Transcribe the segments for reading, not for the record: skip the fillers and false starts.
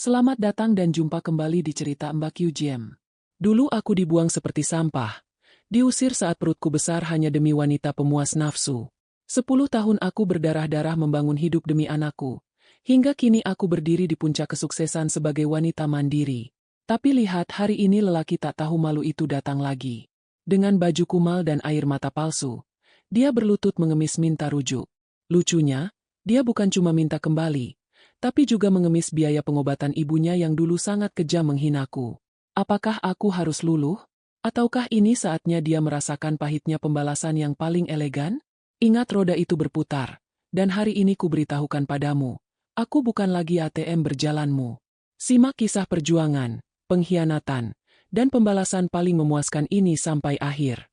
Selamat datang dan jumpa kembali di cerita Mbak Jem. Dulu aku dibuang seperti sampah. Diusir saat perutku besar hanya demi wanita pemuas nafsu. 10 tahun aku berdarah-darah membangun hidup demi anakku. Hingga kini aku berdiri di puncak kesuksesan sebagai wanita mandiri. Tapi lihat, hari ini lelaki tak tahu malu itu datang lagi. Dengan baju kumal dan air mata palsu, dia berlutut mengemis minta rujuk. Lucunya, dia bukan cuma minta kembali, tapi juga mengemis biaya pengobatan ibunya yang dulu sangat kejam menghinaku. Apakah aku harus luluh? Ataukah ini saatnya dia merasakan pahitnya pembalasan yang paling elegan? Ingat, roda itu berputar, dan hari ini kuberitahukan padamu, aku bukan lagi ATM berjalanmu. Simak kisah perjuangan, pengkhianatan, dan pembalasan paling memuaskan ini sampai akhir.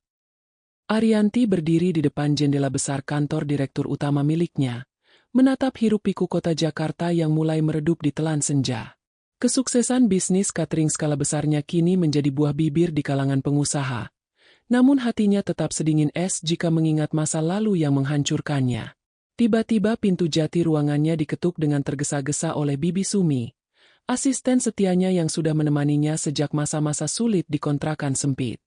Arianti berdiri di depan jendela besar kantor direktur utama miliknya, menatap hiruk-pikuk kota Jakarta yang mulai meredup di telan senja. Kesuksesan bisnis catering skala besarnya kini menjadi buah bibir di kalangan pengusaha. Namun hatinya tetap sedingin es jika mengingat masa lalu yang menghancurkannya. Tiba-tiba pintu jati ruangannya diketuk dengan tergesa-gesa oleh Bibi Sumi, asisten setianya yang sudah menemaninya sejak masa-masa sulit di kontrakan sempit.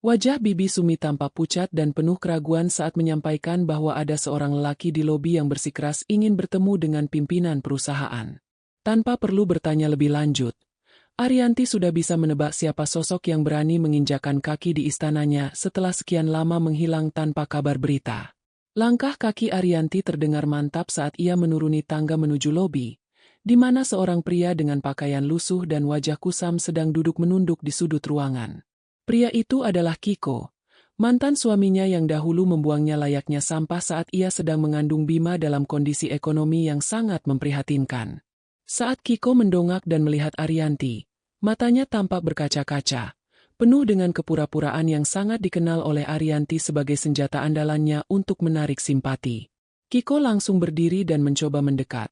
Wajah Bibi Sumi tampak pucat dan penuh keraguan saat menyampaikan bahwa ada seorang lelaki di lobi yang bersikeras ingin bertemu dengan pimpinan perusahaan. Tanpa perlu bertanya lebih lanjut, Arianti sudah bisa menebak siapa sosok yang berani menginjakan kaki di istananya setelah sekian lama menghilang tanpa kabar berita. Langkah kaki Arianti terdengar mantap saat ia menuruni tangga menuju lobi, di mana seorang pria dengan pakaian lusuh dan wajah kusam sedang duduk menunduk di sudut ruangan. Pria itu adalah Kiko, mantan suaminya yang dahulu membuangnya layaknya sampah saat ia sedang mengandung Bima dalam kondisi ekonomi yang sangat memprihatinkan. Saat Kiko mendongak dan melihat Arianti, matanya tampak berkaca-kaca, penuh dengan kepura-puraan yang sangat dikenal oleh Arianti sebagai senjata andalannya untuk menarik simpati. Kiko langsung berdiri dan mencoba mendekat.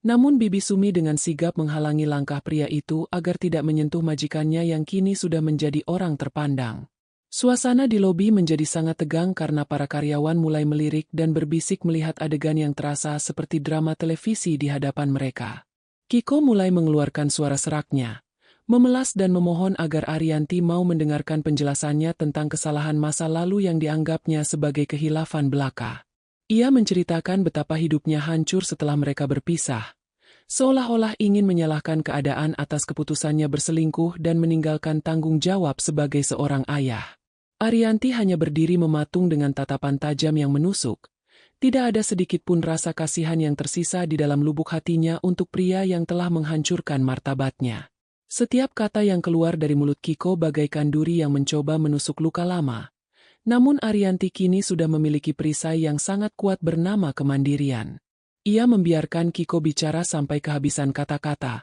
Namun Bibi Sumi dengan sigap menghalangi langkah pria itu agar tidak menyentuh majikannya yang kini sudah menjadi orang terpandang. Suasana di lobi menjadi sangat tegang karena para karyawan mulai melirik dan berbisik melihat adegan yang terasa seperti drama televisi di hadapan mereka. Kiko mulai mengeluarkan suara seraknya, memelas dan memohon agar Arianti mau mendengarkan penjelasannya tentang kesalahan masa lalu yang dianggapnya sebagai kehilafan belaka. Ia menceritakan betapa hidupnya hancur setelah mereka berpisah, seolah-olah ingin menyalahkan keadaan atas keputusannya berselingkuh dan meninggalkan tanggung jawab sebagai seorang ayah. Arianti hanya berdiri mematung dengan tatapan tajam yang menusuk. Tidak ada sedikit pun rasa kasihan yang tersisa di dalam lubuk hatinya untuk pria yang telah menghancurkan martabatnya. Setiap kata yang keluar dari mulut Kiko bagaikan duri yang mencoba menusuk luka lama. Namun Arianti kini sudah memiliki perisai yang sangat kuat bernama kemandirian. Ia membiarkan Kiko bicara sampai kehabisan kata-kata,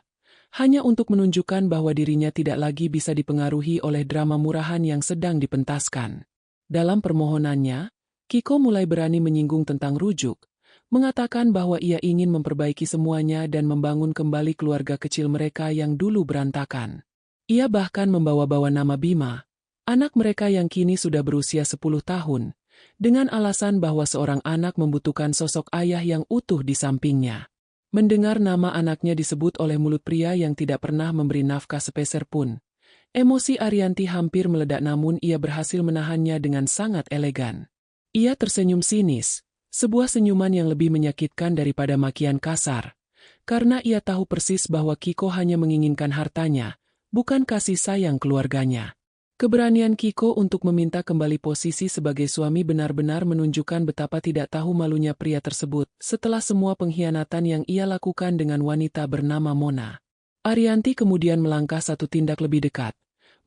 hanya untuk menunjukkan bahwa dirinya tidak lagi bisa dipengaruhi oleh drama murahan yang sedang dipentaskan. Dalam permohonannya, Kiko mulai berani menyinggung tentang rujuk, mengatakan bahwa ia ingin memperbaiki semuanya dan membangun kembali keluarga kecil mereka yang dulu berantakan. Ia bahkan membawa-bawa nama Bima, anak mereka yang kini sudah berusia 10 tahun, dengan alasan bahwa seorang anak membutuhkan sosok ayah yang utuh di sampingnya. Mendengar nama anaknya disebut oleh mulut pria yang tidak pernah memberi nafkah sepeser pun, emosi Arianti hampir meledak namun ia berhasil menahannya dengan sangat elegan. Ia tersenyum sinis, sebuah senyuman yang lebih menyakitkan daripada makian kasar, karena ia tahu persis bahwa Kiko hanya menginginkan hartanya, bukan kasih sayang keluarganya. Keberanian Kiko untuk meminta kembali posisi sebagai suami benar-benar menunjukkan betapa tidak tahu malunya pria tersebut setelah semua pengkhianatan yang ia lakukan dengan wanita bernama Mona. Arianti kemudian melangkah satu tindak lebih dekat,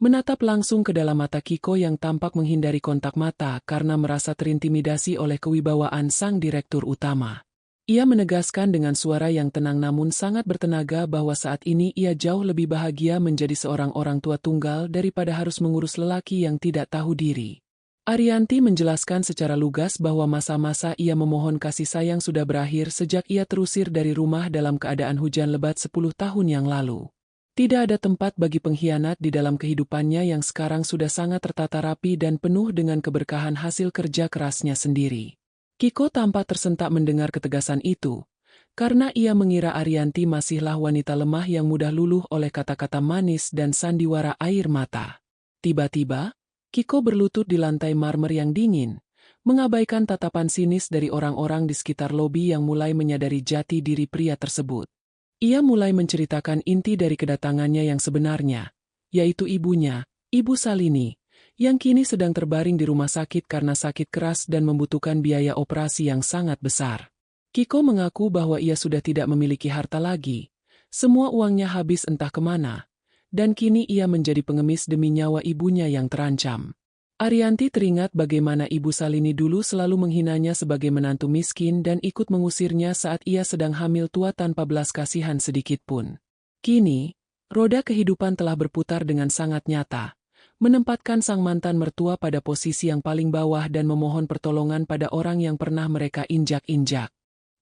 menatap langsung ke dalam mata Kiko yang tampak menghindari kontak mata karena merasa terintimidasi oleh kewibawaan sang direktur utama. Ia menegaskan dengan suara yang tenang namun sangat bertenaga bahwa saat ini ia jauh lebih bahagia menjadi seorang orang tua tunggal daripada harus mengurus lelaki yang tidak tahu diri. Arianti menjelaskan secara lugas bahwa masa-masa ia memohon kasih sayang sudah berakhir sejak ia terusir dari rumah dalam keadaan hujan lebat 10 tahun yang lalu. Tidak ada tempat bagi pengkhianat di dalam kehidupannya yang sekarang sudah sangat tertata rapi dan penuh dengan keberkahan hasil kerja kerasnya sendiri. Kiko tampak tersentak mendengar ketegasan itu, Karena ia mengira Arianti masihlah wanita lemah yang mudah luluh oleh kata-kata manis dan sandiwara air mata. Tiba-tiba, Kiko berlutut di lantai marmer yang dingin, mengabaikan tatapan sinis dari orang-orang di sekitar lobi yang mulai menyadari jati diri pria tersebut. Ia mulai menceritakan inti dari kedatangannya yang sebenarnya, yaitu ibunya, Ibu Salini, yang kini sedang terbaring di rumah sakit karena sakit keras dan membutuhkan biaya operasi yang sangat besar. Kiko mengaku bahwa ia sudah tidak memiliki harta lagi, semua uangnya habis entah kemana, dan kini ia menjadi pengemis demi nyawa ibunya yang terancam. Arianti teringat bagaimana Ibu Salini dulu selalu menghinanya sebagai menantu miskin dan ikut mengusirnya saat ia sedang hamil tua tanpa belas kasihan sedikit pun. Kini, roda kehidupan telah berputar dengan sangat nyata, menempatkan sang mantan mertua pada posisi yang paling bawah dan memohon pertolongan pada orang yang pernah mereka injak-injak.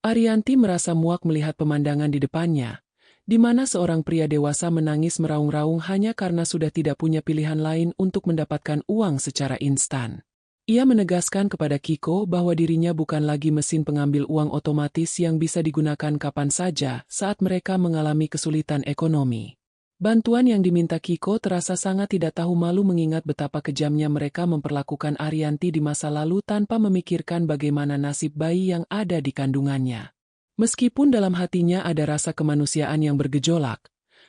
Arianti merasa muak melihat pemandangan di depannya, di mana seorang pria dewasa menangis meraung-raung hanya karena sudah tidak punya pilihan lain untuk mendapatkan uang secara instan. Ia menegaskan kepada Kiko bahwa dirinya bukan lagi mesin pengambil uang otomatis yang bisa digunakan kapan saja saat mereka mengalami kesulitan ekonomi. Bantuan yang diminta Kiko terasa sangat tidak tahu malu mengingat betapa kejamnya mereka memperlakukan Arianti di masa lalu tanpa memikirkan bagaimana nasib bayi yang ada di kandungannya. Meskipun dalam hatinya ada rasa kemanusiaan yang bergejolak,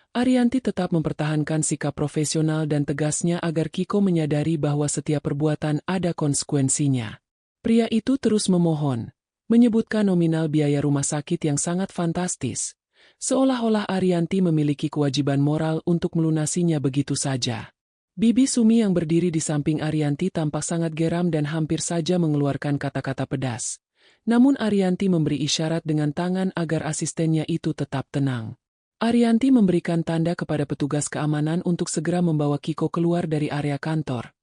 Arianti tetap mempertahankan sikap profesional dan tegasnya agar Kiko menyadari bahwa setiap perbuatan ada konsekuensinya. Pria itu terus memohon, menyebutkan nominal biaya rumah sakit yang sangat fantastis, seolah-olah Arianti memiliki kewajiban moral untuk melunasinya begitu saja. Bibi Sumi yang berdiri di samping Arianti tampak sangat geram dan hampir saja mengeluarkan kata-kata pedas. Namun Arianti memberi isyarat dengan tangan agar asistennya itu tetap tenang. Arianti memberikan tanda kepada petugas keamanan untuk segera membawa Kiko keluar dari area kantor,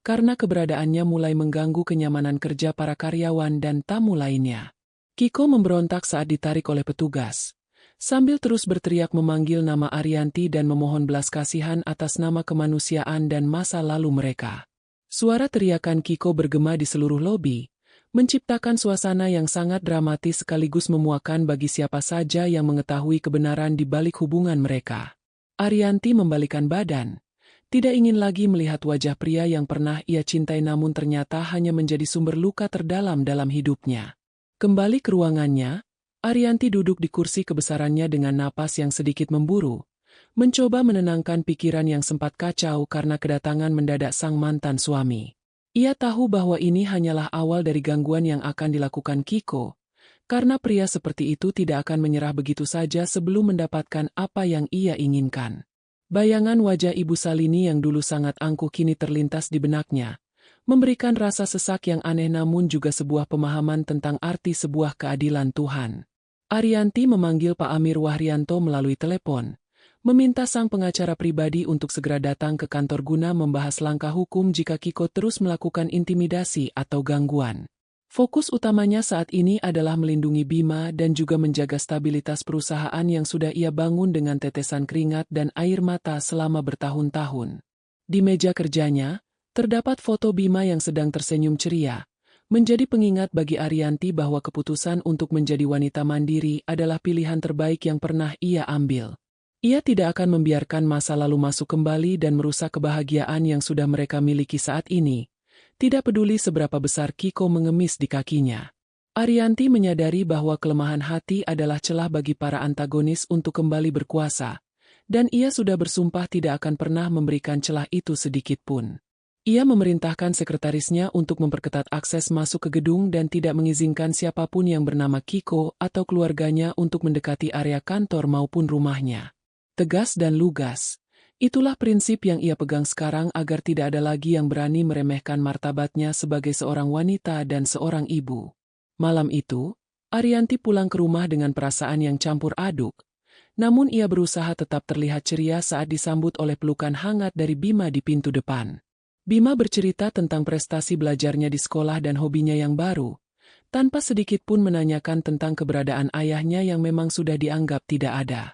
karena keberadaannya mulai mengganggu kenyamanan kerja para karyawan dan tamu lainnya. Kiko memberontak saat ditarik oleh petugas, sambil terus berteriak memanggil nama Arianti dan memohon belas kasihan atas nama kemanusiaan dan masa lalu mereka. Suara teriakan Kiko bergema di seluruh lobi, menciptakan suasana yang sangat dramatis sekaligus memuakkan bagi siapa saja yang mengetahui kebenaran di balik hubungan mereka. Arianti membalikkan badan, tidak ingin lagi melihat wajah pria yang pernah ia cintai namun ternyata hanya menjadi sumber luka terdalam dalam hidupnya. Kembali ke ruangannya, Arianti duduk di kursi kebesarannya dengan napas yang sedikit memburu, mencoba menenangkan pikiran yang sempat kacau karena kedatangan mendadak sang mantan suami. Ia tahu bahwa ini hanyalah awal dari gangguan yang akan dilakukan Kiko, karena pria seperti itu tidak akan menyerah begitu saja sebelum mendapatkan apa yang ia inginkan. Bayangan wajah Ibu Salini yang dulu sangat angkuh kini terlintas di benaknya, memberikan rasa sesak yang aneh namun juga sebuah pemahaman tentang arti sebuah keadilan Tuhan. Arianti memanggil Pak Amir Wahrianto melalui telepon, meminta sang pengacara pribadi untuk segera datang ke kantor guna membahas langkah hukum jika Kiko terus melakukan intimidasi atau gangguan. Fokus utamanya saat ini adalah melindungi Bima dan juga menjaga stabilitas perusahaan yang sudah ia bangun dengan tetesan keringat dan air mata selama bertahun-tahun. Di meja kerjanya, terdapat foto Bima yang sedang tersenyum ceria, menjadi pengingat bagi Arianti bahwa keputusan untuk menjadi wanita mandiri adalah pilihan terbaik yang pernah ia ambil. Ia tidak akan membiarkan masa lalu masuk kembali dan merusak kebahagiaan yang sudah mereka miliki saat ini, tidak peduli seberapa besar Kiko mengemis di kakinya. Arianti menyadari bahwa kelemahan hati adalah celah bagi para antagonis untuk kembali berkuasa, dan ia sudah bersumpah tidak akan pernah memberikan celah itu sedikit pun. Ia memerintahkan sekretarisnya untuk memperketat akses masuk ke gedung dan tidak mengizinkan siapapun yang bernama Kiko atau keluarganya untuk mendekati area kantor maupun rumahnya. Tegas dan lugas, itulah prinsip yang ia pegang sekarang agar tidak ada lagi yang berani meremehkan martabatnya sebagai seorang wanita dan seorang ibu. Malam itu, Arianti pulang ke rumah dengan perasaan yang campur aduk, namun ia berusaha tetap terlihat ceria saat disambut oleh pelukan hangat dari Bima di pintu depan. Bima bercerita tentang prestasi belajarnya di sekolah dan hobinya yang baru, tanpa sedikit pun menanyakan tentang keberadaan ayahnya yang memang sudah dianggap tidak ada.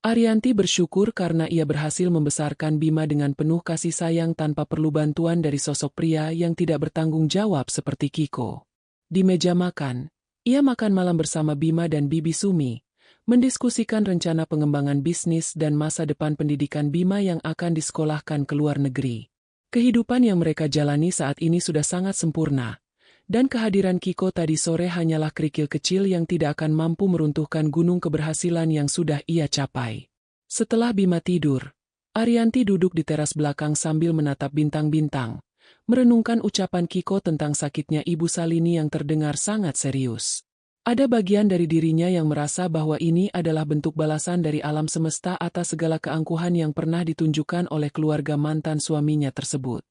Arianti bersyukur karena ia berhasil membesarkan Bima dengan penuh kasih sayang tanpa perlu bantuan dari sosok pria yang tidak bertanggung jawab seperti Kiko. Di meja makan, ia makan malam bersama Bima dan Bibi Sumi, mendiskusikan rencana pengembangan bisnis dan masa depan pendidikan Bima yang akan disekolahkan ke luar negeri. Kehidupan yang mereka jalani saat ini sudah sangat sempurna, dan kehadiran Kiko tadi sore hanyalah kerikil kecil yang tidak akan mampu meruntuhkan gunung keberhasilan yang sudah ia capai. Setelah Bima tidur, Arianti duduk di teras belakang sambil menatap bintang-bintang, merenungkan ucapan Kiko tentang sakitnya Ibu Salini yang terdengar sangat serius. Ada bagian dari dirinya yang merasa bahwa ini adalah bentuk balasan dari alam semesta atas segala keangkuhan yang pernah ditunjukkan oleh keluarga mantan suaminya tersebut.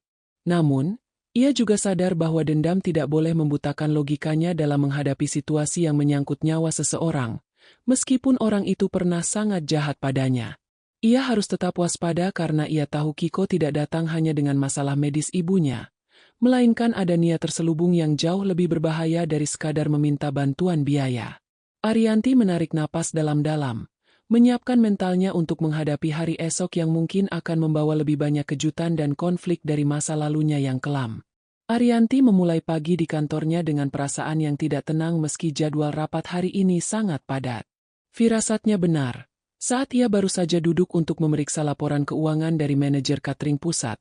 Namun, ia juga sadar bahwa dendam tidak boleh membutakan logikanya dalam menghadapi situasi yang menyangkut nyawa seseorang, meskipun orang itu pernah sangat jahat padanya. Ia harus tetap waspada karena ia tahu Kiko tidak datang hanya dengan masalah medis ibunya, melainkan ada niat terselubung yang jauh lebih berbahaya dari sekadar meminta bantuan biaya. Arianti menarik napas dalam-dalam, menyiapkan mentalnya untuk menghadapi hari esok yang mungkin akan membawa lebih banyak kejutan dan konflik dari masa lalunya yang kelam. Arianti memulai pagi di kantornya dengan perasaan yang tidak tenang meski jadwal rapat hari ini sangat padat. Firasatnya benar. Saat ia baru saja duduk untuk memeriksa laporan keuangan dari manajer catering pusat,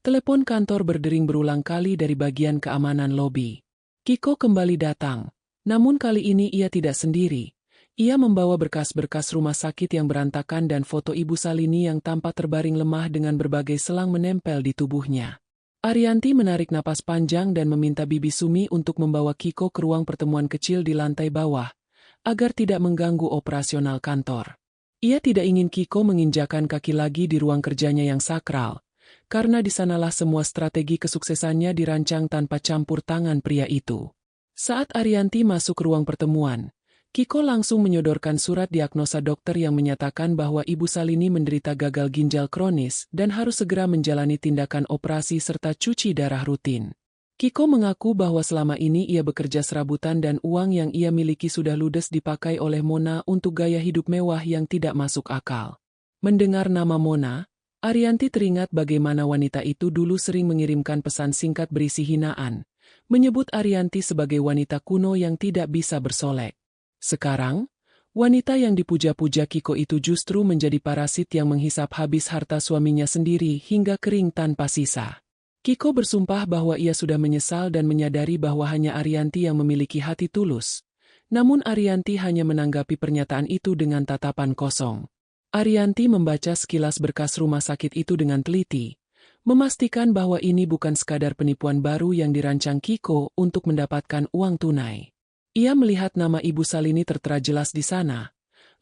telepon kantor berdering berulang kali dari bagian keamanan lobi. Kiko kembali datang, namun kali ini ia tidak sendiri. Ia membawa berkas-berkas rumah sakit yang berantakan dan foto Ibu Salini yang tampak terbaring lemah dengan berbagai selang menempel di tubuhnya. Arianti menarik napas panjang dan meminta Bibi Sumi untuk membawa Kiko ke ruang pertemuan kecil di lantai bawah, agar tidak mengganggu operasional kantor. Ia tidak ingin Kiko menginjakan kaki lagi di ruang kerjanya yang sakral, karena di sanalah semua strategi kesuksesannya dirancang tanpa campur tangan pria itu. Saat Arianti masuk ke ruang pertemuan, Kiko langsung menyodorkan surat diagnosa dokter yang menyatakan bahwa Ibu Salini menderita gagal ginjal kronis dan harus segera menjalani tindakan operasi serta cuci darah rutin. Kiko mengaku bahwa selama ini ia bekerja serabutan dan uang yang ia miliki sudah ludes dipakai oleh Mona untuk gaya hidup mewah yang tidak masuk akal. Mendengar nama Mona, Arianti teringat bagaimana wanita itu dulu sering mengirimkan pesan singkat berisi hinaan, menyebut Arianti sebagai wanita kuno yang tidak bisa bersolek. Sekarang, wanita yang dipuja-puja Kiko itu justru menjadi parasit yang menghisap habis harta suaminya sendiri hingga kering tanpa sisa. Kiko bersumpah bahwa ia sudah menyesal dan menyadari bahwa hanya Arianti yang memiliki hati tulus. Namun Arianti hanya menanggapi pernyataan itu dengan tatapan kosong. Arianti membaca sekilas berkas rumah sakit itu dengan teliti, memastikan bahwa ini bukan sekadar penipuan baru yang dirancang Kiko untuk mendapatkan uang tunai. Ia melihat nama Ibu Salini tertera jelas di sana,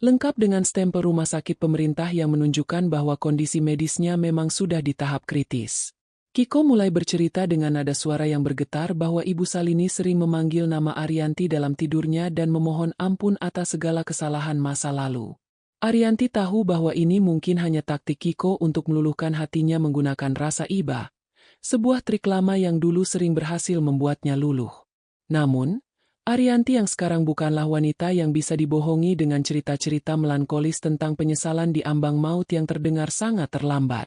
lengkap dengan stempel rumah sakit pemerintah yang menunjukkan bahwa kondisi medisnya memang sudah di tahap kritis. Kiko mulai bercerita dengan nada suara yang bergetar bahwa Ibu Salini sering memanggil nama Arianti dalam tidurnya dan memohon ampun atas segala kesalahan masa lalu. Arianti tahu bahwa ini mungkin hanya taktik Kiko untuk meluluhkan hatinya menggunakan rasa iba, sebuah trik lama yang dulu sering berhasil membuatnya luluh. Namun, Arianti yang sekarang bukanlah wanita yang bisa dibohongi dengan cerita-cerita melankolis tentang penyesalan di ambang maut yang terdengar sangat terlambat.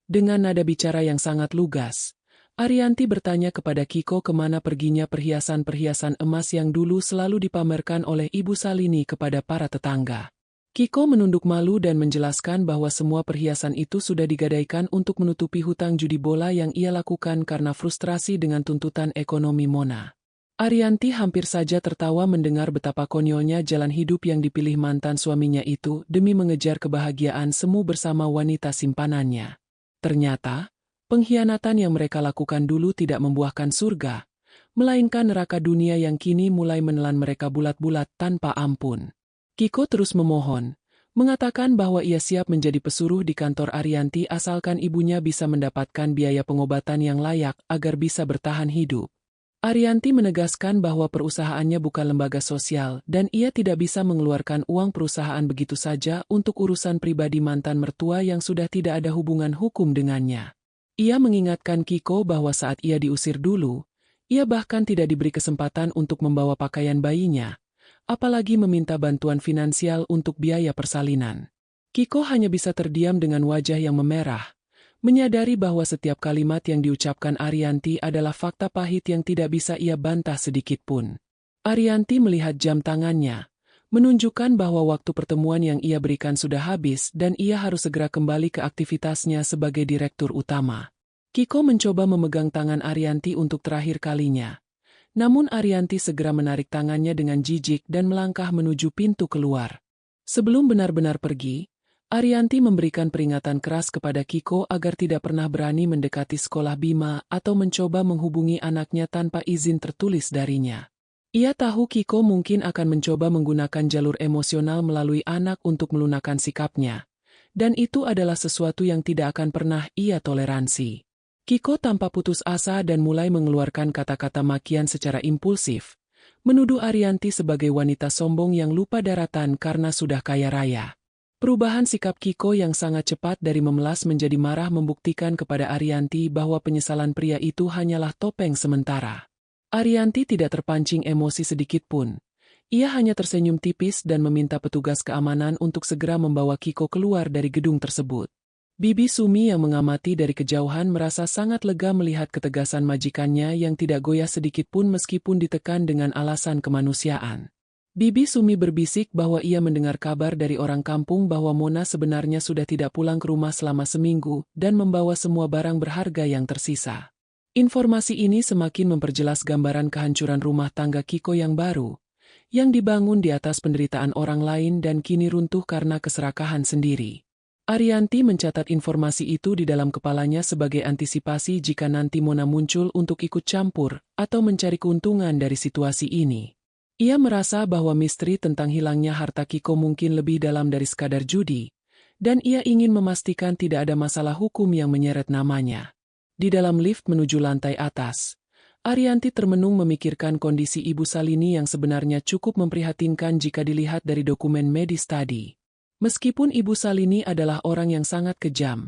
Dengan nada bicara yang sangat lugas, Arianti bertanya kepada Kiko kemana perginya perhiasan-perhiasan emas yang dulu selalu dipamerkan oleh Ibu Salini kepada para tetangga. Kiko menunduk malu dan menjelaskan bahwa semua perhiasan itu sudah digadaikan untuk menutupi hutang judi bola yang ia lakukan karena frustrasi dengan tuntutan ekonomi Mona. Arianti hampir saja tertawa mendengar betapa konyolnya jalan hidup yang dipilih mantan suaminya itu demi mengejar kebahagiaan semu bersama wanita simpanannya. Ternyata, pengkhianatan yang mereka lakukan dulu tidak membuahkan surga, melainkan neraka dunia yang kini mulai menelan mereka bulat-bulat tanpa ampun. Kiko terus memohon, mengatakan bahwa ia siap menjadi pesuruh di kantor Arianti asalkan ibunya bisa mendapatkan biaya pengobatan yang layak agar bisa bertahan hidup. Arianti menegaskan bahwa perusahaannya bukan lembaga sosial dan ia tidak bisa mengeluarkan uang perusahaan begitu saja untuk urusan pribadi mantan mertua yang sudah tidak ada hubungan hukum dengannya. Ia mengingatkan Kiko bahwa saat ia diusir dulu, ia bahkan tidak diberi kesempatan untuk membawa pakaian bayinya, apalagi meminta bantuan finansial untuk biaya persalinan. Kiko hanya bisa terdiam dengan wajah yang memerah, menyadari bahwa setiap kalimat yang diucapkan Arianti adalah fakta pahit yang tidak bisa ia bantah sedikit pun. Arianti melihat jam tangannya, menunjukkan bahwa waktu pertemuan yang ia berikan sudah habis dan ia harus segera kembali ke aktivitasnya sebagai direktur utama. Kiko mencoba memegang tangan Arianti untuk terakhir kalinya. Namun Arianti segera menarik tangannya dengan jijik dan melangkah menuju pintu keluar. Sebelum benar-benar pergi, Arianti memberikan peringatan keras kepada Kiko agar tidak pernah berani mendekati sekolah Bima atau mencoba menghubungi anaknya tanpa izin tertulis darinya. Ia tahu Kiko mungkin akan mencoba menggunakan jalur emosional melalui anak untuk melunakkan sikapnya. Dan itu adalah sesuatu yang tidak akan pernah ia toleransi. Kiko tanpa putus asa dan mulai mengeluarkan kata-kata makian secara impulsif, menuduh Arianti sebagai wanita sombong yang lupa daratan karena sudah kaya raya. Perubahan sikap Kiko yang sangat cepat dari memelas menjadi marah membuktikan kepada Arianti bahwa penyesalan pria itu hanyalah topeng sementara. Arianti tidak terpancing emosi sedikit pun. Ia hanya tersenyum tipis dan meminta petugas keamanan untuk segera membawa Kiko keluar dari gedung tersebut. Bibi Sumi yang mengamati dari kejauhan merasa sangat lega melihat ketegasan majikannya yang tidak goyah sedikit pun meskipun ditekan dengan alasan kemanusiaan. Bibi Sumi berbisik bahwa ia mendengar kabar dari orang kampung bahwa Mona sebenarnya sudah tidak pulang ke rumah selama seminggu dan membawa semua barang berharga yang tersisa. Informasi ini semakin memperjelas gambaran kehancuran rumah tangga Kiko yang baru, yang dibangun di atas penderitaan orang lain dan kini runtuh karena keserakahan sendiri. Arianti mencatat informasi itu di dalam kepalanya sebagai antisipasi jika nanti Mona muncul untuk ikut campur atau mencari keuntungan dari situasi ini. Ia merasa bahwa misteri tentang hilangnya harta Kiko mungkin lebih dalam dari sekadar judi, dan ia ingin memastikan tidak ada masalah hukum yang menyeret namanya. Di dalam lift menuju lantai atas, Arianti termenung memikirkan kondisi Ibu Salini yang sebenarnya cukup memprihatinkan jika dilihat dari dokumen medis tadi. Meskipun Ibu Salini adalah orang yang sangat kejam,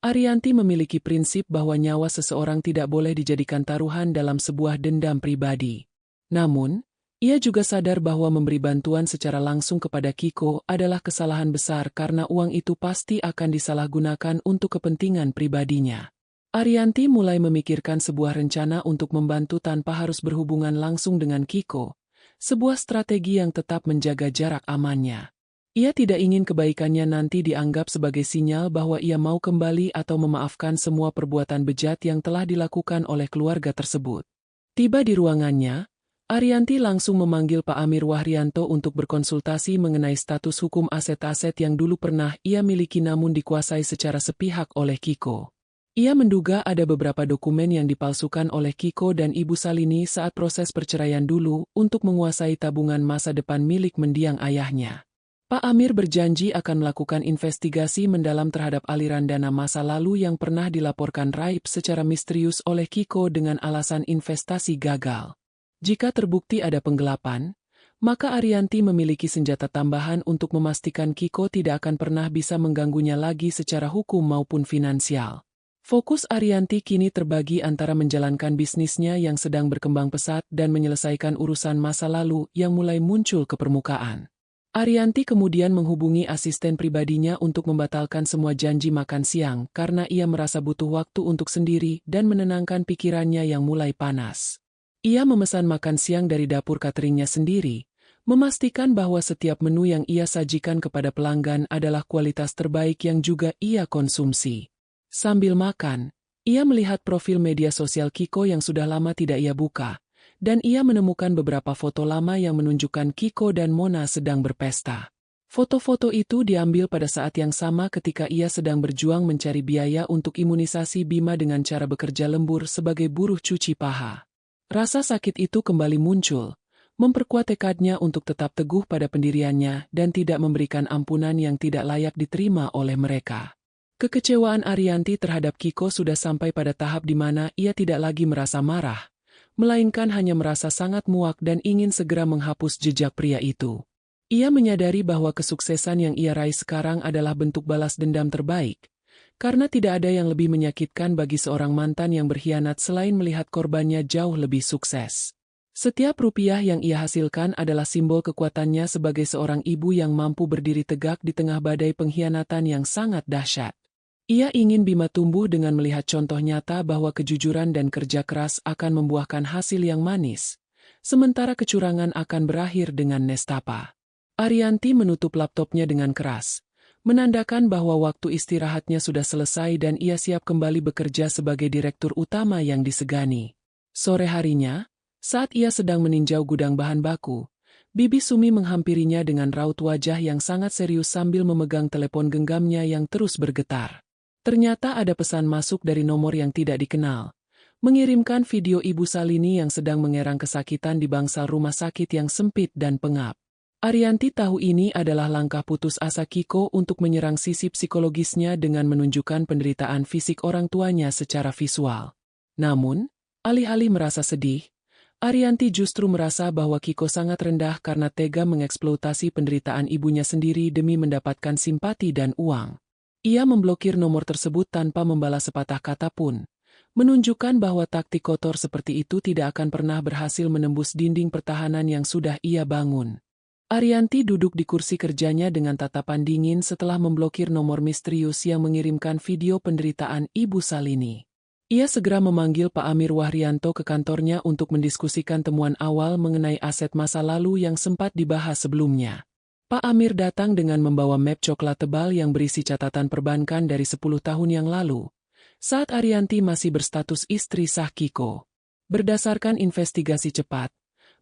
Arianti memiliki prinsip bahwa nyawa seseorang tidak boleh dijadikan taruhan dalam sebuah dendam pribadi. Namun, ia juga sadar bahwa memberi bantuan secara langsung kepada Kiko adalah kesalahan besar karena uang itu pasti akan disalahgunakan untuk kepentingan pribadinya. Arianti mulai memikirkan sebuah rencana untuk membantu tanpa harus berhubungan langsung dengan Kiko, sebuah strategi yang tetap menjaga jarak amannya. Ia tidak ingin kebaikannya nanti dianggap sebagai sinyal bahwa ia mau kembali atau memaafkan semua perbuatan bejat yang telah dilakukan oleh keluarga tersebut. Tiba di ruangannya, Arianti langsung memanggil Pak Amir Wahrianto untuk berkonsultasi mengenai status hukum aset-aset yang dulu pernah ia miliki namun dikuasai secara sepihak oleh Kiko. Ia menduga ada beberapa dokumen yang dipalsukan oleh Kiko dan Ibu Salini saat proses perceraian dulu untuk menguasai tabungan masa depan milik mendiang ayahnya. Pak Amir berjanji akan melakukan investigasi mendalam terhadap aliran dana masa lalu yang pernah dilaporkan raib secara misterius oleh Kiko dengan alasan investasi gagal. Jika terbukti ada penggelapan, maka Arianti memiliki senjata tambahan untuk memastikan Kiko tidak akan pernah bisa mengganggunya lagi secara hukum maupun finansial. Fokus Arianti kini terbagi antara menjalankan bisnisnya yang sedang berkembang pesat dan menyelesaikan urusan masa lalu yang mulai muncul ke permukaan. Arianti kemudian menghubungi asisten pribadinya untuk membatalkan semua janji makan siang karena ia merasa butuh waktu untuk sendiri dan menenangkan pikirannya yang mulai panas. Ia memesan makan siang dari dapur cateringnya sendiri, memastikan bahwa setiap menu yang ia sajikan kepada pelanggan adalah kualitas terbaik yang juga ia konsumsi. Sambil makan, ia melihat profil media sosial Kiko yang sudah lama tidak ia buka, dan ia menemukan beberapa foto lama yang menunjukkan Kiko dan Mona sedang berpesta. Foto-foto itu diambil pada saat yang sama ketika ia sedang berjuang mencari biaya untuk imunisasi Bima dengan cara bekerja lembur sebagai buruh cuci paha. Rasa sakit itu kembali muncul, memperkuat tekadnya untuk tetap teguh pada pendiriannya dan tidak memberikan ampunan yang tidak layak diterima oleh mereka. Kekecewaan Arianti terhadap Kiko sudah sampai pada tahap di mana ia tidak lagi merasa marah, melainkan hanya merasa sangat muak dan ingin segera menghapus jejak pria itu. Ia menyadari bahwa kesuksesan yang ia raih sekarang adalah bentuk balas dendam terbaik, karena tidak ada yang lebih menyakitkan bagi seorang mantan yang berkhianat selain melihat korbannya jauh lebih sukses. Setiap rupiah yang ia hasilkan adalah simbol kekuatannya sebagai seorang ibu yang mampu berdiri tegak di tengah badai pengkhianatan yang sangat dahsyat. Ia ingin Bima tumbuh dengan melihat contoh nyata bahwa kejujuran dan kerja keras akan membuahkan hasil yang manis, sementara kecurangan akan berakhir dengan nestapa. Arianti menutup laptopnya dengan keras, menandakan bahwa waktu istirahatnya sudah selesai dan ia siap kembali bekerja sebagai direktur utama yang disegani. Sore harinya, saat ia sedang meninjau gudang bahan baku, Bibi Sumi menghampirinya dengan raut wajah yang sangat serius sambil memegang telepon genggamnya yang terus bergetar. Ternyata ada pesan masuk dari nomor yang tidak dikenal, mengirimkan video Ibu Salini yang sedang mengerang kesakitan di bangsal rumah sakit yang sempit dan pengap. Arianti tahu ini adalah langkah putus asa Kiko untuk menyerang sisi psikologisnya dengan menunjukkan penderitaan fisik orang tuanya secara visual. Namun, alih-alih merasa sedih, Arianti justru merasa bahwa Kiko sangat rendah karena tega mengeksploitasi penderitaan ibunya sendiri demi mendapatkan simpati dan uang. Ia memblokir nomor tersebut tanpa membalas sepatah kata pun, menunjukkan bahwa taktik kotor seperti itu tidak akan pernah berhasil menembus dinding pertahanan yang sudah ia bangun. Arianti duduk di kursi kerjanya dengan tatapan dingin setelah memblokir nomor misterius yang mengirimkan video penderitaan Ibu Salini. Ia segera memanggil Pak Amir Wahrianto ke kantornya untuk mendiskusikan temuan awal mengenai aset masa lalu yang sempat dibahas sebelumnya. Pak Amir datang dengan membawa map coklat tebal yang berisi catatan perbankan dari 10 tahun yang lalu, saat Arianti masih berstatus istri sah Kiko. Berdasarkan investigasi cepat,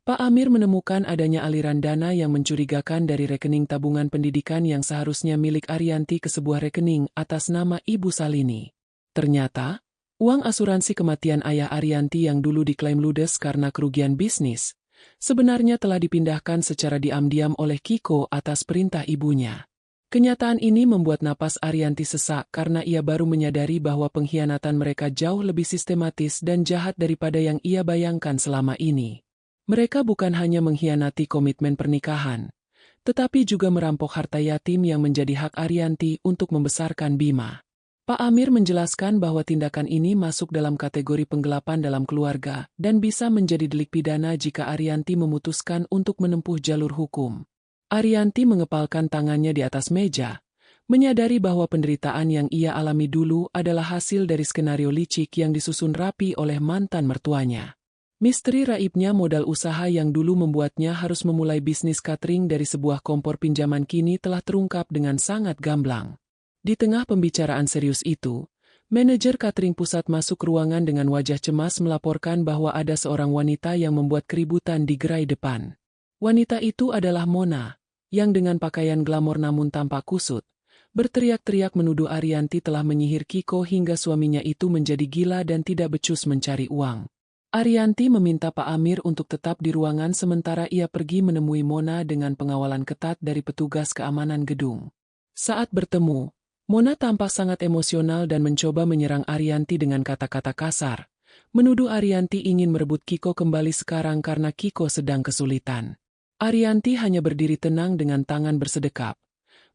Pak Amir menemukan adanya aliran dana yang mencurigakan dari rekening tabungan pendidikan yang seharusnya milik Arianti ke sebuah rekening atas nama Ibu Salini. Ternyata, uang asuransi kematian ayah Arianti yang dulu diklaim ludes karena kerugian bisnis, sebenarnya telah dipindahkan secara diam-diam oleh Kiko atas perintah ibunya. Kenyataan ini membuat napas Arianti sesak karena ia baru menyadari bahwa pengkhianatan mereka jauh lebih sistematis dan jahat daripada yang ia bayangkan selama ini. Mereka bukan hanya mengkhianati komitmen pernikahan, tetapi juga merampok harta yatim yang menjadi hak Arianti untuk membesarkan Bima. Pak Amir menjelaskan bahwa tindakan ini masuk dalam kategori penggelapan dalam keluarga dan bisa menjadi delik pidana jika Arianti memutuskan untuk menempuh jalur hukum. Arianti mengepalkan tangannya di atas meja, menyadari bahwa penderitaan yang ia alami dulu adalah hasil dari skenario licik yang disusun rapi oleh mantan mertuanya. Misteri raibnya modal usaha yang dulu membuatnya harus memulai bisnis catering dari sebuah kompor pinjaman kini telah terungkap dengan sangat gamblang. Di tengah pembicaraan serius itu, manajer catering pusat masuk ruangan dengan wajah cemas melaporkan bahwa ada seorang wanita yang membuat keributan di gerai depan. Wanita itu adalah Mona, yang dengan pakaian glamor namun tampak kusut, berteriak-teriak menuduh Arianti telah menyihir Kiko hingga suaminya itu menjadi gila dan tidak becus mencari uang. Arianti meminta Pak Amir untuk tetap di ruangan sementara ia pergi menemui Mona dengan pengawalan ketat dari petugas keamanan gedung. Saat bertemu, Mona tampak sangat emosional dan mencoba menyerang Arianti dengan kata-kata kasar, menuduh Arianti ingin merebut Kiko kembali sekarang karena Kiko sedang kesulitan. Arianti hanya berdiri tenang dengan tangan bersedekap,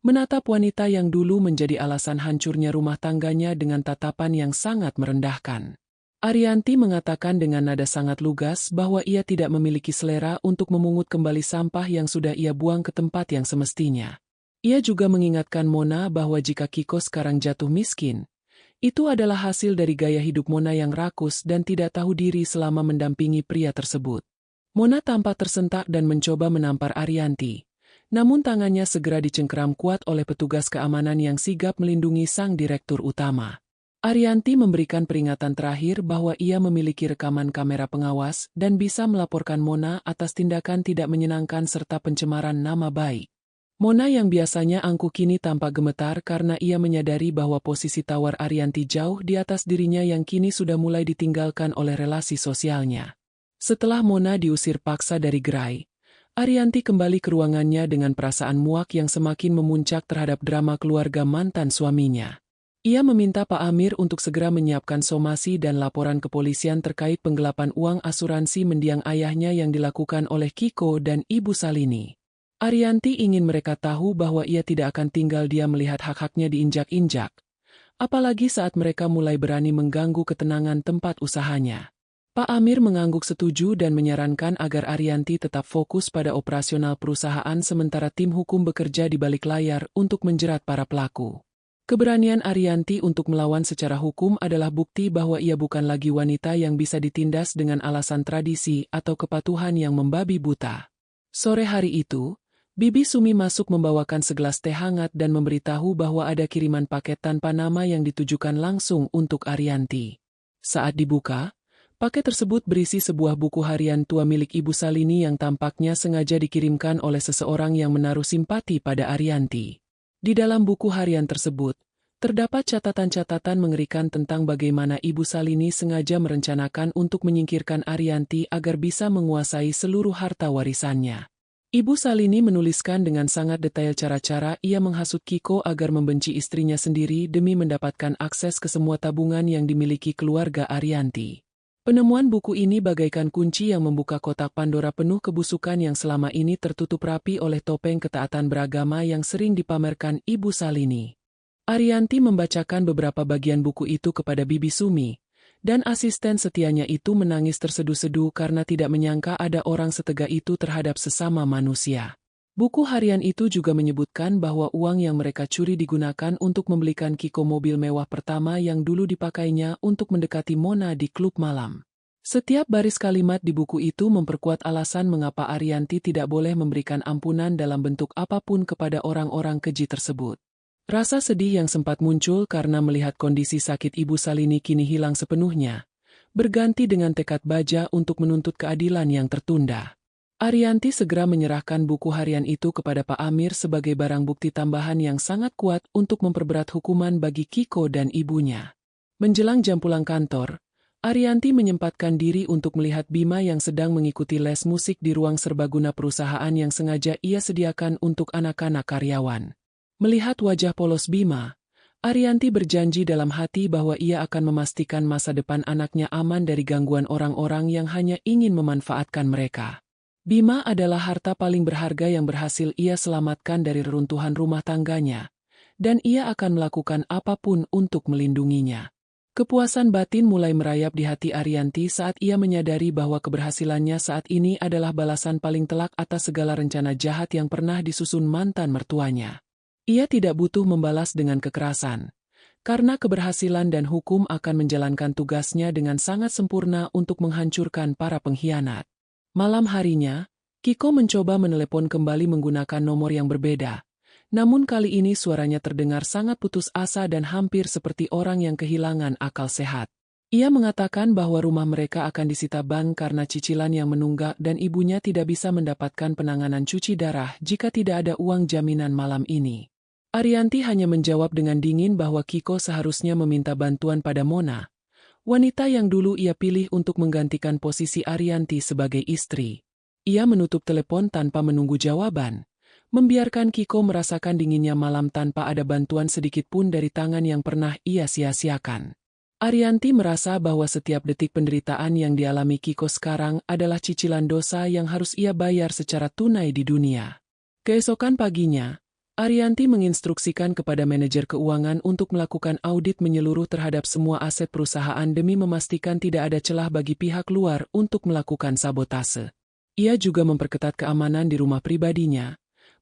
menatap wanita yang dulu menjadi alasan hancurnya rumah tangganya dengan tatapan yang sangat merendahkan. Arianti mengatakan dengan nada sangat lugas bahwa ia tidak memiliki selera untuk memungut kembali sampah yang sudah ia buang ke tempat yang semestinya. Ia juga mengingatkan Mona bahwa jika Kiko sekarang jatuh miskin, itu adalah hasil dari gaya hidup Mona yang rakus dan tidak tahu diri selama mendampingi pria tersebut. Mona tampak tersentak dan mencoba menampar Arianti, namun tangannya segera dicengkeram kuat oleh petugas keamanan yang sigap melindungi sang direktur utama. Arianti memberikan peringatan terakhir bahwa ia memiliki rekaman kamera pengawas dan bisa melaporkan Mona atas tindakan tidak menyenangkan serta pencemaran nama baik. Mona yang biasanya angkuh kini tampak gemetar karena ia menyadari bahwa posisi tawar Arianti jauh di atas dirinya yang kini sudah mulai ditinggalkan oleh relasi sosialnya. Setelah Mona diusir paksa dari gerai, Arianti kembali ke ruangannya dengan perasaan muak yang semakin memuncak terhadap drama keluarga mantan suaminya. Ia meminta Pak Amir untuk segera menyiapkan somasi dan laporan kepolisian terkait penggelapan uang asuransi mendiang ayahnya yang dilakukan oleh Kiko dan Ibu Salini. Arianti ingin mereka tahu bahwa ia tidak akan tinggal diam melihat hak-haknya diinjak-injak, apalagi saat mereka mulai berani mengganggu ketenangan tempat usahanya. Pak Amir mengangguk setuju dan menyarankan agar Arianti tetap fokus pada operasional perusahaan sementara tim hukum bekerja di balik layar untuk menjerat para pelaku. Keberanian Arianti untuk melawan secara hukum adalah bukti bahwa ia bukan lagi wanita yang bisa ditindas dengan alasan tradisi atau kepatuhan yang membabi buta. Sore hari itu, Bibi Sumi masuk membawakan segelas teh hangat dan memberitahu bahwa ada kiriman paket tanpa nama yang ditujukan langsung untuk Arianti. Saat dibuka, paket tersebut berisi sebuah buku harian tua milik Ibu Salini yang tampaknya sengaja dikirimkan oleh seseorang yang menaruh simpati pada Arianti. Di dalam buku harian tersebut, terdapat catatan-catatan mengerikan tentang bagaimana Ibu Salini sengaja merencanakan untuk menyingkirkan Arianti agar bisa menguasai seluruh harta warisannya. Ibu Salini menuliskan dengan sangat detail cara-cara ia menghasut Kiko agar membenci istrinya sendiri demi mendapatkan akses ke semua tabungan yang dimiliki keluarga Arianti. Penemuan buku ini bagaikan kunci yang membuka kotak Pandora penuh kebusukan yang selama ini tertutup rapi oleh topeng ketaatan beragama yang sering dipamerkan Ibu Salini. Arianti membacakan beberapa bagian buku itu kepada Bibi Sumi, dan asisten setianya itu menangis terseduh-seduh karena tidak menyangka ada orang setega itu terhadap sesama manusia. Buku harian itu juga menyebutkan bahwa uang yang mereka curi digunakan untuk membelikan Kiko mobil mewah pertama yang dulu dipakainya untuk mendekati Mona di klub malam. Setiap baris kalimat di buku itu memperkuat alasan mengapa Arianti tidak boleh memberikan ampunan dalam bentuk apapun kepada orang-orang keji tersebut. Rasa sedih yang sempat muncul karena melihat kondisi sakit Ibu Salini kini hilang sepenuhnya, berganti dengan tekad baja untuk menuntut keadilan yang tertunda. Arianti segera menyerahkan buku harian itu kepada Pak Amir sebagai barang bukti tambahan yang sangat kuat untuk memperberat hukuman bagi Kiko dan ibunya. Menjelang jam pulang kantor, Arianti menyempatkan diri untuk melihat Bima yang sedang mengikuti les musik di ruang serbaguna perusahaan yang sengaja ia sediakan untuk anak-anak karyawan. Melihat wajah polos Bima, Arianti berjanji dalam hati bahwa ia akan memastikan masa depan anaknya aman dari gangguan orang-orang yang hanya ingin memanfaatkan mereka. Bima adalah harta paling berharga yang berhasil ia selamatkan dari reruntuhan rumah tangganya, dan ia akan melakukan apapun untuk melindunginya. Kepuasan batin mulai merayap di hati Arianti saat ia menyadari bahwa keberhasilannya saat ini adalah balasan paling telak atas segala rencana jahat yang pernah disusun mantan mertuanya. Ia tidak butuh membalas dengan kekerasan, karena keberhasilan dan hukum akan menjalankan tugasnya dengan sangat sempurna untuk menghancurkan para pengkhianat. Malam harinya, Kiko mencoba menelepon kembali menggunakan nomor yang berbeda, namun kali ini suaranya terdengar sangat putus asa dan hampir seperti orang yang kehilangan akal sehat. Ia mengatakan bahwa rumah mereka akan disita bank karena cicilan yang menunggak dan ibunya tidak bisa mendapatkan penanganan cuci darah jika tidak ada uang jaminan malam ini. Arianti hanya menjawab dengan dingin bahwa Kiko seharusnya meminta bantuan pada Mona, wanita yang dulu ia pilih untuk menggantikan posisi Arianti sebagai istri. Ia menutup telepon tanpa menunggu jawaban, membiarkan Kiko merasakan dinginnya malam tanpa ada bantuan sedikit pun dari tangan yang pernah ia sia-siakan. Arianti merasa bahwa setiap detik penderitaan yang dialami Kiko sekarang adalah cicilan dosa yang harus ia bayar secara tunai di dunia. Keesokan paginya, Arianti menginstruksikan kepada manajer keuangan untuk melakukan audit menyeluruh terhadap semua aset perusahaan demi memastikan tidak ada celah bagi pihak luar untuk melakukan sabotase. Ia juga memperketat keamanan di rumah pribadinya,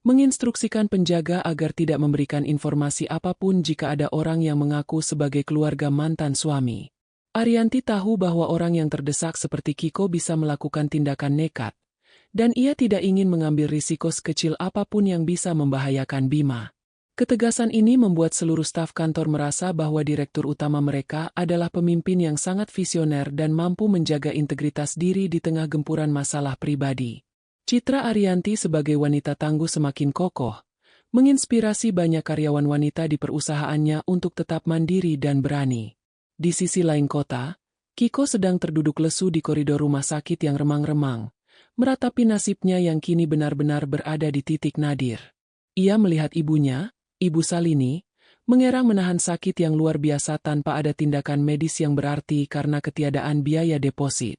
menginstruksikan penjaga agar tidak memberikan informasi apapun jika ada orang yang mengaku sebagai keluarga mantan suami. Arianti tahu bahwa orang yang terdesak seperti Kiko bisa melakukan tindakan nekat, dan ia tidak ingin mengambil risiko sekecil apapun yang bisa membahayakan Bima. Ketegasan ini membuat seluruh staf kantor merasa bahwa direktur utama mereka adalah pemimpin yang sangat visioner dan mampu menjaga integritas diri di tengah gempuran masalah pribadi. Citra Arianti sebagai wanita tangguh semakin kokoh, menginspirasi banyak karyawan wanita di perusahaannya untuk tetap mandiri dan berani. Di sisi lain kota, Kiko sedang terduduk lesu di koridor rumah sakit yang remang-remang, meratapi nasibnya yang kini benar-benar berada di titik nadir. Ia melihat ibunya, Ibu Salini, mengerang menahan sakit yang luar biasa tanpa ada tindakan medis yang berarti karena ketiadaan biaya deposit.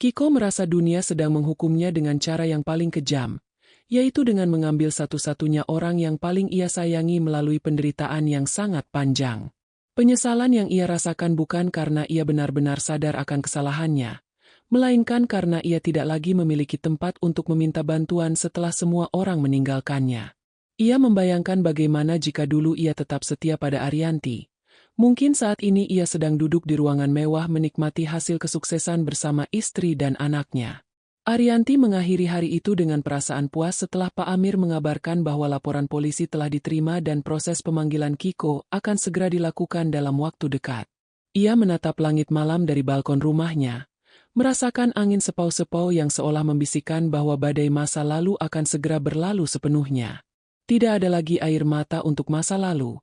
Kiko merasa dunia sedang menghukumnya dengan cara yang paling kejam, yaitu dengan mengambil satu-satunya orang yang paling ia sayangi melalui penderitaan yang sangat panjang. Penyesalan yang ia rasakan bukan karena ia benar-benar sadar akan kesalahannya, melainkan karena ia tidak lagi memiliki tempat untuk meminta bantuan setelah semua orang meninggalkannya. Ia membayangkan bagaimana jika dulu ia tetap setia pada Arianti. Mungkin saat ini ia sedang duduk di ruangan mewah menikmati hasil kesuksesan bersama istri dan anaknya. Arianti mengakhiri hari itu dengan perasaan puas setelah Pak Amir mengabarkan bahwa laporan polisi telah diterima dan proses pemanggilan Kiko akan segera dilakukan dalam waktu dekat. Ia menatap langit malam dari balkon rumahnya, merasakan angin sepau-sepau yang seolah membisikkan bahwa badai masa lalu akan segera berlalu sepenuhnya. Tidak ada lagi air mata untuk masa lalu.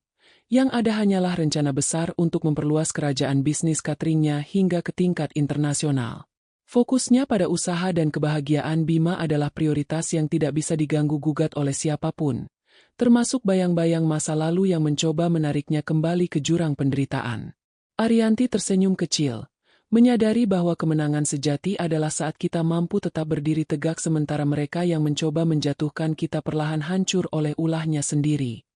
Yang ada hanyalah rencana besar untuk memperluas kerajaan bisnis cateringnya hingga ke tingkat internasional. Fokusnya pada usaha dan kebahagiaan Bima adalah prioritas yang tidak bisa diganggu-gugat oleh siapapun, termasuk bayang-bayang masa lalu yang mencoba menariknya kembali ke jurang penderitaan. Arianti tersenyum kecil, menyadari bahwa kemenangan sejati adalah saat kita mampu tetap berdiri tegak sementara mereka yang mencoba menjatuhkan kita perlahan hancur oleh ulahnya sendiri.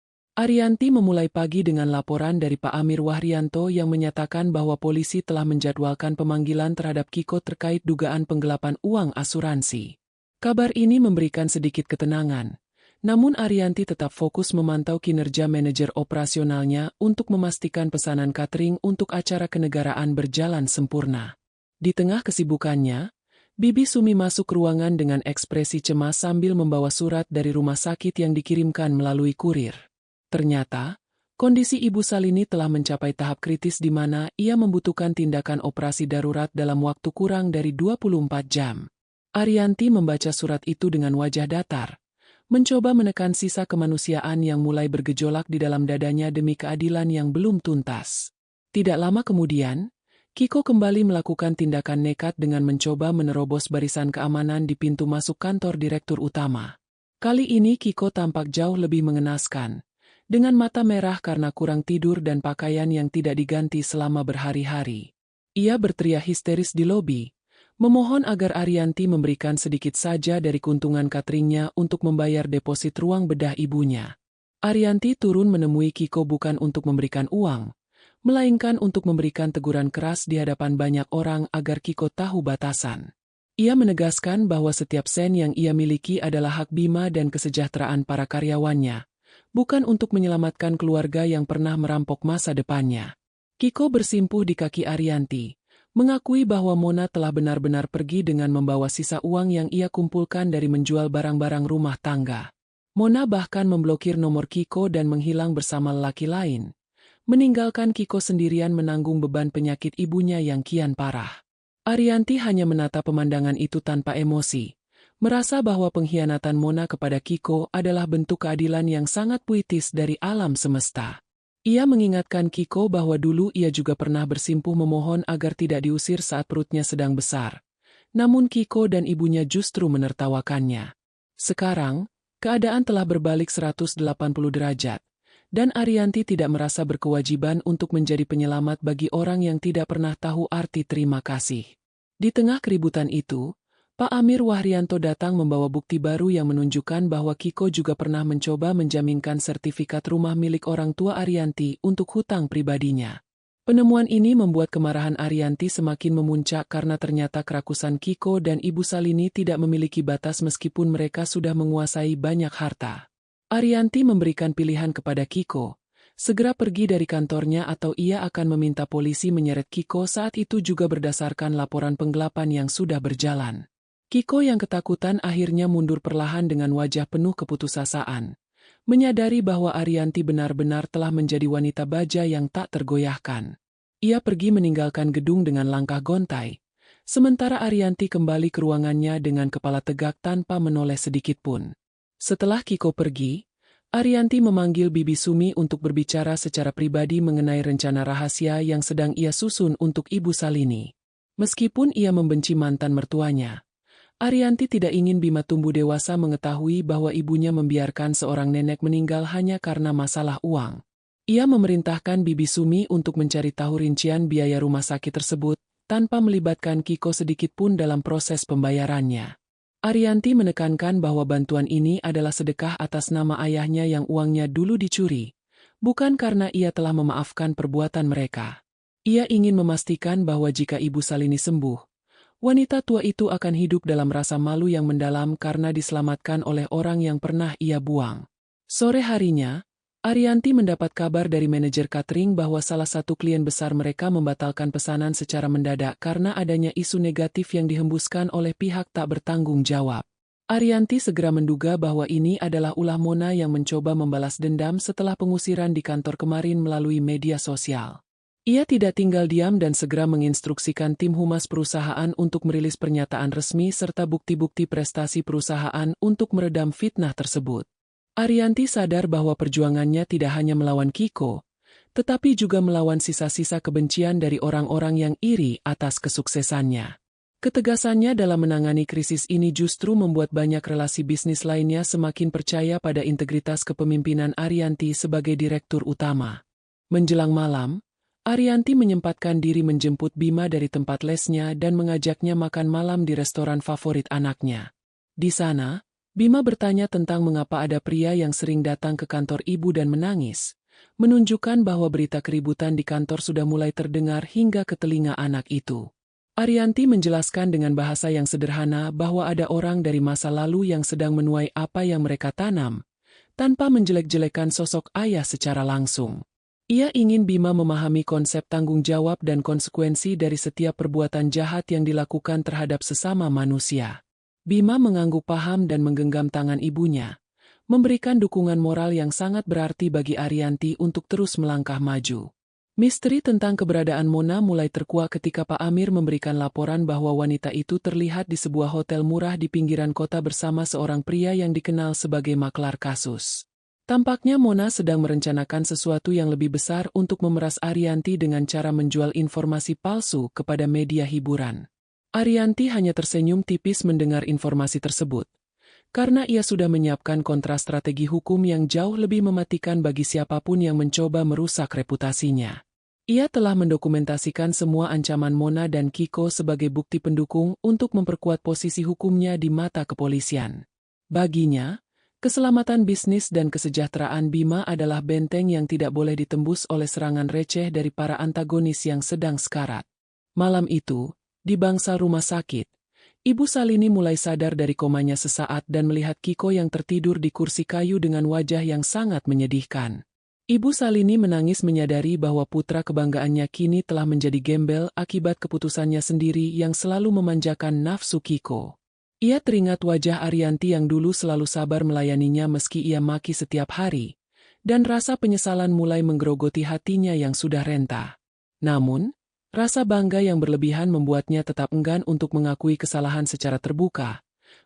Arianti memulai pagi dengan laporan dari Pak Amir Wahrianto yang menyatakan bahwa polisi telah menjadwalkan pemanggilan terhadap Kiko terkait dugaan penggelapan uang asuransi. Kabar ini memberikan sedikit ketenangan, namun Arianti tetap fokus memantau kinerja manajer operasionalnya untuk memastikan pesanan catering untuk acara kenegaraan berjalan sempurna. Di tengah kesibukannya, Bibi Sumi masuk ruangan dengan ekspresi cemas sambil membawa surat dari rumah sakit yang dikirimkan melalui kurir. Ternyata, kondisi Ibu Salini telah mencapai tahap kritis di mana ia membutuhkan tindakan operasi darurat dalam waktu kurang dari 24 jam. Arianti membaca surat itu dengan wajah datar, mencoba menekan sisa kemanusiaan yang mulai bergejolak di dalam dadanya demi keadilan yang belum tuntas. Tidak lama kemudian, Kiko kembali melakukan tindakan nekat dengan mencoba menerobos barisan keamanan di pintu masuk kantor direktur utama. Kali ini Kiko tampak jauh lebih mengenaskan, dengan mata merah karena kurang tidur dan pakaian yang tidak diganti selama berhari-hari. Ia berteriak histeris di lobi, memohon agar Arianti memberikan sedikit saja dari keuntungan cateringnya untuk membayar deposit ruang bedah ibunya. Arianti turun menemui Kiko bukan untuk memberikan uang, melainkan untuk memberikan teguran keras di hadapan banyak orang agar Kiko tahu batasan. Ia menegaskan bahwa setiap sen yang ia miliki adalah hak Bima dan kesejahteraan para karyawannya, bukan untuk menyelamatkan keluarga yang pernah merampok masa depannya. Kiko bersimpuh di kaki Arianti, mengakui bahwa Mona telah benar-benar pergi dengan membawa sisa uang yang ia kumpulkan dari menjual barang-barang rumah tangga. Mona bahkan memblokir nomor Kiko dan menghilang bersama lelaki lain, meninggalkan Kiko sendirian menanggung beban penyakit ibunya yang kian parah. Arianti hanya menatap pemandangan itu tanpa emosi, merasa bahwa pengkhianatan Mona kepada Kiko adalah bentuk keadilan yang sangat puitis dari alam semesta. Ia mengingatkan Kiko bahwa dulu ia juga pernah bersimpuh memohon agar tidak diusir saat perutnya sedang besar. Namun Kiko dan ibunya justru menertawakannya. Sekarang, keadaan telah berbalik 180 derajat, dan Arianti tidak merasa berkewajiban untuk menjadi penyelamat bagi orang yang tidak pernah tahu arti terima kasih. Di tengah keributan itu, Pak Amir Wahrianto datang membawa bukti baru yang menunjukkan bahwa Kiko juga pernah mencoba menjaminkan sertifikat rumah milik orang tua Arianti untuk hutang pribadinya. Penemuan ini membuat kemarahan Arianti semakin memuncak karena ternyata kerakusan Kiko dan Ibu Salini tidak memiliki batas meskipun mereka sudah menguasai banyak harta. Arianti memberikan pilihan kepada Kiko, segera pergi dari kantornya atau ia akan meminta polisi menyeret Kiko saat itu juga berdasarkan laporan penggelapan yang sudah berjalan. Kiko yang ketakutan akhirnya mundur perlahan dengan wajah penuh keputusasaan, menyadari bahwa Arianti benar-benar telah menjadi wanita baja yang tak tergoyahkan. Ia pergi meninggalkan gedung dengan langkah gontai, sementara Arianti kembali ke ruangannya dengan kepala tegak tanpa menoleh sedikitpun. Setelah Kiko pergi, Arianti memanggil Bibi Sumi untuk berbicara secara pribadi mengenai rencana rahasia yang sedang ia susun untuk Ibu Salini. Meskipun ia membenci mantan mertuanya, Arianti tidak ingin Bima tumbuh dewasa mengetahui bahwa ibunya membiarkan seorang nenek meninggal hanya karena masalah uang. Ia memerintahkan Bibi Sumi untuk mencari tahu rincian biaya rumah sakit tersebut, tanpa melibatkan Kiko sedikitpun dalam proses pembayarannya. Arianti menekankan bahwa bantuan ini adalah sedekah atas nama ayahnya yang uangnya dulu dicuri, bukan karena ia telah memaafkan perbuatan mereka. Ia ingin memastikan bahwa jika Ibu Salini sembuh, wanita tua itu akan hidup dalam rasa malu yang mendalam karena diselamatkan oleh orang yang pernah ia buang. Sore harinya, Arianti mendapat kabar dari manajer catering bahwa salah satu klien besar mereka membatalkan pesanan secara mendadak karena adanya isu negatif yang dihembuskan oleh pihak tak bertanggung jawab. Arianti segera menduga bahwa ini adalah ulah Mona yang mencoba membalas dendam setelah pengusiran di kantor kemarin melalui media sosial. Ia tidak tinggal diam dan segera menginstruksikan tim humas perusahaan untuk merilis pernyataan resmi serta bukti-bukti prestasi perusahaan untuk meredam fitnah tersebut. Arianti sadar bahwa perjuangannya tidak hanya melawan Kiko, tetapi juga melawan sisa-sisa kebencian dari orang-orang yang iri atas kesuksesannya. Ketegasannya dalam menangani krisis ini justru membuat banyak relasi bisnis lainnya semakin percaya pada integritas kepemimpinan Arianti sebagai direktur utama. Menjelang malam, Arianti menyempatkan diri menjemput Bima dari tempat lesnya dan mengajaknya makan malam di restoran favorit anaknya. Di sana, Bima bertanya tentang mengapa ada pria yang sering datang ke kantor ibu dan menangis, menunjukkan bahwa berita keributan di kantor sudah mulai terdengar hingga ke telinga anak itu. Arianti menjelaskan dengan bahasa yang sederhana bahwa ada orang dari masa lalu yang sedang menuai apa yang mereka tanam, tanpa menjelek-jelekan sosok ayah secara langsung. Ia ingin Bima memahami konsep tanggung jawab dan konsekuensi dari setiap perbuatan jahat yang dilakukan terhadap sesama manusia. Bima mengangguk paham dan menggenggam tangan ibunya, memberikan dukungan moral yang sangat berarti bagi Arianti untuk terus melangkah maju. Misteri tentang keberadaan Mona mulai terkuak ketika Pak Amir memberikan laporan bahwa wanita itu terlihat di sebuah hotel murah di pinggiran kota bersama seorang pria yang dikenal sebagai maklar kasus. Tampaknya Mona sedang merencanakan sesuatu yang lebih besar untuk memeras Arianti dengan cara menjual informasi palsu kepada media hiburan. Arianti hanya tersenyum tipis mendengar informasi tersebut, karena ia sudah menyiapkan kontra strategi hukum yang jauh lebih mematikan bagi siapapun yang mencoba merusak reputasinya. Ia telah mendokumentasikan semua ancaman Mona dan Kiko sebagai bukti pendukung untuk memperkuat posisi hukumnya di mata kepolisian. Baginya, keselamatan bisnis dan kesejahteraan Bima adalah benteng yang tidak boleh ditembus oleh serangan receh dari para antagonis yang sedang sekarat. Malam itu, di bangsal rumah sakit, Ibu Salini mulai sadar dari komanya sesaat dan melihat Kiko yang tertidur di kursi kayu dengan wajah yang sangat menyedihkan. Ibu Salini menangis menyadari bahwa putra kebanggaannya kini telah menjadi gembel akibat keputusannya sendiri yang selalu memanjakan nafsu Kiko. Ia teringat wajah Arianti yang dulu selalu sabar melayaninya meski ia maki setiap hari, dan rasa penyesalan mulai menggerogoti hatinya yang sudah renta. Namun, rasa bangga yang berlebihan membuatnya tetap enggan untuk mengakui kesalahan secara terbuka,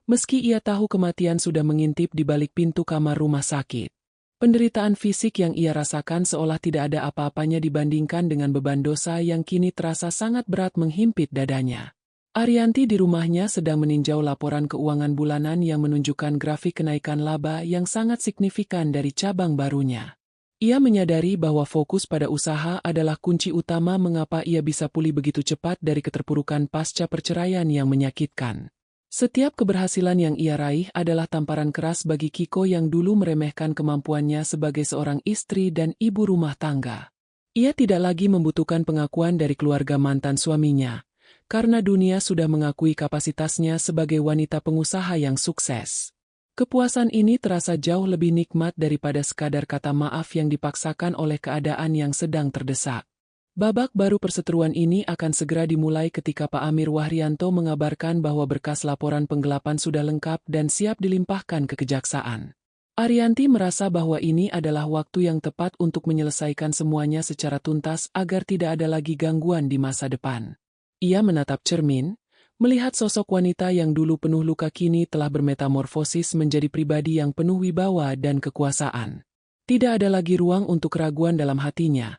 meski ia tahu kematian sudah mengintip di balik pintu kamar rumah sakit. Penderitaan fisik yang ia rasakan seolah tidak ada apa-apanya dibandingkan dengan beban dosa yang kini terasa sangat berat menghimpit dadanya. Arianti di rumahnya sedang meninjau laporan keuangan bulanan yang menunjukkan grafik kenaikan laba yang sangat signifikan dari cabang barunya. Ia menyadari bahwa fokus pada usaha adalah kunci utama mengapa ia bisa pulih begitu cepat dari keterpurukan pasca perceraian yang menyakitkan. Setiap keberhasilan yang ia raih adalah tamparan keras bagi Kiko yang dulu meremehkan kemampuannya sebagai seorang istri dan ibu rumah tangga. Ia tidak lagi membutuhkan pengakuan dari keluarga mantan suaminya, karena dunia sudah mengakui kapasitasnya sebagai wanita pengusaha yang sukses. Kepuasan ini terasa jauh lebih nikmat daripada sekadar kata maaf yang dipaksakan oleh keadaan yang sedang terdesak. Babak baru perseteruan ini akan segera dimulai ketika Pak Amir Wahrianto mengabarkan bahwa berkas laporan penggelapan sudah lengkap dan siap dilimpahkan ke kejaksaan. Arianti merasa bahwa ini adalah waktu yang tepat untuk menyelesaikan semuanya secara tuntas agar tidak ada lagi gangguan di masa depan. Ia menatap cermin, melihat sosok wanita yang dulu penuh luka kini telah bermetamorfosis menjadi pribadi yang penuh wibawa dan kekuasaan. Tidak ada lagi ruang untuk keraguan dalam hatinya,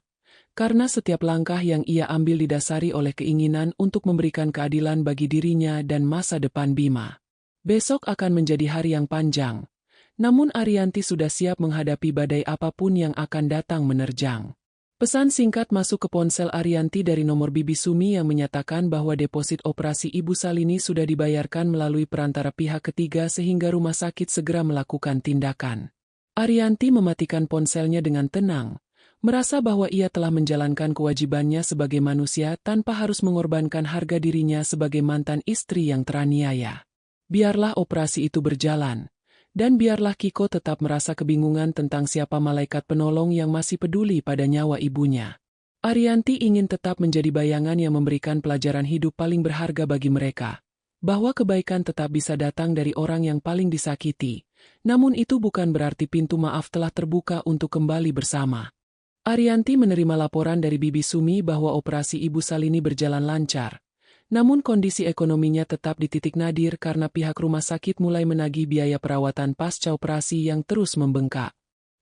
karena setiap langkah yang ia ambil didasari oleh keinginan untuk memberikan keadilan bagi dirinya dan masa depan Bima. Besok akan menjadi hari yang panjang, namun Arianti sudah siap menghadapi badai apapun yang akan datang menerjang. Pesan singkat masuk ke ponsel Arianti dari nomor Bibi Sumi yang menyatakan bahwa deposit operasi Ibu Salini sudah dibayarkan melalui perantara pihak ketiga sehingga rumah sakit segera melakukan tindakan. Arianti mematikan ponselnya dengan tenang, merasa bahwa ia telah menjalankan kewajibannya sebagai manusia tanpa harus mengorbankan harga dirinya sebagai mantan istri yang teraniaya. Biarlah operasi itu berjalan, Dan biarlah Kiko tetap merasa kebingungan tentang siapa malaikat penolong yang masih peduli pada nyawa ibunya. Arianti ingin tetap menjadi bayangan yang memberikan pelajaran hidup paling berharga bagi mereka. Bahwa kebaikan tetap bisa datang dari orang yang paling disakiti. Namun itu bukan berarti pintu maaf telah terbuka untuk kembali bersama. Arianti menerima laporan dari Bibi Sumi bahwa operasi Ibu Salini berjalan lancar. Namun kondisi ekonominya tetap di titik nadir karena pihak rumah sakit mulai menagih biaya perawatan pasca operasi yang terus membengkak.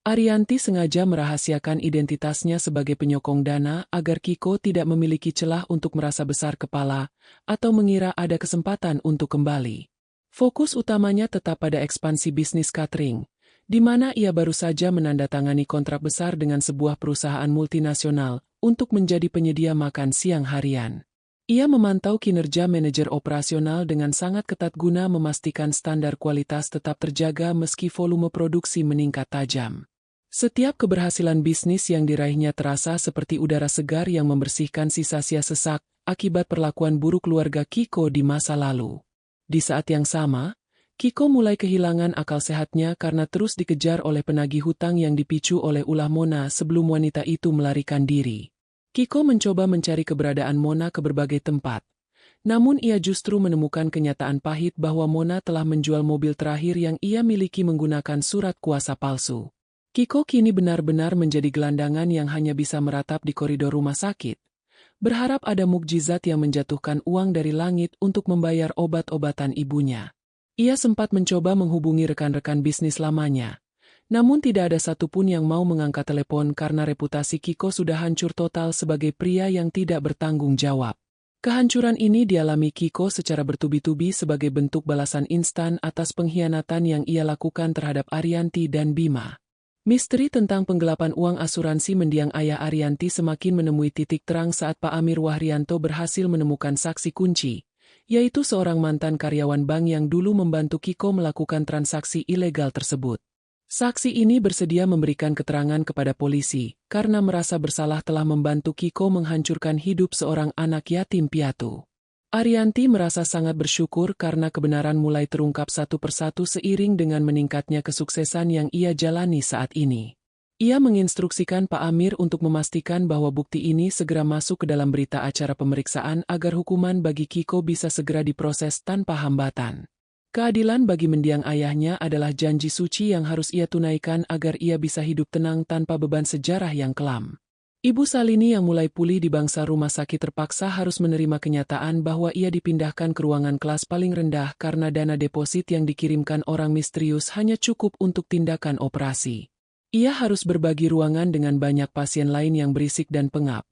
Arianti sengaja merahasiakan identitasnya sebagai penyokong dana agar Kiko tidak memiliki celah untuk merasa besar kepala atau mengira ada kesempatan untuk kembali. Fokus utamanya tetap pada ekspansi bisnis catering, di mana ia baru saja menandatangani kontrak besar dengan sebuah perusahaan multinasional untuk menjadi penyedia makan siang harian. Ia memantau kinerja manajer operasional dengan sangat ketat guna memastikan standar kualitas tetap terjaga meski volume produksi meningkat tajam. Setiap keberhasilan bisnis yang diraihnya terasa seperti udara segar yang membersihkan sisa-sisa sesak akibat perlakuan buruk keluarga Kiko di masa lalu. Di saat yang sama, Kiko mulai kehilangan akal sehatnya karena terus dikejar oleh penagih hutang yang dipicu oleh ulah Mona sebelum wanita itu melarikan diri. Kiko mencoba mencari keberadaan Mona ke berbagai tempat. Namun ia justru menemukan kenyataan pahit bahwa Mona telah menjual mobil terakhir yang ia miliki menggunakan surat kuasa palsu. Kiko kini benar-benar menjadi gelandangan yang hanya bisa meratap di koridor rumah sakit. Berharap ada mukjizat yang menjatuhkan uang dari langit untuk membayar obat-obatan ibunya. Ia sempat mencoba menghubungi rekan-rekan bisnis lamanya. Namun tidak ada satupun yang mau mengangkat telepon karena reputasi Kiko sudah hancur total sebagai pria yang tidak bertanggung jawab. Kehancuran ini dialami Kiko secara bertubi-tubi sebagai bentuk balasan instan atas pengkhianatan yang ia lakukan terhadap Arianti dan Bima. Misteri tentang penggelapan uang asuransi mendiang ayah Arianti semakin menemui titik terang saat Pak Amir Wahrianto berhasil menemukan saksi kunci, yaitu seorang mantan karyawan bank yang dulu membantu Kiko melakukan transaksi ilegal tersebut. Saksi ini bersedia memberikan keterangan kepada polisi karena merasa bersalah telah membantu Kiko menghancurkan hidup seorang anak yatim piatu. Arianti merasa sangat bersyukur karena kebenaran mulai terungkap satu persatu seiring dengan meningkatnya kesuksesan yang ia jalani saat ini. Ia menginstruksikan Pak Amir untuk memastikan bahwa bukti ini segera masuk ke dalam berita acara pemeriksaan agar hukuman bagi Kiko bisa segera diproses tanpa hambatan. Keadilan bagi mendiang ayahnya adalah janji suci yang harus ia tunaikan agar ia bisa hidup tenang tanpa beban sejarah yang kelam. Ibu Salini yang mulai pulih di bangsa rumah sakit terpaksa harus menerima kenyataan bahwa ia dipindahkan ke ruangan kelas paling rendah karena dana deposit yang dikirimkan orang misterius hanya cukup untuk tindakan operasi. Ia harus berbagi ruangan dengan banyak pasien lain yang berisik dan pengap.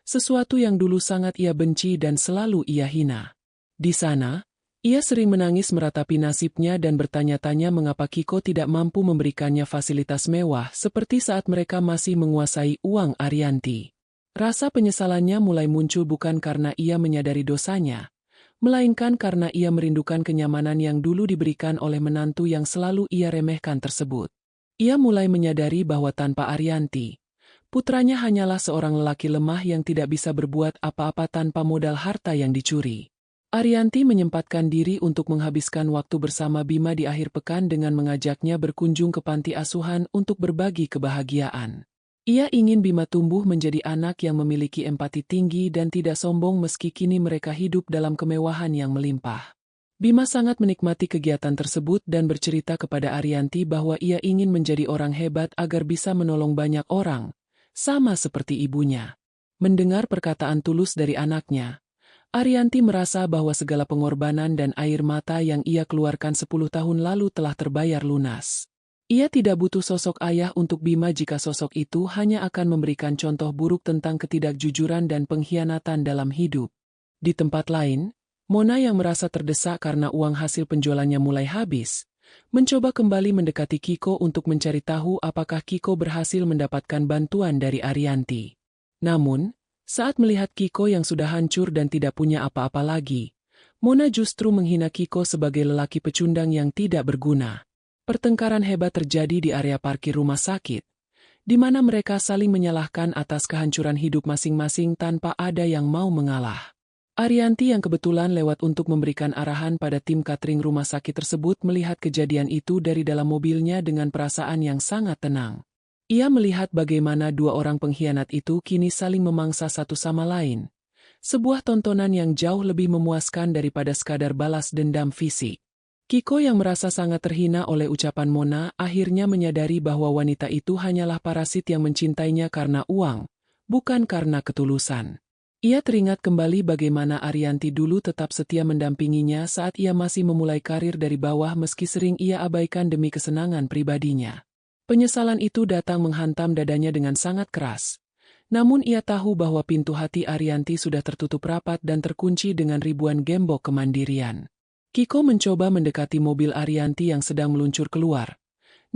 Sesuatu yang dulu sangat ia benci dan selalu ia hina. Di sana, ia sering menangis meratapi nasibnya dan bertanya-tanya mengapa Kiko tidak mampu memberikannya fasilitas mewah seperti saat mereka masih menguasai uang Arianti. Rasa penyesalannya mulai muncul bukan karena ia menyadari dosanya, melainkan karena ia merindukan kenyamanan yang dulu diberikan oleh menantu yang selalu ia remehkan tersebut. Ia mulai menyadari bahwa tanpa Arianti, putranya hanyalah seorang lelaki lemah yang tidak bisa berbuat apa-apa tanpa modal harta yang dicuri. Arianti menyempatkan diri untuk menghabiskan waktu bersama Bima di akhir pekan dengan mengajaknya berkunjung ke panti asuhan untuk berbagi kebahagiaan. Ia ingin Bima tumbuh menjadi anak yang memiliki empati tinggi dan tidak sombong meski kini mereka hidup dalam kemewahan yang melimpah. Bima sangat menikmati kegiatan tersebut dan bercerita kepada Arianti bahwa ia ingin menjadi orang hebat agar bisa menolong banyak orang, sama seperti ibunya. Mendengar perkataan tulus dari anaknya, Arianti merasa bahwa segala pengorbanan dan air mata yang ia keluarkan 10 tahun lalu telah terbayar lunas. Ia tidak butuh sosok ayah untuk Bima jika sosok itu hanya akan memberikan contoh buruk tentang ketidakjujuran dan pengkhianatan dalam hidup. Di tempat lain, Mona yang merasa terdesak karena uang hasil penjualannya mulai habis, mencoba kembali mendekati Kiko untuk mencari tahu apakah Kiko berhasil mendapatkan bantuan dari Arianti. Namun, saat melihat Kiko yang sudah hancur dan tidak punya apa-apa lagi, Mona justru menghina Kiko sebagai lelaki pecundang yang tidak berguna. Pertengkaran hebat terjadi di area parkir rumah sakit, di mana mereka saling menyalahkan atas kehancuran hidup masing-masing tanpa ada yang mau mengalah. Arianti yang kebetulan lewat untuk memberikan arahan pada tim catering rumah sakit tersebut melihat kejadian itu dari dalam mobilnya dengan perasaan yang sangat tenang. Ia melihat bagaimana dua orang pengkhianat itu kini saling memangsa satu sama lain. Sebuah tontonan yang jauh lebih memuaskan daripada sekadar balas dendam fisik. Kiko yang merasa sangat terhina oleh ucapan Mona akhirnya menyadari bahwa wanita itu hanyalah parasit yang mencintainya karena uang, bukan karena ketulusan. Ia teringat kembali bagaimana Arianti dulu tetap setia mendampinginya saat ia masih memulai karir dari bawah meski sering ia abaikan demi kesenangan pribadinya. Penyesalan itu datang menghantam dadanya dengan sangat keras. Namun ia tahu bahwa pintu hati Arianti sudah tertutup rapat dan terkunci dengan ribuan gembok kemandirian. Kiko mencoba mendekati mobil Arianti yang sedang meluncur keluar.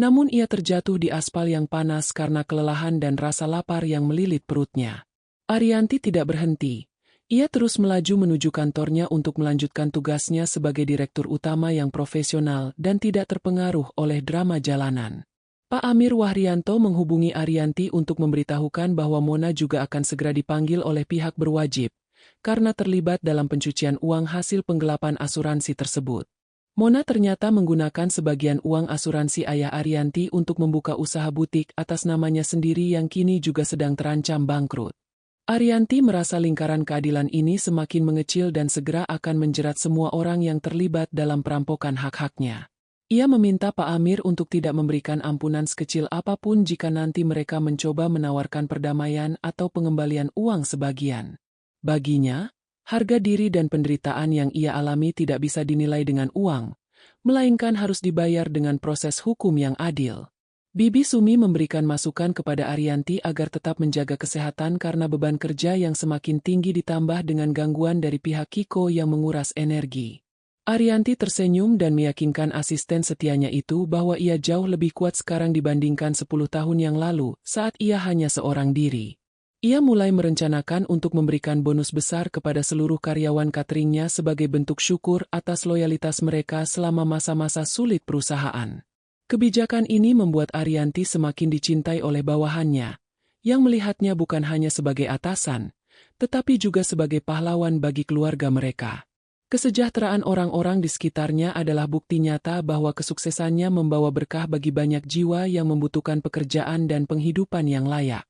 Namun ia terjatuh di aspal yang panas karena kelelahan dan rasa lapar yang melilit perutnya. Arianti tidak berhenti. Ia terus melaju menuju kantornya untuk melanjutkan tugasnya sebagai direktur utama yang profesional dan tidak terpengaruh oleh drama jalanan. Pak Amir Wahrianto menghubungi Arianti untuk memberitahukan bahwa Mona juga akan segera dipanggil oleh pihak berwajib, karena terlibat dalam pencucian uang hasil penggelapan asuransi tersebut. Mona ternyata menggunakan sebagian uang asuransi ayah Arianti untuk membuka usaha butik atas namanya sendiri yang kini juga sedang terancam bangkrut. Arianti merasa lingkaran keadilan ini semakin mengecil dan segera akan menjerat semua orang yang terlibat dalam perampokan hak-haknya. Ia meminta Pak Amir untuk tidak memberikan ampunan sekecil apapun jika nanti mereka mencoba menawarkan perdamaian atau pengembalian uang sebagian. Baginya, harga diri dan penderitaan yang ia alami tidak bisa dinilai dengan uang, melainkan harus dibayar dengan proses hukum yang adil. Bibi Sumi memberikan masukan kepada Arianti agar tetap menjaga kesehatan karena beban kerja yang semakin tinggi ditambah dengan gangguan dari pihak Kiko yang menguras energi. Arianti tersenyum dan meyakinkan asisten setianya itu bahwa ia jauh lebih kuat sekarang dibandingkan 10 tahun yang lalu saat ia hanya seorang diri. Ia mulai merencanakan untuk memberikan bonus besar kepada seluruh karyawan cateringnya sebagai bentuk syukur atas loyalitas mereka selama masa-masa sulit perusahaan. Kebijakan ini membuat Arianti semakin dicintai oleh bawahannya, yang melihatnya bukan hanya sebagai atasan, tetapi juga sebagai pahlawan bagi keluarga mereka. Kesejahteraan orang-orang di sekitarnya adalah bukti nyata bahwa kesuksesannya membawa berkah bagi banyak jiwa yang membutuhkan pekerjaan dan penghidupan yang layak.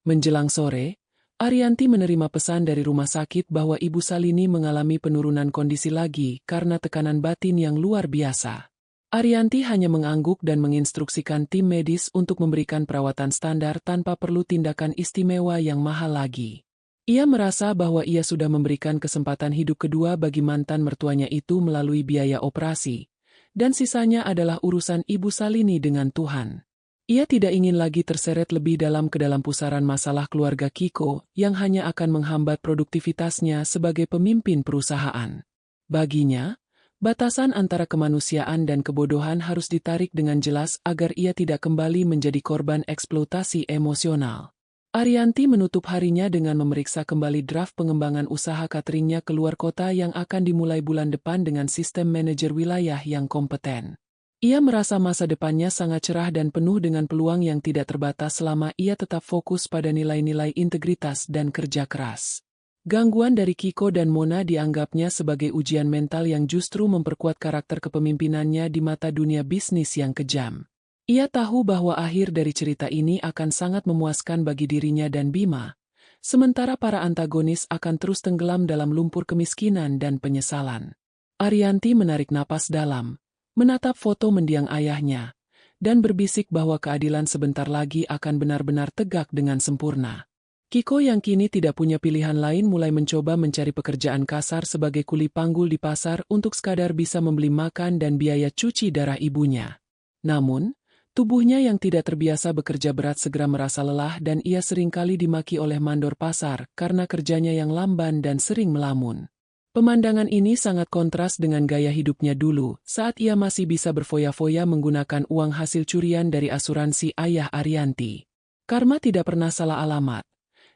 Menjelang sore, Arianti menerima pesan dari rumah sakit bahwa Ibu Salini mengalami penurunan kondisi lagi karena tekanan batin yang luar biasa. Arianti hanya mengangguk dan menginstruksikan tim medis untuk memberikan perawatan standar tanpa perlu tindakan istimewa yang mahal lagi. Ia merasa bahwa ia sudah memberikan kesempatan hidup kedua bagi mantan mertuanya itu melalui biaya operasi, dan sisanya adalah urusan Ibu Salini dengan Tuhan. Ia tidak ingin lagi terseret lebih dalam ke dalam pusaran masalah keluarga Kiko yang hanya akan menghambat produktivitasnya sebagai pemimpin perusahaan. Baginya, batasan antara kemanusiaan dan kebodohan harus ditarik dengan jelas agar ia tidak kembali menjadi korban eksploitasi emosional. Arianti menutup harinya dengan memeriksa kembali draft pengembangan usaha cateringnya keluar kota yang akan dimulai bulan depan dengan sistem manajer wilayah yang kompeten. Ia merasa masa depannya sangat cerah dan penuh dengan peluang yang tidak terbatas selama ia tetap fokus pada nilai-nilai integritas dan kerja keras. Gangguan dari Kiko dan Mona dianggapnya sebagai ujian mental yang justru memperkuat karakter kepemimpinannya di mata dunia bisnis yang kejam. Ia tahu bahwa akhir dari cerita ini akan sangat memuaskan bagi dirinya dan Bima, sementara para antagonis akan terus tenggelam dalam lumpur kemiskinan dan penyesalan. Arianti menarik napas dalam, menatap foto mendiang ayahnya, dan berbisik bahwa keadilan sebentar lagi akan benar-benar tegak dengan sempurna. Kiko yang kini tidak punya pilihan lain mulai mencoba mencari pekerjaan kasar sebagai kuli panggul di pasar untuk sekadar bisa membeli makan dan biaya cuci darah ibunya. Namun, tubuhnya yang tidak terbiasa bekerja berat segera merasa lelah dan ia seringkali dimaki oleh mandor pasar karena kerjanya yang lamban dan sering melamun. Pemandangan ini sangat kontras dengan gaya hidupnya dulu saat ia masih bisa berfoya-foya menggunakan uang hasil curian dari asuransi ayah Arianti. Karma tidak pernah salah alamat.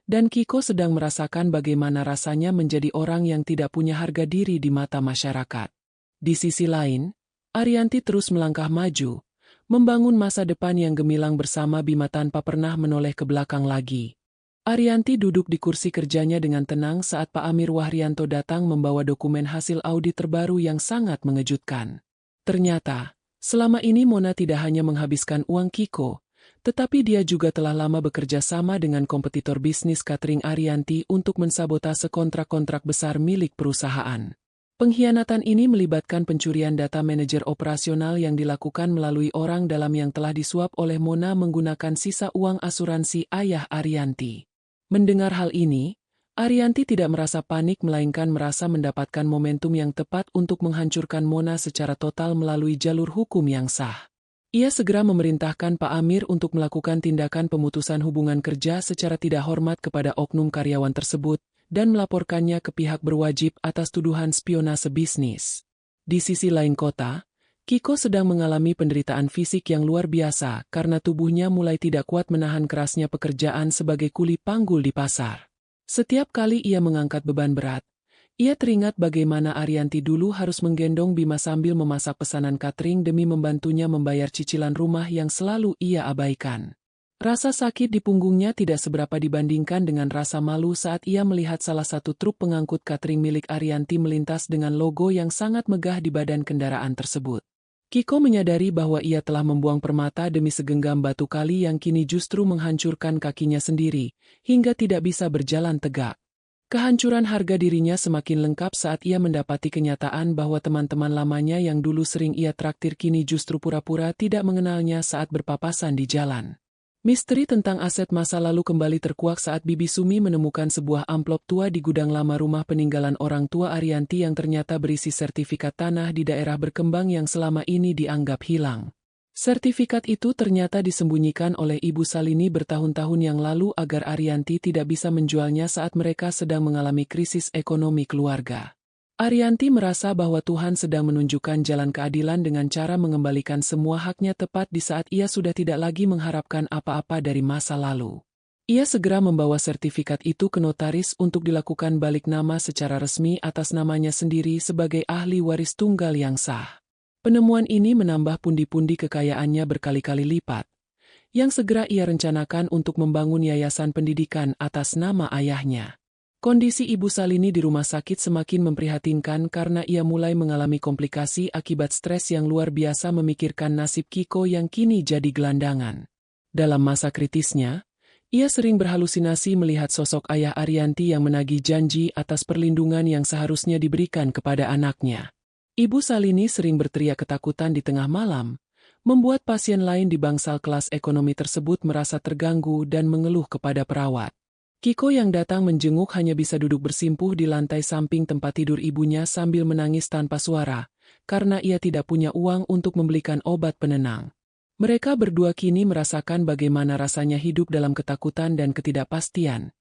Dan Kiko sedang merasakan bagaimana rasanya menjadi orang yang tidak punya harga diri di mata masyarakat. Di sisi lain, Arianti terus melangkah maju, membangun masa depan yang gemilang bersama Bima tanpa pernah menoleh ke belakang lagi. Arianti duduk di kursi kerjanya dengan tenang saat Pak Amir Wahrianto datang membawa dokumen hasil audit terbaru yang sangat mengejutkan. Ternyata, selama ini Mona tidak hanya menghabiskan uang Kiko, tetapi dia juga telah lama bekerja sama dengan kompetitor bisnis catering Arianti untuk mensabotase kontrak-kontrak besar milik perusahaan. Pengkhianatan ini melibatkan pencurian data manajer operasional yang dilakukan melalui orang dalam yang telah disuap oleh Mona menggunakan sisa uang asuransi ayah Arianti. Mendengar hal ini, Arianti tidak merasa panik melainkan merasa mendapatkan momentum yang tepat untuk menghancurkan Mona secara total melalui jalur hukum yang sah. Ia segera memerintahkan Pak Amir untuk melakukan tindakan pemutusan hubungan kerja secara tidak hormat kepada oknum karyawan tersebut dan melaporkannya ke pihak berwajib atas tuduhan spionase bisnis. Di sisi lain kota, Kiko sedang mengalami penderitaan fisik yang luar biasa karena tubuhnya mulai tidak kuat menahan kerasnya pekerjaan sebagai kuli panggul di pasar. Setiap kali ia mengangkat beban berat, ia teringat bagaimana Arianti dulu harus menggendong Bima sambil memasak pesanan catering demi membantunya membayar cicilan rumah yang selalu ia abaikan. Rasa sakit di punggungnya tidak seberapa dibandingkan dengan rasa malu saat ia melihat salah satu truk pengangkut catering milik Arianti melintas dengan logo yang sangat megah di badan kendaraan tersebut. Kiko menyadari bahwa ia telah membuang permata demi segenggam batu kali yang kini justru menghancurkan kakinya sendiri, hingga tidak bisa berjalan tegak. Kehancuran harga dirinya semakin lengkap saat ia mendapati kenyataan bahwa teman-teman lamanya yang dulu sering ia traktir kini justru pura-pura tidak mengenalnya saat berpapasan di jalan. Misteri tentang aset masa lalu kembali terkuak saat Bibi Sumi menemukan sebuah amplop tua di gudang lama rumah peninggalan orang tua Arianti yang ternyata berisi sertifikat tanah di daerah berkembang yang selama ini dianggap hilang. Sertifikat itu ternyata disembunyikan oleh Ibu Salini bertahun-tahun yang lalu agar Arianti tidak bisa menjualnya saat mereka sedang mengalami krisis ekonomi keluarga. Arianti merasa bahwa Tuhan sedang menunjukkan jalan keadilan dengan cara mengembalikan semua haknya tepat di saat ia sudah tidak lagi mengharapkan apa-apa dari masa lalu. Ia segera membawa sertifikat itu ke notaris untuk dilakukan balik nama secara resmi atas namanya sendiri sebagai ahli waris tunggal yang sah. Penemuan ini menambah pundi-pundi kekayaannya berkali-kali lipat, yang segera ia rencanakan untuk membangun yayasan pendidikan atas nama ayahnya. Kondisi Ibu Salini di rumah sakit semakin memprihatinkan karena ia mulai mengalami komplikasi akibat stres yang luar biasa memikirkan nasib Kiko yang kini jadi gelandangan. Dalam masa kritisnya, ia sering berhalusinasi melihat sosok ayah Arianti yang menagih janji atas perlindungan yang seharusnya diberikan kepada anaknya. Ibu Salini sering berteriak ketakutan di tengah malam, membuat pasien lain di bangsal kelas ekonomi tersebut merasa terganggu dan mengeluh kepada perawat. Kiko yang datang menjenguk hanya bisa duduk bersimpuh di lantai samping tempat tidur ibunya sambil menangis tanpa suara, karena ia tidak punya uang untuk membelikan obat penenang. Mereka berdua kini merasakan bagaimana rasanya hidup dalam ketakutan dan ketidakpastian.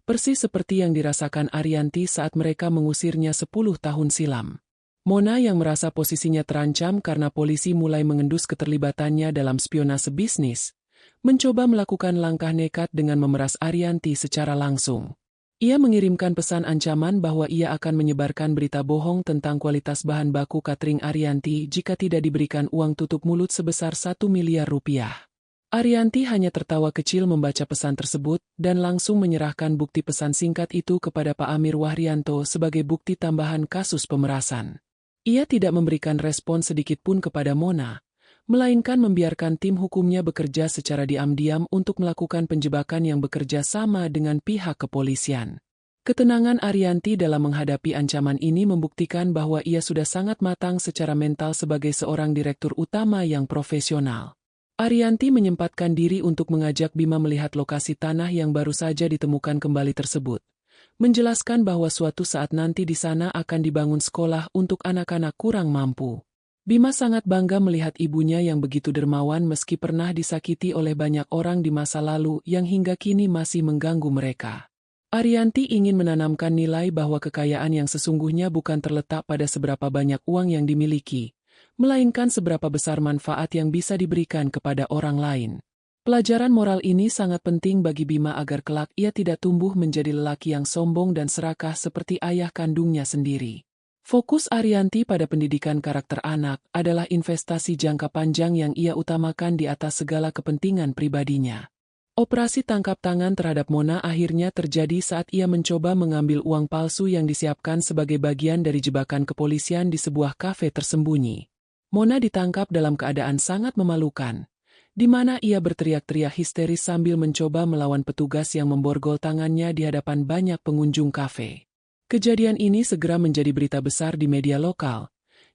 Persis seperti yang dirasakan Arianti saat mereka mengusirnya 10 tahun silam. Mona yang merasa posisinya terancam karena polisi mulai mengendus keterlibatannya dalam spionase bisnis, mencoba melakukan langkah nekat dengan memeras Arianti secara langsung. Ia mengirimkan pesan ancaman bahwa ia akan menyebarkan berita bohong tentang kualitas bahan baku catering Arianti jika tidak diberikan uang tutup mulut sebesar 1 miliar rupiah. Arianti hanya tertawa kecil membaca pesan tersebut dan langsung menyerahkan bukti pesan singkat itu kepada Pak Amir Wahrianto sebagai bukti tambahan kasus pemerasan. Ia tidak memberikan respon sedikitpun kepada Mona, melainkan membiarkan tim hukumnya bekerja secara diam-diam untuk melakukan penjebakan yang bekerja sama dengan pihak kepolisian. Ketenangan Arianti dalam menghadapi ancaman ini membuktikan bahwa ia sudah sangat matang secara mental sebagai seorang direktur utama yang profesional. Arianti menyempatkan diri untuk mengajak Bima melihat lokasi tanah yang baru saja ditemukan kembali tersebut, menjelaskan bahwa suatu saat nanti di sana akan dibangun sekolah untuk anak-anak kurang mampu. Bima sangat bangga melihat ibunya yang begitu dermawan meski pernah disakiti oleh banyak orang di masa lalu yang hingga kini masih mengganggu mereka. Arianti ingin menanamkan nilai bahwa kekayaan yang sesungguhnya bukan terletak pada seberapa banyak uang yang dimiliki, melainkan seberapa besar manfaat yang bisa diberikan kepada orang lain. Pelajaran moral ini sangat penting bagi Bima agar kelak ia tidak tumbuh menjadi lelaki yang sombong dan serakah seperti ayah kandungnya sendiri. Fokus Arianti pada pendidikan karakter anak adalah investasi jangka panjang yang ia utamakan di atas segala kepentingan pribadinya. Operasi tangkap tangan terhadap Mona akhirnya terjadi saat ia mencoba mengambil uang palsu yang disiapkan sebagai bagian dari jebakan kepolisian di sebuah kafe tersembunyi. Mona ditangkap dalam keadaan sangat memalukan, di mana ia berteriak-teriak histeris sambil mencoba melawan petugas yang memborgol tangannya di hadapan banyak pengunjung kafe. Kejadian ini segera menjadi berita besar di media lokal,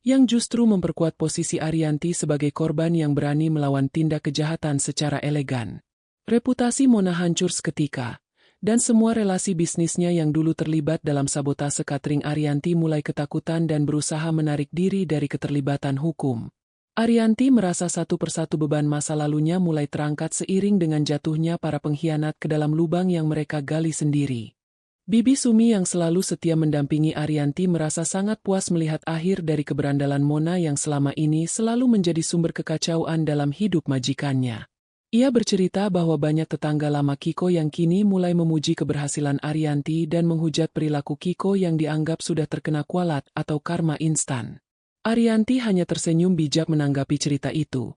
yang justru memperkuat posisi Arianti sebagai korban yang berani melawan tindak kejahatan secara elegan. Reputasi Mona hancur seketika, dan semua relasi bisnisnya yang dulu terlibat dalam sabotase catering Arianti mulai ketakutan dan berusaha menarik diri dari keterlibatan hukum. Arianti merasa satu persatu beban masa lalunya mulai terangkat seiring dengan jatuhnya para pengkhianat ke dalam lubang yang mereka gali sendiri. Bibi Sumi yang selalu setia mendampingi Arianti merasa sangat puas melihat akhir dari keberandalan Mona yang selama ini selalu menjadi sumber kekacauan dalam hidup majikannya. Ia bercerita bahwa banyak tetangga lama Kiko yang kini mulai memuji keberhasilan Arianti dan menghujat perilaku Kiko yang dianggap sudah terkena kualat atau karma instan. Arianti hanya tersenyum bijak menanggapi cerita itu,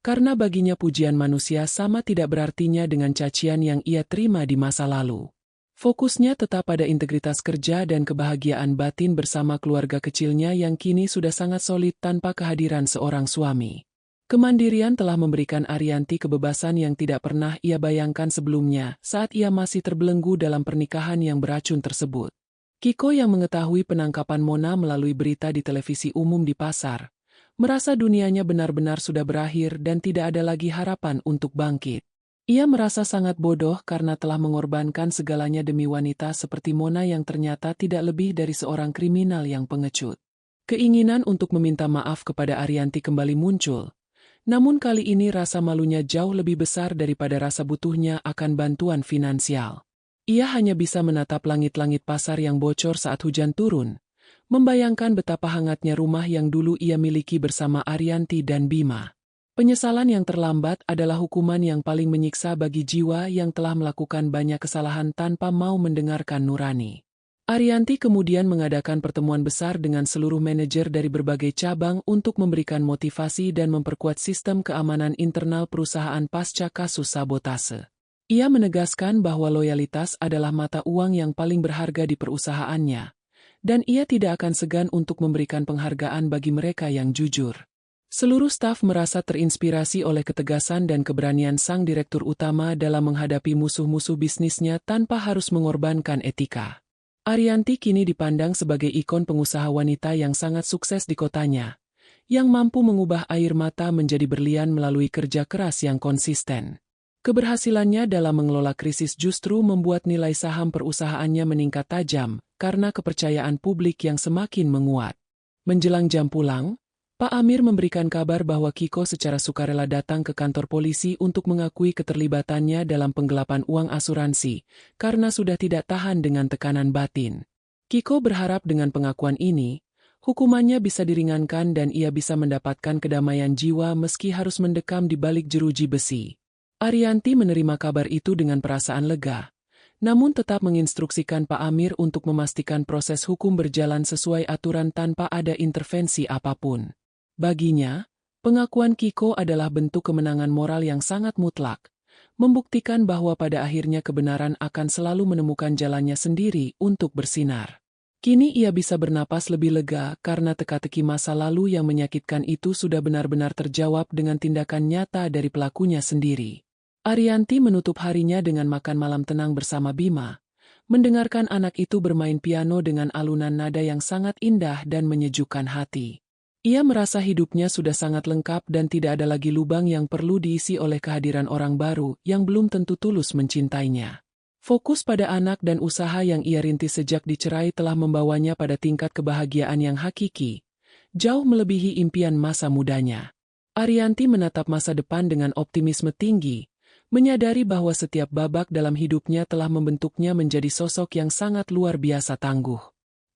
karena baginya pujian manusia sama tidak berartinya dengan cacian yang ia terima di masa lalu. Fokusnya tetap pada integritas kerja dan kebahagiaan batin bersama keluarga kecilnya yang kini sudah sangat solid tanpa kehadiran seorang suami. Kemandirian telah memberikan Arianti kebebasan yang tidak pernah ia bayangkan sebelumnya saat ia masih terbelenggu dalam pernikahan yang beracun tersebut. Kiko yang mengetahui penangkapan Mona melalui berita di televisi umum di pasar, merasa dunianya benar-benar sudah berakhir dan tidak ada lagi harapan untuk bangkit. Ia merasa sangat bodoh karena telah mengorbankan segalanya demi wanita seperti Mona yang ternyata tidak lebih dari seorang kriminal yang pengecut. Keinginan untuk meminta maaf kepada Arianti kembali muncul. Namun kali ini rasa malunya jauh lebih besar daripada rasa butuhnya akan bantuan finansial. Ia hanya bisa menatap langit-langit pasar yang bocor saat hujan turun, membayangkan betapa hangatnya rumah yang dulu ia miliki bersama Arianti dan Bima. Penyesalan yang terlambat adalah hukuman yang paling menyiksa bagi jiwa yang telah melakukan banyak kesalahan tanpa mau mendengarkan nurani. Arianti kemudian mengadakan pertemuan besar dengan seluruh manajer dari berbagai cabang untuk memberikan motivasi dan memperkuat sistem keamanan internal perusahaan pasca kasus sabotase. Ia menegaskan bahwa loyalitas adalah mata uang yang paling berharga di perusahaannya, dan ia tidak akan segan untuk memberikan penghargaan bagi mereka yang jujur. Seluruh staf merasa terinspirasi oleh ketegasan dan keberanian sang direktur utama dalam menghadapi musuh-musuh bisnisnya tanpa harus mengorbankan etika. Arianti kini dipandang sebagai ikon pengusaha wanita yang sangat sukses di kotanya, yang mampu mengubah air mata menjadi berlian melalui kerja keras yang konsisten. Keberhasilannya dalam mengelola krisis justru membuat nilai saham perusahaannya meningkat tajam karena kepercayaan publik yang semakin menguat. Menjelang jam pulang, Pak Amir memberikan kabar bahwa Kiko secara sukarela datang ke kantor polisi untuk mengakui keterlibatannya dalam penggelapan uang asuransi, karena sudah tidak tahan dengan tekanan batin. Kiko berharap dengan pengakuan ini, hukumannya bisa diringankan dan ia bisa mendapatkan kedamaian jiwa meski harus mendekam di balik jeruji besi. Arianti menerima kabar itu dengan perasaan lega, namun tetap menginstruksikan Pak Amir untuk memastikan proses hukum berjalan sesuai aturan tanpa ada intervensi apapun. Baginya, pengakuan Kiko adalah bentuk kemenangan moral yang sangat mutlak, membuktikan bahwa pada akhirnya kebenaran akan selalu menemukan jalannya sendiri untuk bersinar. Kini ia bisa bernapas lebih lega karena teka-teki masa lalu yang menyakitkan itu sudah benar-benar terjawab dengan tindakan nyata dari pelakunya sendiri. Arianti menutup harinya dengan makan malam tenang bersama Bima, mendengarkan anak itu bermain piano dengan alunan nada yang sangat indah dan menyejukkan hati. Ia merasa hidupnya sudah sangat lengkap dan tidak ada lagi lubang yang perlu diisi oleh kehadiran orang baru yang belum tentu tulus mencintainya. Fokus pada anak dan usaha yang ia rintis sejak dicerai telah membawanya pada tingkat kebahagiaan yang hakiki, jauh melebihi impian masa mudanya. Arianti menatap masa depan dengan optimisme tinggi, menyadari bahwa setiap babak dalam hidupnya telah membentuknya menjadi sosok yang sangat luar biasa tangguh.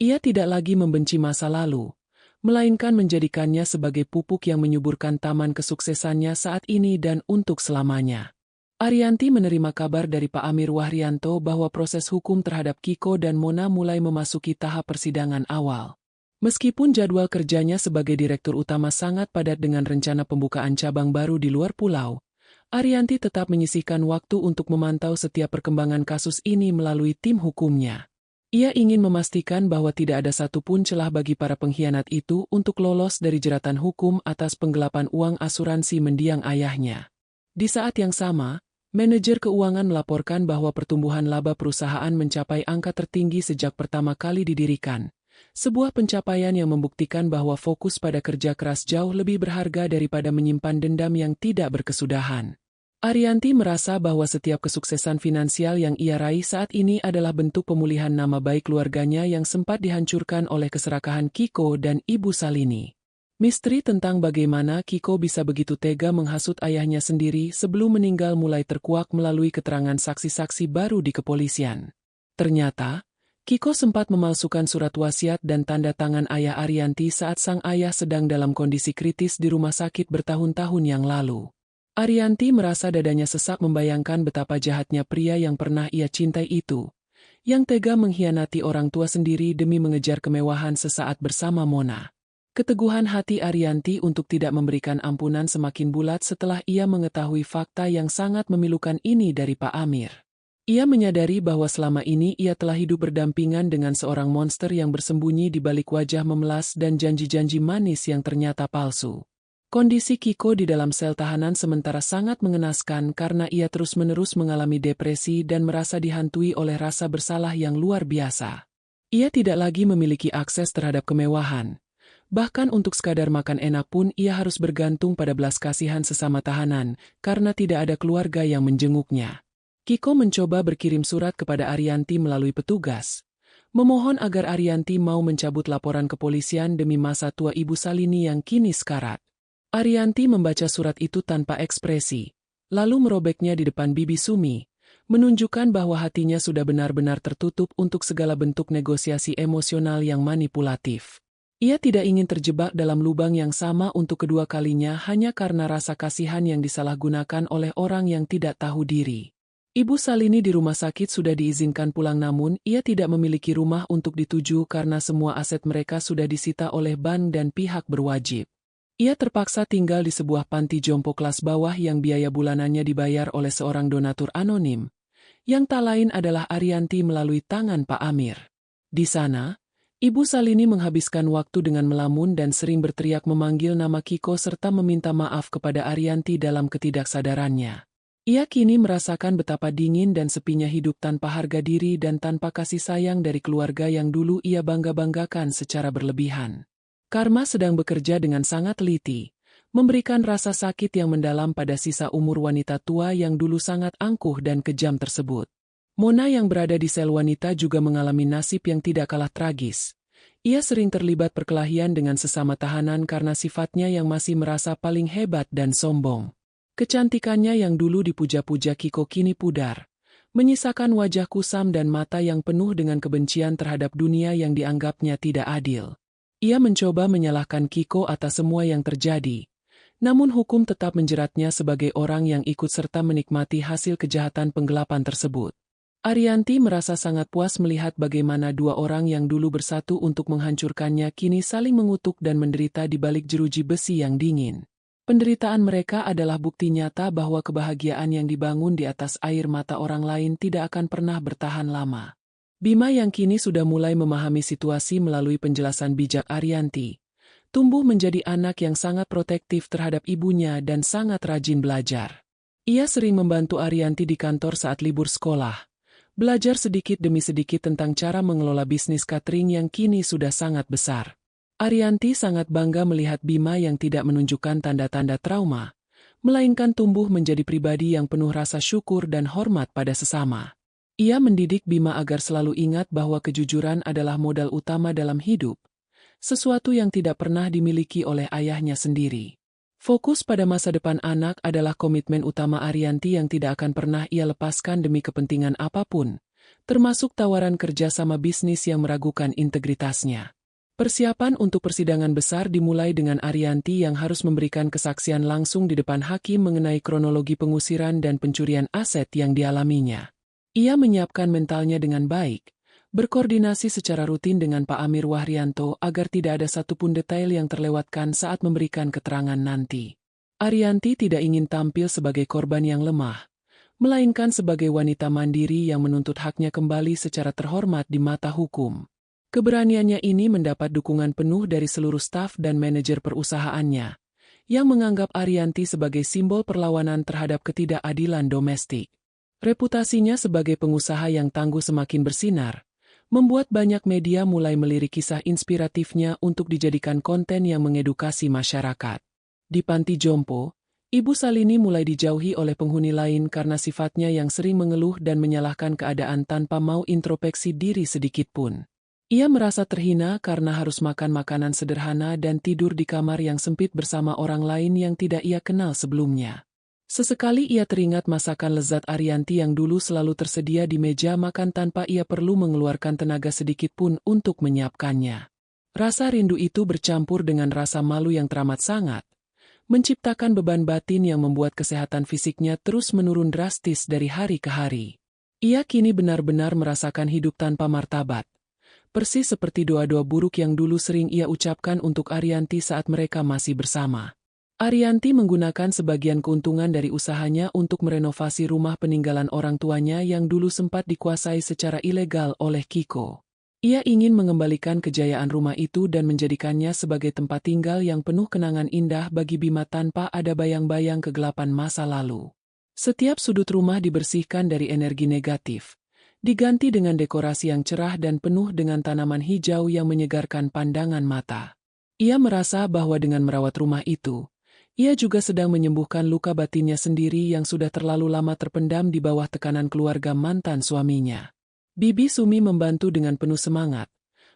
Ia tidak lagi membenci masa lalu, melainkan menjadikannya sebagai pupuk yang menyuburkan taman kesuksesannya saat ini dan untuk selamanya. Arianti menerima kabar dari Pak Amir Wahrianto bahwa proses hukum terhadap Kiko dan Mona mulai memasuki tahap persidangan awal. Meskipun jadwal kerjanya sebagai direktur utama sangat padat dengan rencana pembukaan cabang baru di luar pulau, Arianti tetap menyisihkan waktu untuk memantau setiap perkembangan kasus ini melalui tim hukumnya. Ia ingin memastikan bahwa tidak ada satupun celah bagi para pengkhianat itu untuk lolos dari jeratan hukum atas penggelapan uang asuransi mendiang ayahnya. Di saat yang sama, manajer keuangan melaporkan bahwa pertumbuhan laba perusahaan mencapai angka tertinggi sejak pertama kali didirikan. Sebuah pencapaian yang membuktikan bahwa fokus pada kerja keras jauh lebih berharga daripada menyimpan dendam yang tidak berkesudahan. Arianti merasa bahwa setiap kesuksesan finansial yang ia raih saat ini adalah bentuk pemulihan nama baik keluarganya yang sempat dihancurkan oleh keserakahan Kiko dan Ibu Salini. Misteri tentang bagaimana Kiko bisa begitu tega menghasut ayahnya sendiri sebelum meninggal mulai terkuak melalui keterangan saksi-saksi baru di kepolisian. Ternyata, Kiko sempat memalsukan surat wasiat dan tanda tangan ayah Arianti saat sang ayah sedang dalam kondisi kritis di rumah sakit bertahun-tahun yang lalu. Arianti merasa dadanya sesak membayangkan betapa jahatnya pria yang pernah ia cintai itu, yang tega mengkhianati orang tua sendiri demi mengejar kemewahan sesaat bersama Mona. Keteguhan hati Arianti untuk tidak memberikan ampunan semakin bulat setelah ia mengetahui fakta yang sangat memilukan ini dari Pak Amir. Ia menyadari bahwa selama ini ia telah hidup berdampingan dengan seorang monster yang bersembunyi di balik wajah memelas dan janji-janji manis yang ternyata palsu. Kondisi Kiko di dalam sel tahanan sementara sangat mengenaskan karena ia terus-menerus mengalami depresi dan merasa dihantui oleh rasa bersalah yang luar biasa. Ia tidak lagi memiliki akses terhadap kemewahan. Bahkan untuk sekadar makan enak pun ia harus bergantung pada belas kasihan sesama tahanan karena tidak ada keluarga yang menjenguknya. Kiko mencoba berkirim surat kepada Arianti melalui petugas, memohon agar Arianti mau mencabut laporan kepolisian demi masa tua Ibu Salini yang kini sekarat. Arianti membaca surat itu tanpa ekspresi, lalu merobeknya di depan Bibi Sumi, menunjukkan bahwa hatinya sudah benar-benar tertutup untuk segala bentuk negosiasi emosional yang manipulatif. Ia tidak ingin terjebak dalam lubang yang sama untuk kedua kalinya hanya karena rasa kasihan yang disalahgunakan oleh orang yang tidak tahu diri. Ibu Salini di rumah sakit sudah diizinkan pulang namun ia tidak memiliki rumah untuk dituju karena semua aset mereka sudah disita oleh bank dan pihak berwajib. Ia terpaksa tinggal di sebuah panti jompo kelas bawah yang biaya bulanannya dibayar oleh seorang donatur anonim, yang tak lain adalah Arianti melalui tangan Pak Amir. Di sana, Ibu Salini menghabiskan waktu dengan melamun dan sering berteriak memanggil nama Kiko serta meminta maaf kepada Arianti dalam ketidaksadarannya. Ia kini merasakan betapa dingin dan sepinya hidup tanpa harga diri dan tanpa kasih sayang dari keluarga yang dulu ia bangga-banggakan secara berlebihan. Karma sedang bekerja dengan sangat teliti, memberikan rasa sakit yang mendalam pada sisa umur wanita tua yang dulu sangat angkuh dan kejam tersebut. Mona yang berada di sel wanita juga mengalami nasib yang tidak kalah tragis. Ia sering terlibat perkelahian dengan sesama tahanan karena sifatnya yang masih merasa paling hebat dan sombong. Kecantikannya yang dulu dipuja-puja Kiko kini pudar, menyisakan wajah kusam dan mata yang penuh dengan kebencian terhadap dunia yang dianggapnya tidak adil. Ia mencoba menyalahkan Kiko atas semua yang terjadi, namun hukum tetap menjeratnya sebagai orang yang ikut serta menikmati hasil kejahatan penggelapan tersebut. Arianti merasa sangat puas melihat bagaimana dua orang yang dulu bersatu untuk menghancurkannya kini saling mengutuk dan menderita di balik jeruji besi yang dingin. Penderitaan mereka adalah bukti nyata bahwa kebahagiaan yang dibangun di atas air mata orang lain tidak akan pernah bertahan lama. Bima yang kini sudah mulai memahami situasi melalui penjelasan bijak Arianti, tumbuh menjadi anak yang sangat protektif terhadap ibunya dan sangat rajin belajar. Ia sering membantu Arianti di kantor saat libur sekolah, belajar sedikit demi sedikit tentang cara mengelola bisnis catering yang kini sudah sangat besar. Arianti sangat bangga melihat Bima yang tidak menunjukkan tanda-tanda trauma, melainkan tumbuh menjadi pribadi yang penuh rasa syukur dan hormat pada sesama. Ia mendidik Bima agar selalu ingat bahwa kejujuran adalah modal utama dalam hidup, sesuatu yang tidak pernah dimiliki oleh ayahnya sendiri. Fokus pada masa depan anak adalah komitmen utama Arianti yang tidak akan pernah ia lepaskan demi kepentingan apapun, termasuk tawaran kerja sama bisnis yang meragukan integritasnya. Persiapan untuk persidangan besar dimulai dengan Arianti yang harus memberikan kesaksian langsung di depan hakim mengenai kronologi pengusiran dan pencurian aset yang dialaminya. Ia menyiapkan mentalnya dengan baik, berkoordinasi secara rutin dengan Pak Amir Wahrianto agar tidak ada satupun detail yang terlewatkan saat memberikan keterangan nanti. Arianti tidak ingin tampil sebagai korban yang lemah, melainkan sebagai wanita mandiri yang menuntut haknya kembali secara terhormat di mata hukum. Keberaniannya ini mendapat dukungan penuh dari seluruh staf dan manajer perusahaannya, yang menganggap Arianti sebagai simbol perlawanan terhadap ketidakadilan domestik. Reputasinya sebagai pengusaha yang tangguh semakin bersinar, membuat banyak media mulai melirik kisah inspiratifnya untuk dijadikan konten yang mengedukasi masyarakat. Di panti jompo, Ibu Salini mulai dijauhi oleh penghuni lain karena sifatnya yang sering mengeluh dan menyalahkan keadaan tanpa mau introspeksi diri sedikit pun. Ia merasa terhina karena harus makan makanan sederhana dan tidur di kamar yang sempit bersama orang lain yang tidak ia kenal sebelumnya. Sesekali ia teringat masakan lezat Arianti yang dulu selalu tersedia di meja makan tanpa ia perlu mengeluarkan tenaga sedikit pun untuk menyiapkannya. Rasa rindu itu bercampur dengan rasa malu yang teramat sangat, menciptakan beban batin yang membuat kesehatan fisiknya terus menurun drastis dari hari ke hari. Ia kini benar-benar merasakan hidup tanpa martabat, persis seperti doa-doa buruk yang dulu sering ia ucapkan untuk Arianti saat mereka masih bersama. Arianti menggunakan sebagian keuntungan dari usahanya untuk merenovasi rumah peninggalan orang tuanya yang dulu sempat dikuasai secara ilegal oleh Kiko. Ia ingin mengembalikan kejayaan rumah itu dan menjadikannya sebagai tempat tinggal yang penuh kenangan indah bagi Bima tanpa ada bayang-bayang kegelapan masa lalu. Setiap sudut rumah dibersihkan dari energi negatif, diganti dengan dekorasi yang cerah dan penuh dengan tanaman hijau yang menyegarkan pandangan mata. Ia merasa bahwa dengan merawat rumah itu, ia juga sedang menyembuhkan luka batinnya sendiri yang sudah terlalu lama terpendam di bawah tekanan keluarga mantan suaminya. Bibi Sumi membantu dengan penuh semangat,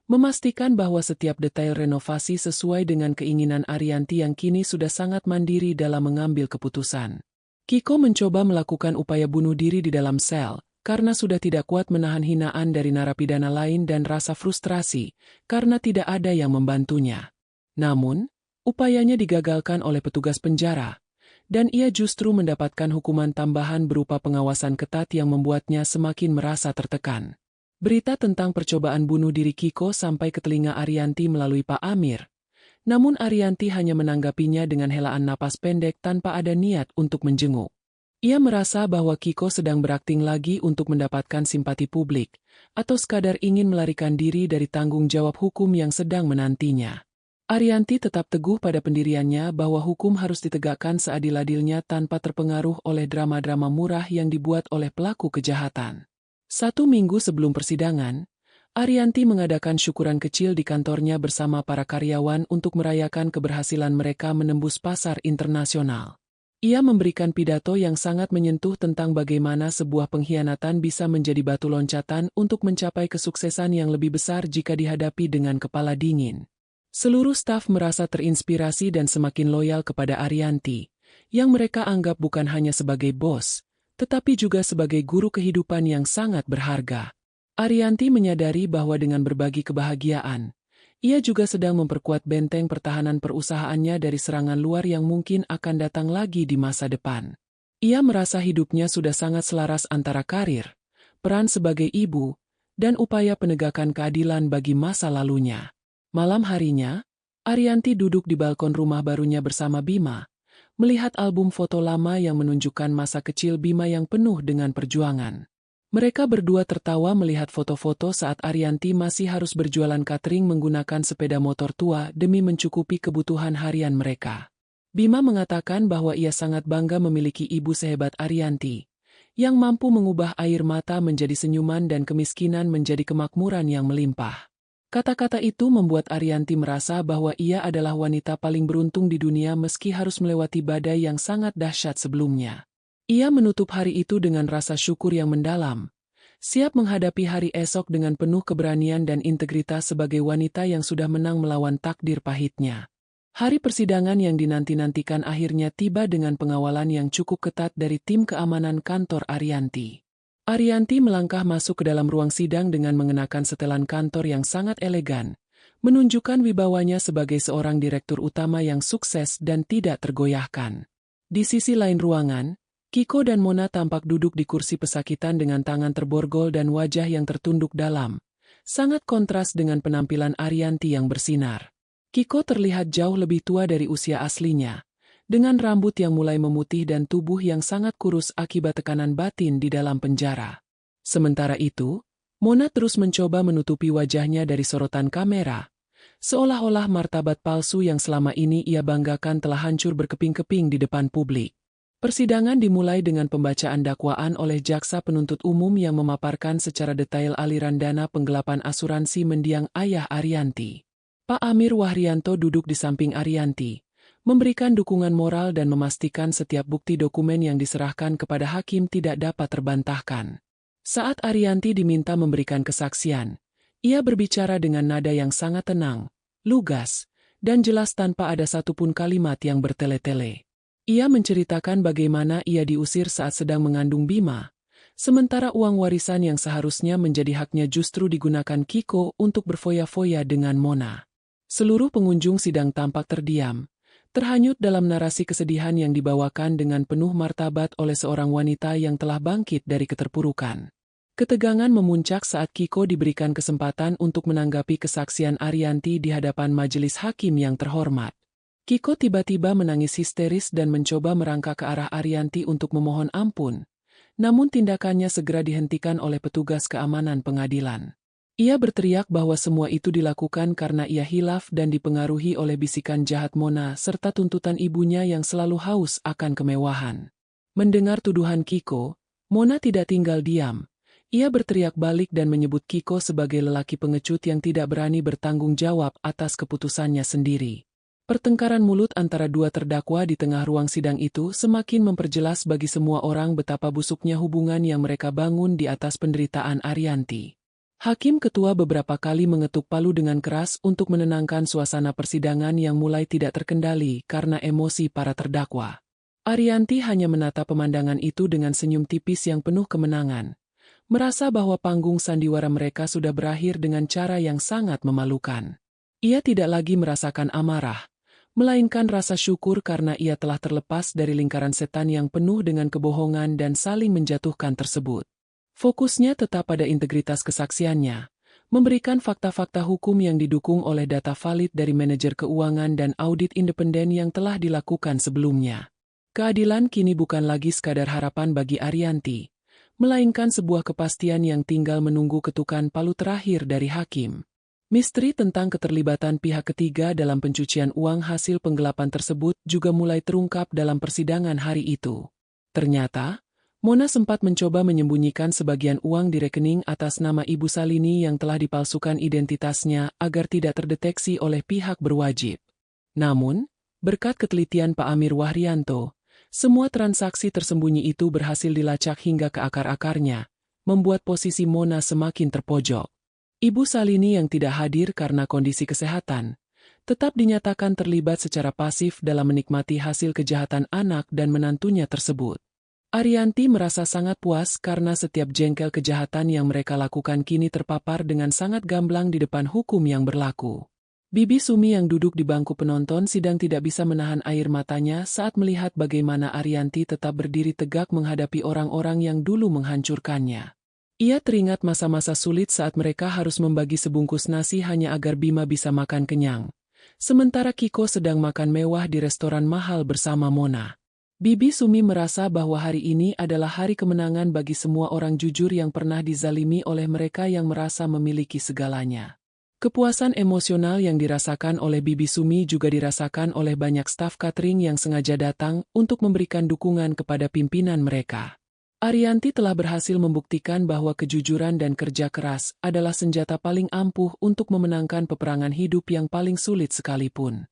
memastikan bahwa setiap detail renovasi sesuai dengan keinginan Arianti yang kini sudah sangat mandiri dalam mengambil keputusan. Kiko mencoba melakukan upaya bunuh diri di dalam sel, karena sudah tidak kuat menahan hinaan dari narapidana lain dan rasa frustrasi, karena tidak ada yang membantunya. Namun, upayanya digagalkan oleh petugas penjara, dan ia justru mendapatkan hukuman tambahan berupa pengawasan ketat yang membuatnya semakin merasa tertekan. Berita tentang percobaan bunuh diri Kiko sampai ke telinga Arianti melalui Pak Amir. Namun Arianti hanya menanggapinya dengan helaan napas pendek tanpa ada niat untuk menjenguk. Ia merasa bahwa Kiko sedang berakting lagi untuk mendapatkan simpati publik, atau sekadar ingin melarikan diri dari tanggung jawab hukum yang sedang menantinya. Arianti tetap teguh pada pendiriannya bahwa hukum harus ditegakkan seadil-adilnya tanpa terpengaruh oleh drama-drama murah yang dibuat oleh pelaku kejahatan. 1 minggu sebelum persidangan, Arianti mengadakan syukuran kecil di kantornya bersama para karyawan untuk merayakan keberhasilan mereka menembus pasar internasional. Ia memberikan pidato yang sangat menyentuh tentang bagaimana sebuah pengkhianatan bisa menjadi batu loncatan untuk mencapai kesuksesan yang lebih besar jika dihadapi dengan kepala dingin. Seluruh staf merasa terinspirasi dan semakin loyal kepada Arianti, yang mereka anggap bukan hanya sebagai bos, tetapi juga sebagai guru kehidupan yang sangat berharga. Arianti menyadari bahwa dengan berbagi kebahagiaan, ia juga sedang memperkuat benteng pertahanan perusahaannya dari serangan luar yang mungkin akan datang lagi di masa depan. Ia merasa hidupnya sudah sangat selaras antara karir, peran sebagai ibu, dan upaya penegakan keadilan bagi masa lalunya. Malam harinya, Arianti duduk di balkon rumah barunya bersama Bima, melihat album foto lama yang menunjukkan masa kecil Bima yang penuh dengan perjuangan. Mereka berdua tertawa melihat foto-foto saat Arianti masih harus berjualan catering menggunakan sepeda motor tua demi mencukupi kebutuhan harian mereka. Bima mengatakan bahwa ia sangat bangga memiliki ibu sehebat Arianti, yang mampu mengubah air mata menjadi senyuman dan kemiskinan menjadi kemakmuran yang melimpah. Kata-kata itu membuat Arianti merasa bahwa ia adalah wanita paling beruntung di dunia meski harus melewati badai yang sangat dahsyat sebelumnya. Ia menutup hari itu dengan rasa syukur yang mendalam, siap menghadapi hari esok dengan penuh keberanian dan integritas sebagai wanita yang sudah menang melawan takdir pahitnya. Hari persidangan yang dinanti-nantikan akhirnya tiba dengan pengawalan yang cukup ketat dari tim keamanan kantor Arianti. Arianti melangkah masuk ke dalam ruang sidang dengan mengenakan setelan kantor yang sangat elegan, menunjukkan wibawanya sebagai seorang direktur utama yang sukses dan tidak tergoyahkan. Di sisi lain ruangan, Kiko dan Mona tampak duduk di kursi pesakitan dengan tangan terborgol dan wajah yang tertunduk dalam, sangat kontras dengan penampilan Arianti yang bersinar. Kiko terlihat jauh lebih tua dari usia aslinya, dengan rambut yang mulai memutih dan tubuh yang sangat kurus akibat tekanan batin di dalam penjara. Sementara itu, Mona terus mencoba menutupi wajahnya dari sorotan kamera, seolah-olah martabat palsu yang selama ini ia banggakan telah hancur berkeping-keping di depan publik. Persidangan dimulai dengan pembacaan dakwaan oleh jaksa penuntut umum yang memaparkan secara detail aliran dana penggelapan asuransi mendiang ayah Arianti. Pak Amir Wahrianto duduk di samping Arianti, memberikan dukungan moral dan memastikan setiap bukti dokumen yang diserahkan kepada hakim tidak dapat terbantahkan. Saat Arianti diminta memberikan kesaksian, ia berbicara dengan nada yang sangat tenang, lugas, dan jelas tanpa ada satupun kalimat yang bertele-tele. Ia menceritakan bagaimana ia diusir saat sedang mengandung Bima, sementara uang warisan yang seharusnya menjadi haknya justru digunakan Kiko untuk berfoya-foya dengan Mona. Seluruh pengunjung sidang tampak terdiam, terhanyut dalam narasi kesedihan yang dibawakan dengan penuh martabat oleh seorang wanita yang telah bangkit dari keterpurukan. Ketegangan memuncak saat Kiko diberikan kesempatan untuk menanggapi kesaksian Arianti di hadapan majelis hakim yang terhormat. Kiko tiba-tiba menangis histeris dan mencoba merangkak ke arah Arianti untuk memohon ampun, namun tindakannya segera dihentikan oleh petugas keamanan pengadilan. Ia berteriak bahwa semua itu dilakukan karena ia hilaf dan dipengaruhi oleh bisikan jahat Mona serta tuntutan ibunya yang selalu haus akan kemewahan. Mendengar tuduhan Kiko, Mona tidak tinggal diam. Ia berteriak balik dan menyebut Kiko sebagai lelaki pengecut yang tidak berani bertanggung jawab atas keputusannya sendiri. Pertengkaran mulut antara dua terdakwa di tengah ruang sidang itu semakin memperjelas bagi semua orang betapa busuknya hubungan yang mereka bangun di atas penderitaan Arianti. Hakim ketua beberapa kali mengetuk palu dengan keras untuk menenangkan suasana persidangan yang mulai tidak terkendali karena emosi para terdakwa. Arianti hanya menatap pemandangan itu dengan senyum tipis yang penuh kemenangan, merasa bahwa panggung sandiwara mereka sudah berakhir dengan cara yang sangat memalukan. Ia tidak lagi merasakan amarah, melainkan rasa syukur karena ia telah terlepas dari lingkaran setan yang penuh dengan kebohongan dan saling menjatuhkan tersebut. Fokusnya tetap pada integritas kesaksiannya, memberikan fakta-fakta hukum yang didukung oleh data valid dari manajer keuangan dan audit independen yang telah dilakukan sebelumnya. Keadilan kini bukan lagi sekadar harapan bagi Arianti, melainkan sebuah kepastian yang tinggal menunggu ketukan palu terakhir dari hakim. Misteri tentang keterlibatan pihak ketiga dalam pencucian uang hasil penggelapan tersebut juga mulai terungkap dalam persidangan hari itu. Ternyata, Mona sempat mencoba menyembunyikan sebagian uang di rekening atas nama Ibu Salini yang telah dipalsukan identitasnya agar tidak terdeteksi oleh pihak berwajib. Namun, berkat ketelitian Pak Amir Wahrianto, semua transaksi tersembunyi itu berhasil dilacak hingga ke akar-akarnya, membuat posisi Mona semakin terpojok. Ibu Salini yang tidak hadir karena kondisi kesehatan, tetap dinyatakan terlibat secara pasif dalam menikmati hasil kejahatan anak dan menantunya tersebut. Arianti merasa sangat puas karena setiap jengkel kejahatan yang mereka lakukan kini terpapar dengan sangat gamblang di depan hukum yang berlaku. Bibi Sumi yang duduk di bangku penonton sidang tidak bisa menahan air matanya saat melihat bagaimana Arianti tetap berdiri tegak menghadapi orang-orang yang dulu menghancurkannya. Ia teringat masa-masa sulit saat mereka harus membagi sebungkus nasi hanya agar Bima bisa makan kenyang. Sementara Kiko sedang makan mewah di restoran mahal bersama Mona. Bibi Sumi merasa bahwa hari ini adalah hari kemenangan bagi semua orang jujur yang pernah dizalimi oleh mereka yang merasa memiliki segalanya. Kepuasan emosional yang dirasakan oleh Bibi Sumi juga dirasakan oleh banyak staf catering yang sengaja datang untuk memberikan dukungan kepada pimpinan mereka. Arianti telah berhasil membuktikan bahwa kejujuran dan kerja keras adalah senjata paling ampuh untuk memenangkan peperangan hidup yang paling sulit sekalipun.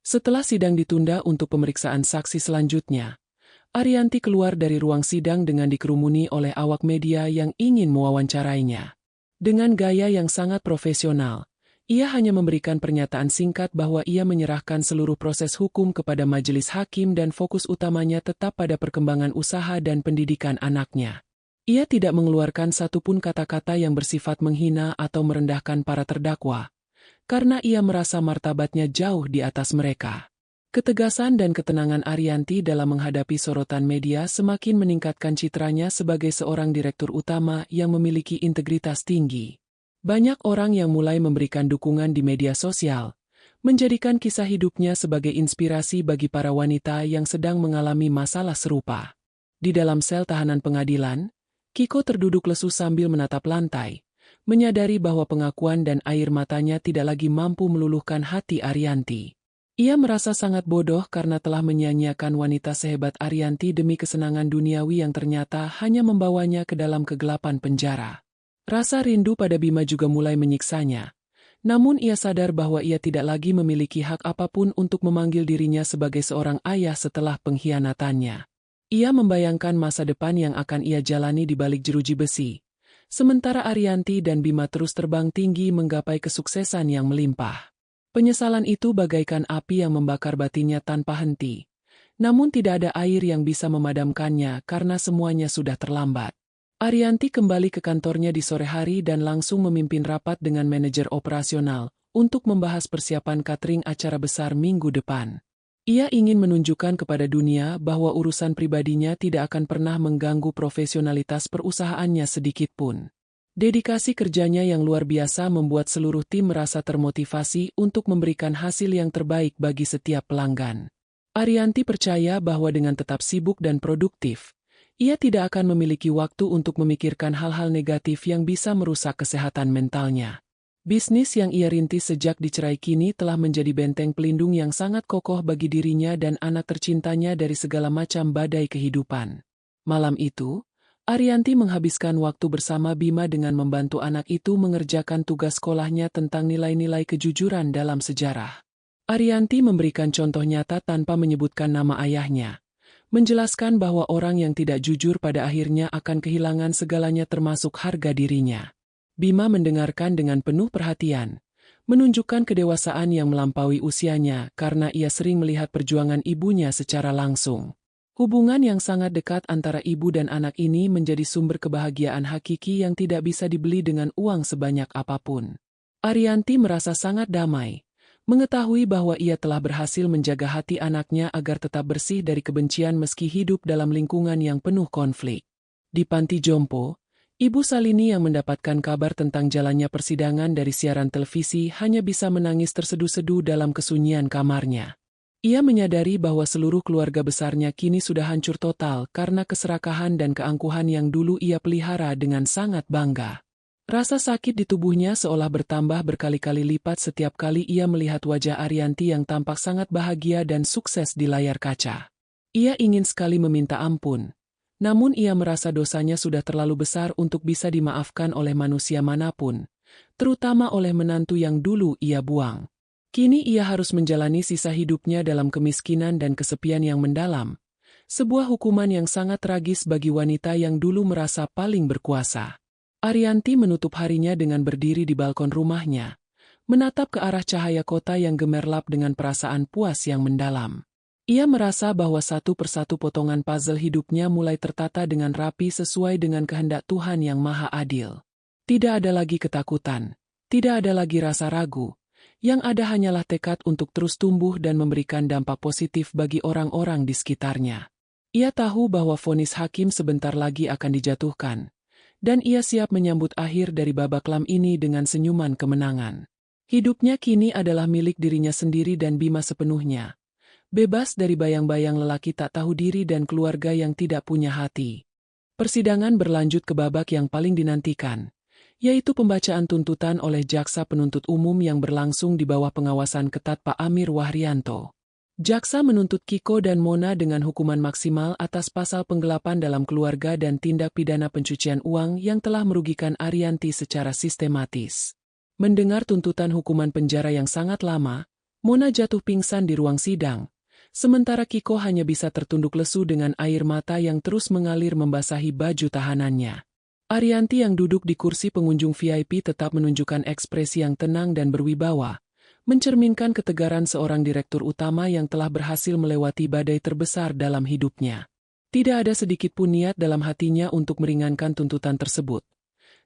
Setelah sidang ditunda untuk pemeriksaan saksi selanjutnya, Arianti keluar dari ruang sidang dengan dikerumuni oleh awak media yang ingin mewawancarainya. Dengan gaya yang sangat profesional, ia hanya memberikan pernyataan singkat bahwa ia menyerahkan seluruh proses hukum kepada majelis hakim dan fokus utamanya tetap pada perkembangan usaha dan pendidikan anaknya. Ia tidak mengeluarkan satupun kata-kata yang bersifat menghina atau merendahkan para terdakwa, karena ia merasa martabatnya jauh di atas mereka. Ketegasan dan ketenangan Arianti dalam menghadapi sorotan media semakin meningkatkan citranya sebagai seorang direktur utama yang memiliki integritas tinggi. Banyak orang yang mulai memberikan dukungan di media sosial, menjadikan kisah hidupnya sebagai inspirasi bagi para wanita yang sedang mengalami masalah serupa. Di dalam sel tahanan pengadilan, Kiko terduduk lesu sambil menatap lantai, menyadari bahwa pengakuan dan air matanya tidak lagi mampu meluluhkan hati Arianti. Ia merasa sangat bodoh karena telah menyia-nyiakan wanita sehebat Arianti demi kesenangan duniawi yang ternyata hanya membawanya ke dalam kegelapan penjara. Rasa rindu pada Bima juga mulai menyiksanya. Namun ia sadar bahwa ia tidak lagi memiliki hak apapun untuk memanggil dirinya sebagai seorang ayah setelah pengkhianatannya. Ia membayangkan masa depan yang akan ia jalani di balik jeruji besi. Sementara Arianti dan Bima terus terbang tinggi menggapai kesuksesan yang melimpah. Penyesalan itu bagaikan api yang membakar batinnya tanpa henti. Namun tidak ada air yang bisa memadamkannya karena semuanya sudah terlambat. Arianti kembali ke kantornya di sore hari dan langsung memimpin rapat dengan manajer operasional untuk membahas persiapan catering acara besar minggu depan. Ia ingin menunjukkan kepada dunia bahwa urusan pribadinya tidak akan pernah mengganggu profesionalitas perusahaannya sedikitpun. Dedikasi kerjanya yang luar biasa membuat seluruh tim merasa termotivasi untuk memberikan hasil yang terbaik bagi setiap pelanggan. Arianti percaya bahwa dengan tetap sibuk dan produktif, ia tidak akan memiliki waktu untuk memikirkan hal-hal negatif yang bisa merusak kesehatan mentalnya. Bisnis yang ia rintis sejak dicerai kini telah menjadi benteng pelindung yang sangat kokoh bagi dirinya dan anak tercintanya dari segala macam badai kehidupan. Malam itu, Arianti menghabiskan waktu bersama Bima dengan membantu anak itu mengerjakan tugas sekolahnya tentang nilai-nilai kejujuran dalam sejarah. Arianti memberikan contoh nyata tanpa menyebutkan nama ayahnya, menjelaskan bahwa orang yang tidak jujur pada akhirnya akan kehilangan segalanya termasuk harga dirinya. Bima mendengarkan dengan penuh perhatian, menunjukkan kedewasaan yang melampaui usianya karena ia sering melihat perjuangan ibunya secara langsung. Hubungan yang sangat dekat antara ibu dan anak ini menjadi sumber kebahagiaan hakiki yang tidak bisa dibeli dengan uang sebanyak apapun. Arianti merasa sangat damai, mengetahui bahwa ia telah berhasil menjaga hati anaknya agar tetap bersih dari kebencian meski hidup dalam lingkungan yang penuh konflik. Di panti jompo, Ibu Salini yang mendapatkan kabar tentang jalannya persidangan dari siaran televisi hanya bisa menangis terseduh-seduh dalam kesunyian kamarnya. Ia menyadari bahwa seluruh keluarga besarnya kini sudah hancur total karena keserakahan dan keangkuhan yang dulu ia pelihara dengan sangat bangga. Rasa sakit di tubuhnya seolah bertambah berkali-kali lipat setiap kali ia melihat wajah Arianti yang tampak sangat bahagia dan sukses di layar kaca. Ia ingin sekali meminta ampun, namun ia merasa dosanya sudah terlalu besar untuk bisa dimaafkan oleh manusia manapun, terutama oleh menantu yang dulu ia buang. Kini ia harus menjalani sisa hidupnya dalam kemiskinan dan kesepian yang mendalam, sebuah hukuman yang sangat tragis bagi wanita yang dulu merasa paling berkuasa. Arianti menutup harinya dengan berdiri di balkon rumahnya, menatap ke arah cahaya kota yang gemerlap dengan perasaan puas yang mendalam. Ia merasa bahwa satu persatu potongan puzzle hidupnya mulai tertata dengan rapi sesuai dengan kehendak Tuhan yang Maha Adil. Tidak ada lagi ketakutan, tidak ada lagi rasa ragu. Yang ada hanyalah tekad untuk terus tumbuh dan memberikan dampak positif bagi orang-orang di sekitarnya. Ia tahu bahwa vonis hakim sebentar lagi akan dijatuhkan, dan ia siap menyambut akhir dari babak kelam ini dengan senyuman kemenangan. Hidupnya kini adalah milik dirinya sendiri dan Bima sepenuhnya, bebas dari bayang-bayang lelaki tak tahu diri dan keluarga yang tidak punya hati. Persidangan berlanjut ke babak yang paling dinantikan, yaitu pembacaan tuntutan oleh jaksa penuntut umum yang berlangsung di bawah pengawasan ketat Pak Amir Wahrianto. Jaksa menuntut Kiko dan Mona dengan hukuman maksimal atas pasal penggelapan dalam keluarga dan tindak pidana pencucian uang yang telah merugikan Arianti secara sistematis. Mendengar tuntutan hukuman penjara yang sangat lama, Mona jatuh pingsan di ruang sidang, sementara Kiko hanya bisa tertunduk lesu dengan air mata yang terus mengalir membasahi baju tahanannya. Arianti yang duduk di kursi pengunjung VIP tetap menunjukkan ekspresi yang tenang dan berwibawa, mencerminkan ketegaran seorang direktur utama yang telah berhasil melewati badai terbesar dalam hidupnya. Tidak ada sedikit pun niat dalam hatinya untuk meringankan tuntutan tersebut,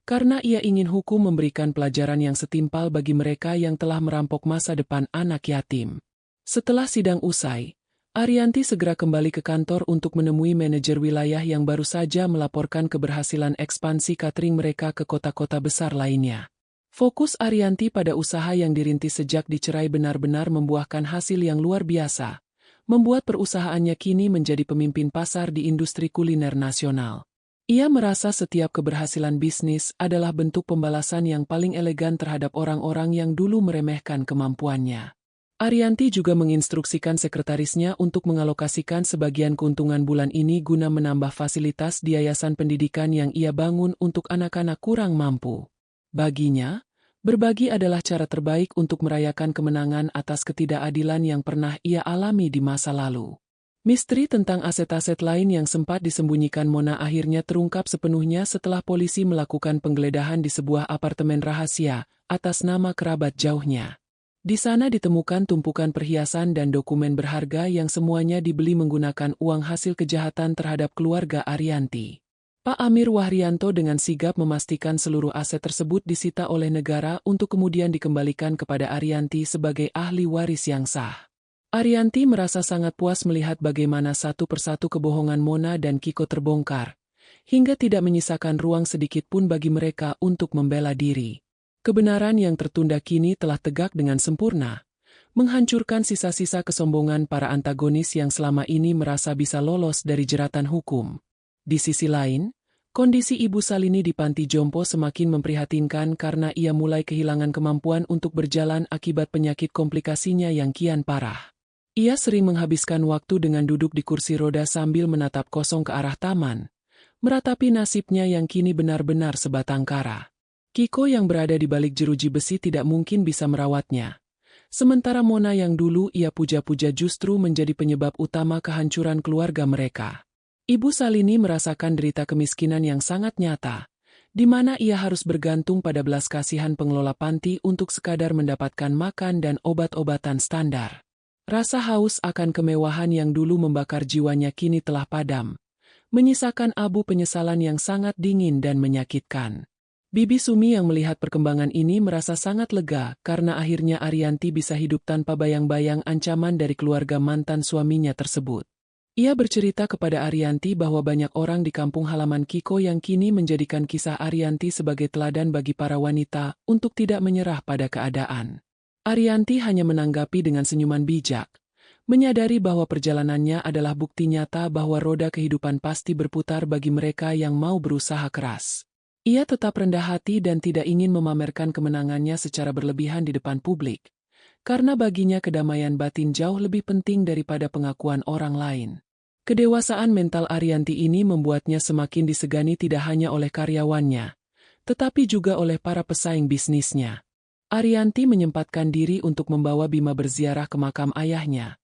karena ia ingin hukum memberikan pelajaran yang setimpal bagi mereka yang telah merampok masa depan anak yatim. Setelah sidang usai, Arianti segera kembali ke kantor untuk menemui manajer wilayah yang baru saja melaporkan keberhasilan ekspansi catering mereka ke kota-kota besar lainnya. Fokus Arianti pada usaha yang dirintis sejak dicerai benar-benar membuahkan hasil yang luar biasa, membuat perusahaannya kini menjadi pemimpin pasar di industri kuliner nasional. Ia merasa setiap keberhasilan bisnis adalah bentuk pembalasan yang paling elegan terhadap orang-orang yang dulu meremehkan kemampuannya. Arianti juga menginstruksikan sekretarisnya untuk mengalokasikan sebagian keuntungan bulan ini guna menambah fasilitas di yayasan pendidikan yang ia bangun untuk anak-anak kurang mampu. Baginya, berbagi adalah cara terbaik untuk merayakan kemenangan atas ketidakadilan yang pernah ia alami di masa lalu. Misteri tentang aset-aset lain yang sempat disembunyikan Mona akhirnya terungkap sepenuhnya setelah polisi melakukan penggeledahan di sebuah apartemen rahasia atas nama kerabat jauhnya. Di sana ditemukan tumpukan perhiasan dan dokumen berharga yang semuanya dibeli menggunakan uang hasil kejahatan terhadap keluarga Arianti. Pak Amir Wahrianto dengan sigap memastikan seluruh aset tersebut disita oleh negara untuk kemudian dikembalikan kepada Arianti sebagai ahli waris yang sah. Arianti merasa sangat puas melihat bagaimana satu persatu kebohongan Mona dan Kiko terbongkar, hingga tidak menyisakan ruang sedikit pun bagi mereka untuk membela diri. Kebenaran yang tertunda kini telah tegak dengan sempurna, menghancurkan sisa-sisa kesombongan para antagonis yang selama ini merasa bisa lolos dari jeratan hukum. Di sisi lain, kondisi Ibu Salini di panti jompo semakin memprihatinkan karena ia mulai kehilangan kemampuan untuk berjalan akibat penyakit komplikasinya yang kian parah. Ia sering menghabiskan waktu dengan duduk di kursi roda sambil menatap kosong ke arah taman, meratapi nasibnya yang kini benar-benar sebatang kara. Kiko yang berada di balik jeruji besi tidak mungkin bisa merawatnya. Sementara Mona yang dulu ia puja-puja justru menjadi penyebab utama kehancuran keluarga mereka. Ibu Salini merasakan derita kemiskinan yang sangat nyata, di mana ia harus bergantung pada belas kasihan pengelola panti untuk sekadar mendapatkan makan dan obat-obatan standar. Rasa haus akan kemewahan yang dulu membakar jiwanya kini telah padam, menyisakan abu penyesalan yang sangat dingin dan menyakitkan. Bibi Sumi yang melihat perkembangan ini merasa sangat lega karena akhirnya Arianti bisa hidup tanpa bayang-bayang ancaman dari keluarga mantan suaminya tersebut. Ia bercerita kepada Arianti bahwa banyak orang di kampung halaman Kiko yang kini menjadikan kisah Arianti sebagai teladan bagi para wanita untuk tidak menyerah pada keadaan. Arianti hanya menanggapi dengan senyuman bijak, menyadari bahwa perjalanannya adalah bukti nyata bahwa roda kehidupan pasti berputar bagi mereka yang mau berusaha keras. Ia tetap rendah hati dan tidak ingin memamerkan kemenangannya secara berlebihan di depan publik, karena baginya kedamaian batin jauh lebih penting daripada pengakuan orang lain. Kedewasaan mental Arianti ini membuatnya semakin disegani tidak hanya oleh karyawannya, tetapi juga oleh para pesaing bisnisnya. Arianti menyempatkan diri untuk membawa Bima berziarah ke makam ayahnya,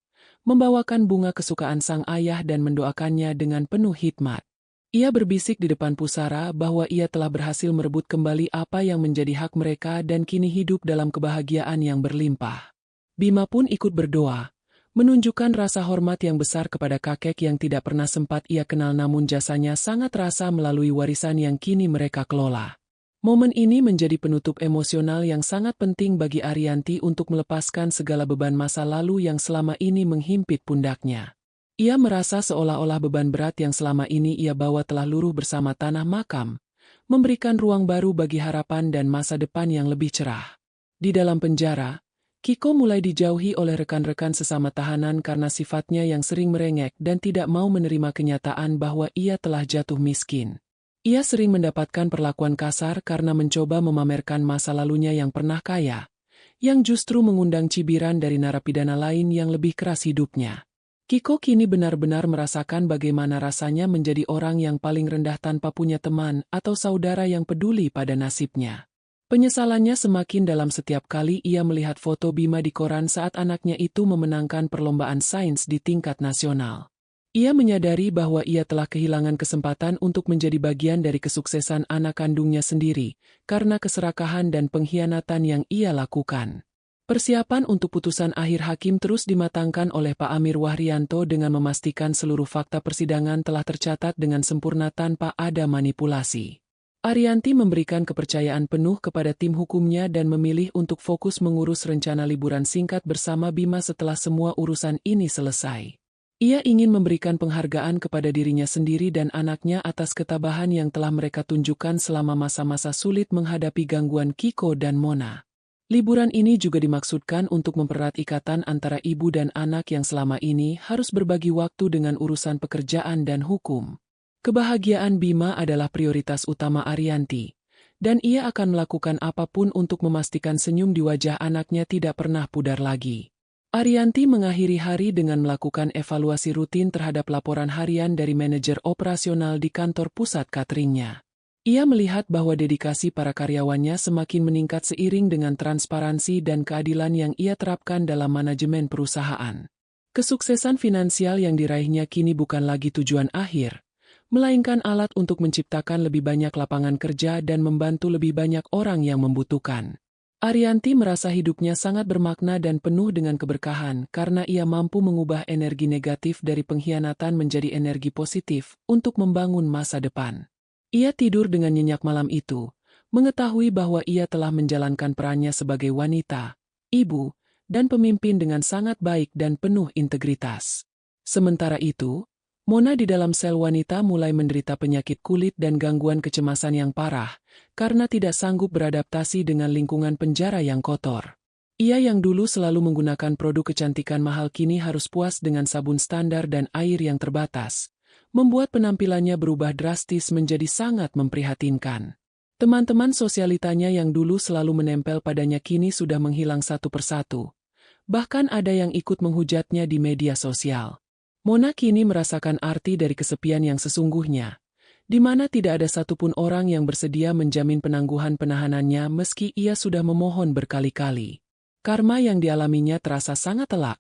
membawakan bunga kesukaan sang ayah dan mendoakannya dengan penuh hikmat. Ia berbisik di depan pusara bahwa ia telah berhasil merebut kembali apa yang menjadi hak mereka dan kini hidup dalam kebahagiaan yang berlimpah. Bima pun ikut berdoa, menunjukkan rasa hormat yang besar kepada kakek yang tidak pernah sempat ia kenal namun jasanya sangat terasa melalui warisan yang kini mereka kelola. Momen ini menjadi penutup emosional yang sangat penting bagi Arianti untuk melepaskan segala beban masa lalu yang selama ini menghimpit pundaknya. Ia merasa seolah-olah beban berat yang selama ini ia bawa telah luruh bersama tanah makam, memberikan ruang baru bagi harapan dan masa depan yang lebih cerah. Di dalam penjara, Kiko mulai dijauhi oleh rekan-rekan sesama tahanan karena sifatnya yang sering merengek dan tidak mau menerima kenyataan bahwa ia telah jatuh miskin. Ia sering mendapatkan perlakuan kasar karena mencoba memamerkan masa lalunya yang pernah kaya, yang justru mengundang cibiran dari narapidana lain yang lebih keras hidupnya. Kiko kini benar-benar merasakan bagaimana rasanya menjadi orang yang paling rendah tanpa punya teman atau saudara yang peduli pada nasibnya. Penyesalannya semakin dalam setiap kali ia melihat foto Bima di koran saat anaknya itu memenangkan perlombaan sains di tingkat nasional. Ia menyadari bahwa ia telah kehilangan kesempatan untuk menjadi bagian dari kesuksesan anak kandungnya sendiri, karena keserakahan dan pengkhianatan yang ia lakukan. Persiapan untuk putusan akhir hakim terus dimatangkan oleh Pak Amir Wahrianto dengan memastikan seluruh fakta persidangan telah tercatat dengan sempurna tanpa ada manipulasi. Arianti memberikan kepercayaan penuh kepada tim hukumnya dan memilih untuk fokus mengurus rencana liburan singkat bersama Bima setelah semua urusan ini selesai. Ia ingin memberikan penghargaan kepada dirinya sendiri dan anaknya atas ketabahan yang telah mereka tunjukkan selama masa-masa sulit menghadapi gangguan Kiko dan Mona. Liburan ini juga dimaksudkan untuk mempererat ikatan antara ibu dan anak yang selama ini harus berbagi waktu dengan urusan pekerjaan dan hukum. Kebahagiaan Bima adalah prioritas utama Arianti, dan ia akan melakukan apapun untuk memastikan senyum di wajah anaknya tidak pernah pudar lagi. Arianti mengakhiri hari dengan melakukan evaluasi rutin terhadap laporan harian dari manajer operasional di kantor pusat cateringnya. Ia melihat bahwa dedikasi para karyawannya semakin meningkat seiring dengan transparansi dan keadilan yang ia terapkan dalam manajemen perusahaan. Kesuksesan finansial yang diraihnya kini bukan lagi tujuan akhir, melainkan alat untuk menciptakan lebih banyak lapangan kerja dan membantu lebih banyak orang yang membutuhkan. Arianti merasa hidupnya sangat bermakna dan penuh dengan keberkahan karena ia mampu mengubah energi negatif dari pengkhianatan menjadi energi positif untuk membangun masa depan. Ia tidur dengan nyenyak malam itu, mengetahui bahwa ia telah menjalankan perannya sebagai wanita, ibu, dan pemimpin dengan sangat baik dan penuh integritas. Sementara itu, Mona di dalam sel wanita mulai menderita penyakit kulit dan gangguan kecemasan yang parah, karena tidak sanggup beradaptasi dengan lingkungan penjara yang kotor. Ia yang dulu selalu menggunakan produk kecantikan mahal kini harus puas dengan sabun standar dan air yang terbatas, membuat penampilannya berubah drastis menjadi sangat memprihatinkan. Teman-teman sosialitanya yang dulu selalu menempel padanya kini sudah menghilang satu persatu. Bahkan ada yang ikut menghujatnya di media sosial. Mona kini merasakan arti dari kesepian yang sesungguhnya, di mana tidak ada satupun orang yang bersedia menjamin penangguhan penahanannya meski ia sudah memohon berkali-kali. Karma yang dialaminya terasa sangat telak,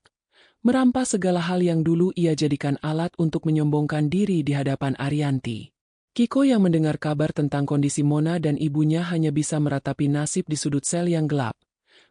merampas segala hal yang dulu ia jadikan alat untuk menyombongkan diri di hadapan Arianti. Kiko yang mendengar kabar tentang kondisi Mona dan ibunya hanya bisa meratapi nasib di sudut sel yang gelap,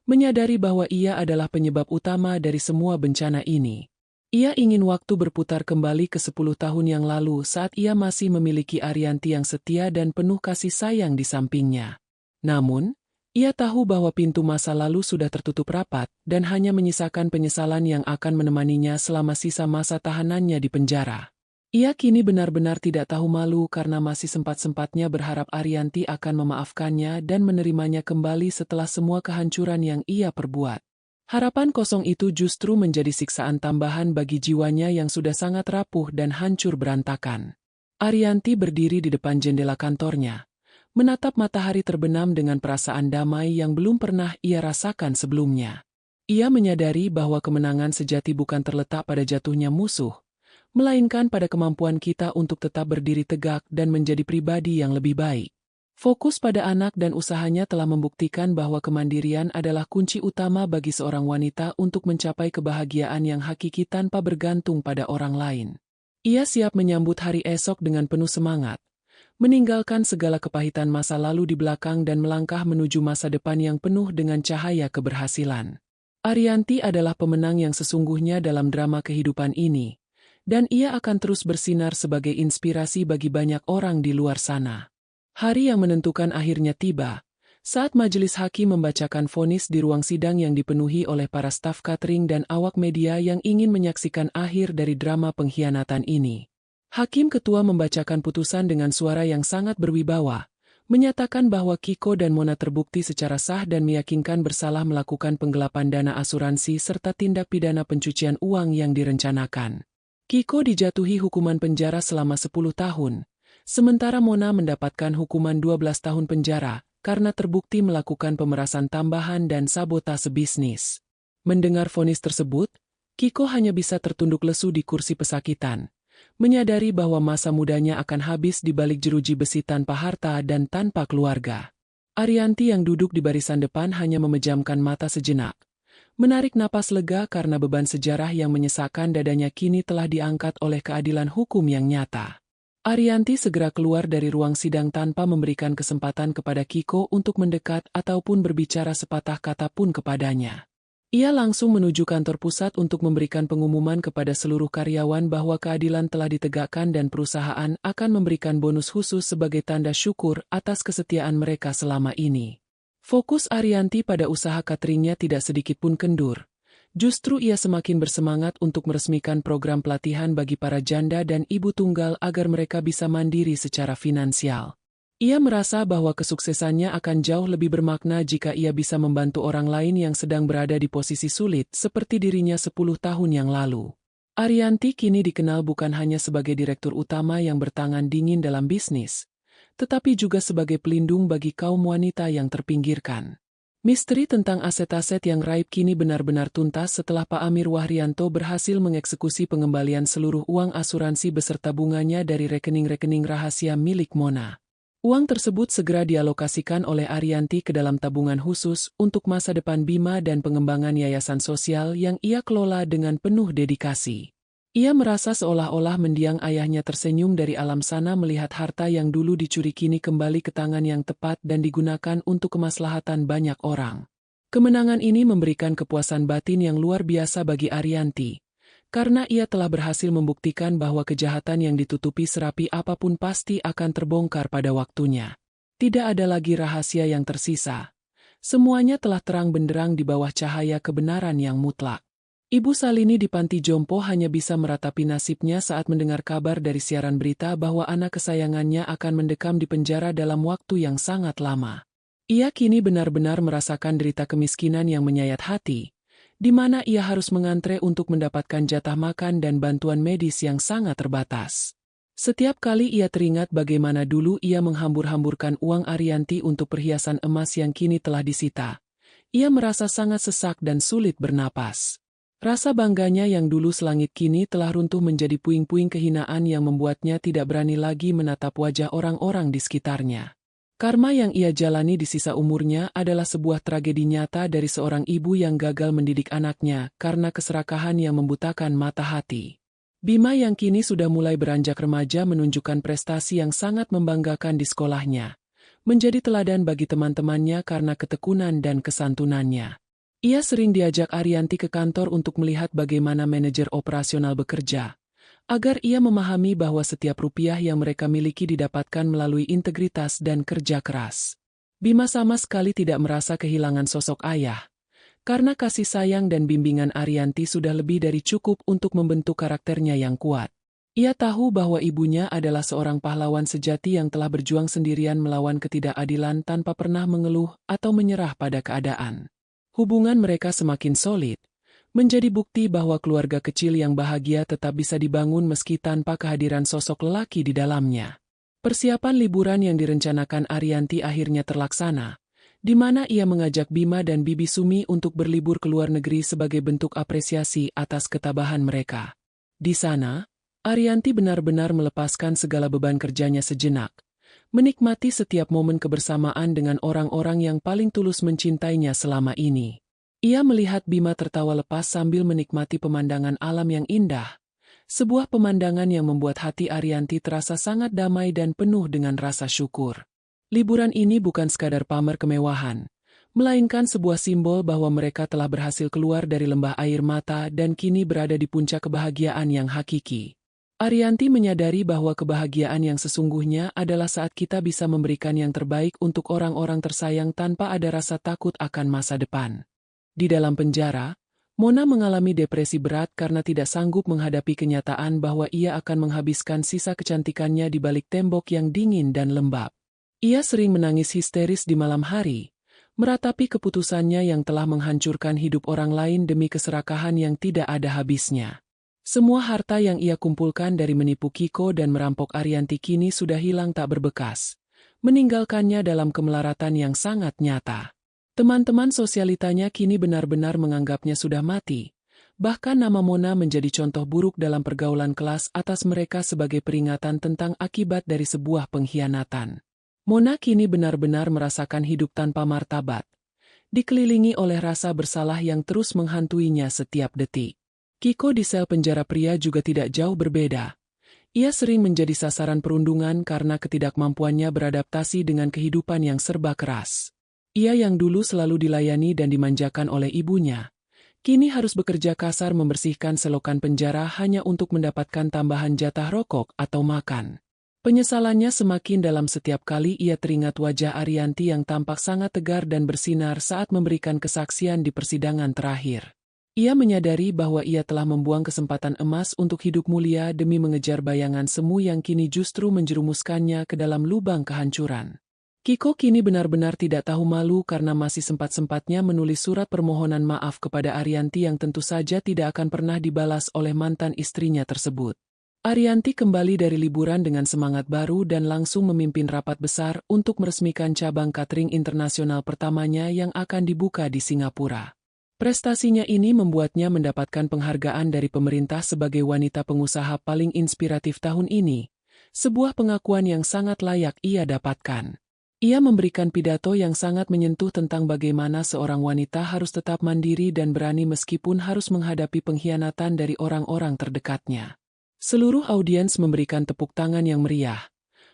menyadari bahwa ia adalah penyebab utama dari semua bencana ini. Ia ingin waktu berputar kembali ke 10 tahun yang lalu saat ia masih memiliki Arianti yang setia dan penuh kasih sayang di sampingnya. Namun, ia tahu bahwa pintu masa lalu sudah tertutup rapat dan hanya menyisakan penyesalan yang akan menemaninya selama sisa masa tahanannya di penjara. Ia kini benar-benar tidak tahu malu karena masih sempat-sempatnya berharap Arianti akan memaafkannya dan menerimanya kembali setelah semua kehancuran yang ia perbuat. Harapan kosong itu justru menjadi siksaan tambahan bagi jiwanya yang sudah sangat rapuh dan hancur berantakan. Arianti berdiri di depan jendela kantornya, menatap matahari terbenam dengan perasaan damai yang belum pernah ia rasakan sebelumnya. Ia menyadari bahwa kemenangan sejati bukan terletak pada jatuhnya musuh, melainkan pada kemampuan kita untuk tetap berdiri tegak dan menjadi pribadi yang lebih baik. Fokus pada anak dan usahanya telah membuktikan bahwa kemandirian adalah kunci utama bagi seorang wanita untuk mencapai kebahagiaan yang hakiki tanpa bergantung pada orang lain. Ia siap menyambut hari esok dengan penuh semangat, meninggalkan segala kepahitan masa lalu di belakang dan melangkah menuju masa depan yang penuh dengan cahaya keberhasilan. Arianti adalah pemenang yang sesungguhnya dalam drama kehidupan ini, dan ia akan terus bersinar sebagai inspirasi bagi banyak orang di luar sana. Hari yang menentukan akhirnya tiba, saat majelis hakim membacakan vonis di ruang sidang yang dipenuhi oleh para staf catering dan awak media yang ingin menyaksikan akhir dari drama pengkhianatan ini. Hakim ketua membacakan putusan dengan suara yang sangat berwibawa, menyatakan bahwa Kiko dan Mona terbukti secara sah dan meyakinkan bersalah melakukan penggelapan dana asuransi serta tindak pidana pencucian uang yang direncanakan. Kiko dijatuhi hukuman penjara selama 10 tahun. Sementara Mona mendapatkan hukuman 12 tahun penjara karena terbukti melakukan pemerasan tambahan dan sabotase bisnis. Mendengar vonis tersebut, Kiko hanya bisa tertunduk lesu di kursi pesakitan, menyadari bahwa masa mudanya akan habis di balik jeruji besi tanpa harta dan tanpa keluarga. Arianti yang duduk di barisan depan hanya memejamkan mata sejenak, menarik napas lega karena beban sejarah yang menyesakkan dadanya kini telah diangkat oleh keadilan hukum yang nyata. Arianti segera keluar dari ruang sidang tanpa memberikan kesempatan kepada Kiko untuk mendekat ataupun berbicara sepatah kata pun kepadanya. Ia langsung menuju kantor pusat untuk memberikan pengumuman kepada seluruh karyawan bahwa keadilan telah ditegakkan dan perusahaan akan memberikan bonus khusus sebagai tanda syukur atas kesetiaan mereka selama ini. Fokus Arianti pada usaha cateringnya tidak sedikit pun kendur, Justru ia semakin bersemangat untuk meresmikan program pelatihan bagi para janda dan ibu tunggal agar mereka bisa mandiri secara finansial. Ia merasa bahwa kesuksesannya akan jauh lebih bermakna jika ia bisa membantu orang lain yang sedang berada di posisi sulit seperti dirinya 10 tahun yang lalu. Arianti kini dikenal bukan hanya sebagai direktur utama yang bertangan dingin dalam bisnis, tetapi juga sebagai pelindung bagi kaum wanita yang terpinggirkan. Misteri tentang aset-aset yang raib kini benar-benar tuntas setelah Pak Amir Wahrianto berhasil mengeksekusi pengembalian seluruh uang asuransi beserta bunganya dari rekening-rekening rahasia milik Mona. Uang tersebut segera dialokasikan oleh Arianti ke dalam tabungan khusus untuk masa depan Bima dan pengembangan yayasan sosial yang ia kelola dengan penuh dedikasi. Ia merasa seolah-olah mendiang ayahnya tersenyum dari alam sana melihat harta yang dulu dicuri kini kembali ke tangan yang tepat dan digunakan untuk kemaslahatan banyak orang. Kemenangan ini memberikan kepuasan batin yang luar biasa bagi Arianti, karena ia telah berhasil membuktikan bahwa kejahatan yang ditutupi serapi apapun pasti akan terbongkar pada waktunya. Tidak ada lagi rahasia yang tersisa. Semuanya telah terang benderang di bawah cahaya kebenaran yang mutlak. Ibu Salini di panti jompo hanya bisa meratapi nasibnya saat mendengar kabar dari siaran berita bahwa anak kesayangannya akan mendekam di penjara dalam waktu yang sangat lama. Ia kini benar-benar merasakan derita kemiskinan yang menyayat hati, di mana ia harus mengantre untuk mendapatkan jatah makan dan bantuan medis yang sangat terbatas. Setiap kali ia teringat bagaimana dulu ia menghambur-hamburkan uang Arianti untuk perhiasan emas yang kini telah disita, ia merasa sangat sesak dan sulit bernapas. Rasa bangganya yang dulu selangit kini telah runtuh menjadi puing-puing kehinaan yang membuatnya tidak berani lagi menatap wajah orang-orang di sekitarnya. Karma yang ia jalani di sisa umurnya adalah sebuah tragedi nyata dari seorang ibu yang gagal mendidik anaknya karena keserakahan yang membutakan mata hati. Bima yang kini sudah mulai beranjak remaja menunjukkan prestasi yang sangat membanggakan di sekolahnya, menjadi teladan bagi teman-temannya karena ketekunan dan kesantunannya. Ia sering diajak Arianti ke kantor untuk melihat bagaimana manajer operasional bekerja, agar ia memahami bahwa setiap rupiah yang mereka miliki didapatkan melalui integritas dan kerja keras. Bima sama sekali tidak merasa kehilangan sosok ayah, karena kasih sayang dan bimbingan Arianti sudah lebih dari cukup untuk membentuk karakternya yang kuat. Ia tahu bahwa ibunya adalah seorang pahlawan sejati yang telah berjuang sendirian melawan ketidakadilan tanpa pernah mengeluh atau menyerah pada keadaan. Hubungan mereka semakin solid, menjadi bukti bahwa keluarga kecil yang bahagia tetap bisa dibangun meski tanpa kehadiran sosok lelaki di dalamnya. Persiapan liburan yang direncanakan Arianti akhirnya terlaksana, di mana ia mengajak Bima dan Bibi Sumi untuk berlibur ke luar negeri sebagai bentuk apresiasi atas ketabahan mereka. Di sana, Arianti benar-benar melepaskan segala beban kerjanya sejenak, menikmati setiap momen kebersamaan dengan orang-orang yang paling tulus mencintainya selama ini. Ia melihat Bima tertawa lepas sambil menikmati pemandangan alam yang indah, sebuah pemandangan yang membuat hati Arianti terasa sangat damai dan penuh dengan rasa syukur. Liburan ini bukan sekadar pamer kemewahan, melainkan sebuah simbol bahwa mereka telah berhasil keluar dari lembah air mata dan kini berada di puncak kebahagiaan yang hakiki. Arianti menyadari bahwa kebahagiaan yang sesungguhnya adalah saat kita bisa memberikan yang terbaik untuk orang-orang tersayang tanpa ada rasa takut akan masa depan. Di dalam penjara, Mona mengalami depresi berat karena tidak sanggup menghadapi kenyataan bahwa ia akan menghabiskan sisa kecantikannya di balik tembok yang dingin dan lembab. Ia sering menangis histeris di malam hari, meratapi keputusannya yang telah menghancurkan hidup orang lain demi keserakahan yang tidak ada habisnya. Semua harta yang ia kumpulkan dari menipu Kiko dan merampok Arianti kini sudah hilang tak berbekas, meninggalkannya dalam kemelaratan yang sangat nyata. Teman-teman sosialitanya kini benar-benar menganggapnya sudah mati, bahkan nama Mona menjadi contoh buruk dalam pergaulan kelas atas mereka sebagai peringatan tentang akibat dari sebuah pengkhianatan. Mona kini benar-benar merasakan hidup tanpa martabat, dikelilingi oleh rasa bersalah yang terus menghantuinya setiap detik. Kiko di sel penjara pria juga tidak jauh berbeda. Ia sering menjadi sasaran perundungan karena ketidakmampuannya beradaptasi dengan kehidupan yang serba keras. Ia yang dulu selalu dilayani dan dimanjakan oleh ibunya, kini harus bekerja kasar membersihkan selokan penjara hanya untuk mendapatkan tambahan jatah rokok atau makan. Penyesalannya semakin dalam setiap kali ia teringat wajah Arianti yang tampak sangat tegar dan bersinar saat memberikan kesaksian di persidangan terakhir. Ia menyadari bahwa ia telah membuang kesempatan emas untuk hidup mulia demi mengejar bayangan semu yang kini justru menjerumuskannya ke dalam lubang kehancuran. Kiko kini benar-benar tidak tahu malu karena masih sempat-sempatnya menulis surat permohonan maaf kepada Arianti yang tentu saja tidak akan pernah dibalas oleh mantan istrinya tersebut. Arianti kembali dari liburan dengan semangat baru dan langsung memimpin rapat besar untuk meresmikan cabang catering internasional pertamanya yang akan dibuka di Singapura. Prestasinya ini membuatnya mendapatkan penghargaan dari pemerintah sebagai wanita pengusaha paling inspiratif tahun ini, sebuah pengakuan yang sangat layak ia dapatkan. Ia memberikan pidato yang sangat menyentuh tentang bagaimana seorang wanita harus tetap mandiri dan berani meskipun harus menghadapi pengkhianatan dari orang-orang terdekatnya. Seluruh audiens memberikan tepuk tangan yang meriah,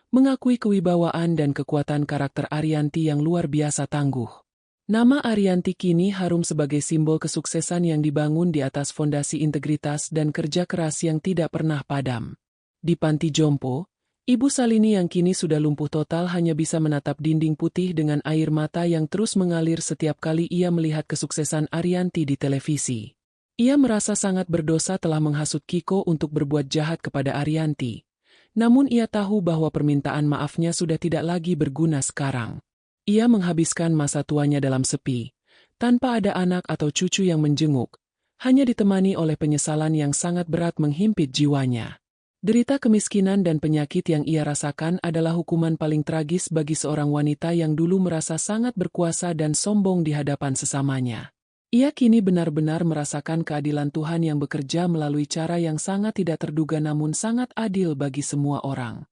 mengakui kewibawaan dan kekuatan karakter Arianti yang luar biasa tangguh. Nama Arianti kini harum sebagai simbol kesuksesan yang dibangun di atas fondasi integritas dan kerja keras yang tidak pernah padam. Di panti jompo, Ibu Salini yang kini sudah lumpuh total hanya bisa menatap dinding putih dengan air mata yang terus mengalir setiap kali ia melihat kesuksesan Arianti di televisi. Ia merasa sangat berdosa telah menghasut Kiko untuk berbuat jahat kepada Arianti. Namun ia tahu bahwa permintaan maafnya sudah tidak lagi berguna sekarang. Ia menghabiskan masa tuanya dalam sepi, tanpa ada anak atau cucu yang menjenguk, hanya ditemani oleh penyesalan yang sangat berat menghimpit jiwanya. Derita kemiskinan dan penyakit yang ia rasakan adalah hukuman paling tragis bagi seorang wanita yang dulu merasa sangat berkuasa dan sombong di hadapan sesamanya. Ia kini benar-benar merasakan keadilan Tuhan yang bekerja melalui cara yang sangat tidak terduga namun sangat adil bagi semua orang.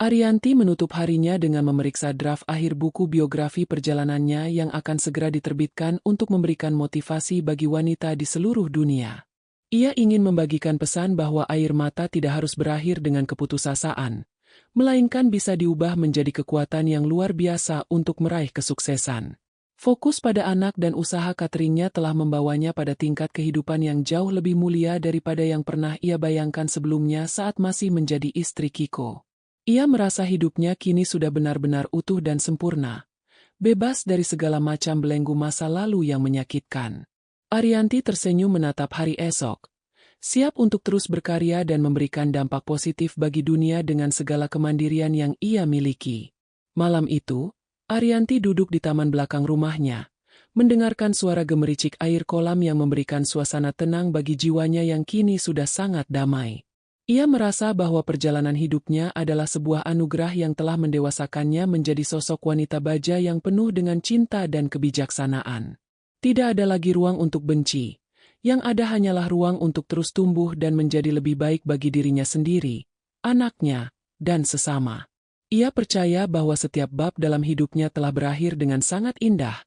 Arianti menutup harinya dengan memeriksa draft akhir buku biografi perjalanannya yang akan segera diterbitkan untuk memberikan motivasi bagi wanita di seluruh dunia. Ia ingin membagikan pesan bahwa air mata tidak harus berakhir dengan keputusasaan, melainkan bisa diubah menjadi kekuatan yang luar biasa untuk meraih kesuksesan. Fokus pada anak dan usaha cateringnya telah membawanya pada tingkat kehidupan yang jauh lebih mulia daripada yang pernah ia bayangkan sebelumnya saat masih menjadi istri Kiko. Ia merasa hidupnya kini sudah benar-benar utuh dan sempurna, bebas dari segala macam belenggu masa lalu yang menyakitkan. Arianti tersenyum menatap hari esok, siap untuk terus berkarya dan memberikan dampak positif bagi dunia dengan segala kemandirian yang ia miliki. Malam itu, Arianti duduk di taman belakang rumahnya, mendengarkan suara gemericik air kolam yang memberikan suasana tenang bagi jiwanya yang kini sudah sangat damai. Ia merasa bahwa perjalanan hidupnya adalah sebuah anugerah yang telah mendewasakannya menjadi sosok wanita baja yang penuh dengan cinta dan kebijaksanaan. Tidak ada lagi ruang untuk benci, yang ada hanyalah ruang untuk terus tumbuh dan menjadi lebih baik bagi dirinya sendiri, anaknya, dan sesama. Ia percaya bahwa setiap bab dalam hidupnya telah berakhir dengan sangat indah,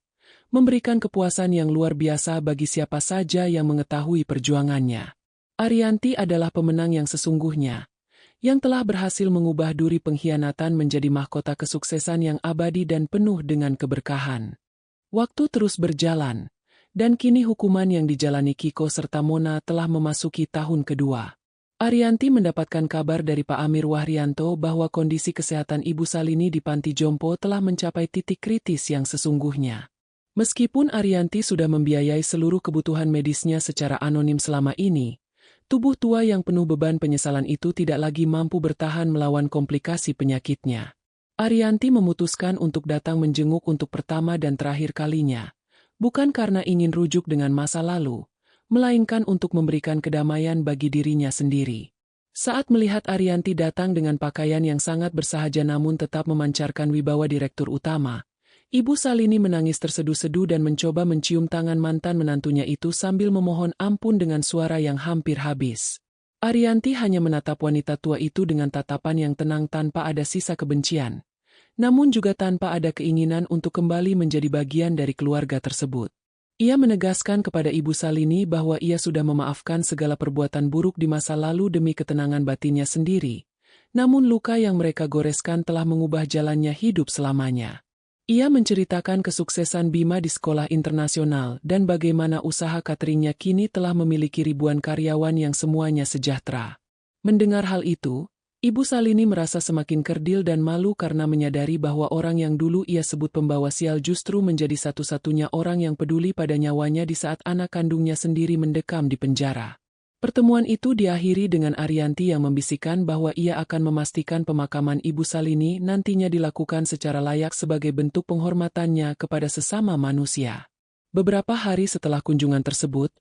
memberikan kepuasan yang luar biasa bagi siapa saja yang mengetahui perjuangannya. Arianti adalah pemenang yang sesungguhnya, yang telah berhasil mengubah duri pengkhianatan menjadi mahkota kesuksesan yang abadi dan penuh dengan keberkahan. Waktu terus berjalan, dan kini hukuman yang dijalani Kiko serta Mona telah memasuki tahun kedua. Arianti mendapatkan kabar dari Pak Amir Wahrianto bahwa kondisi kesehatan Ibu Salini di panti jompo telah mencapai titik kritis yang sesungguhnya. Meskipun Arianti sudah membiayai seluruh kebutuhan medisnya secara anonim selama ini, tubuh tua yang penuh beban penyesalan itu tidak lagi mampu bertahan melawan komplikasi penyakitnya. Arianti memutuskan untuk datang menjenguk untuk pertama dan terakhir kalinya, bukan karena ingin rujuk dengan masa lalu, melainkan untuk memberikan kedamaian bagi dirinya sendiri. Saat melihat Arianti datang dengan pakaian yang sangat bersahaja namun tetap memancarkan wibawa direktur utama, Ibu Salini menangis terseduh-seduh dan mencoba mencium tangan mantan menantunya itu sambil memohon ampun dengan suara yang hampir habis. Arianti hanya menatap wanita tua itu dengan tatapan yang tenang tanpa ada sisa kebencian, namun juga tanpa ada keinginan untuk kembali menjadi bagian dari keluarga tersebut. Ia menegaskan kepada Ibu Salini bahwa ia sudah memaafkan segala perbuatan buruk di masa lalu demi ketenangan batinnya sendiri, namun luka yang mereka goreskan telah mengubah jalannya hidup selamanya. Ia menceritakan kesuksesan Bima di sekolah internasional dan bagaimana usaha cateringnya kini telah memiliki ribuan karyawan yang semuanya sejahtera. Mendengar hal itu, Ibu Salini merasa semakin kerdil dan malu karena menyadari bahwa orang yang dulu ia sebut pembawa sial justru menjadi satu-satunya orang yang peduli pada nyawanya di saat anak kandungnya sendiri mendekam di penjara. Pertemuan itu diakhiri dengan Arianti yang membisikkan bahwa ia akan memastikan pemakaman Ibu Salini nantinya dilakukan secara layak sebagai bentuk penghormatannya kepada sesama manusia. Beberapa hari setelah kunjungan tersebut,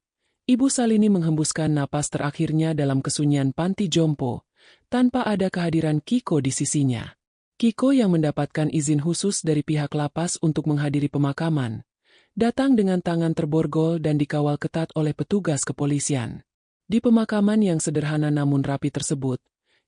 Ibu Salini menghembuskan napas terakhirnya dalam kesunyian panti jompo, tanpa ada kehadiran Kiko di sisinya. Kiko yang mendapatkan izin khusus dari pihak lapas untuk menghadiri pemakaman, datang dengan tangan terborgol dan dikawal ketat oleh petugas kepolisian. Di pemakaman yang sederhana namun rapi tersebut,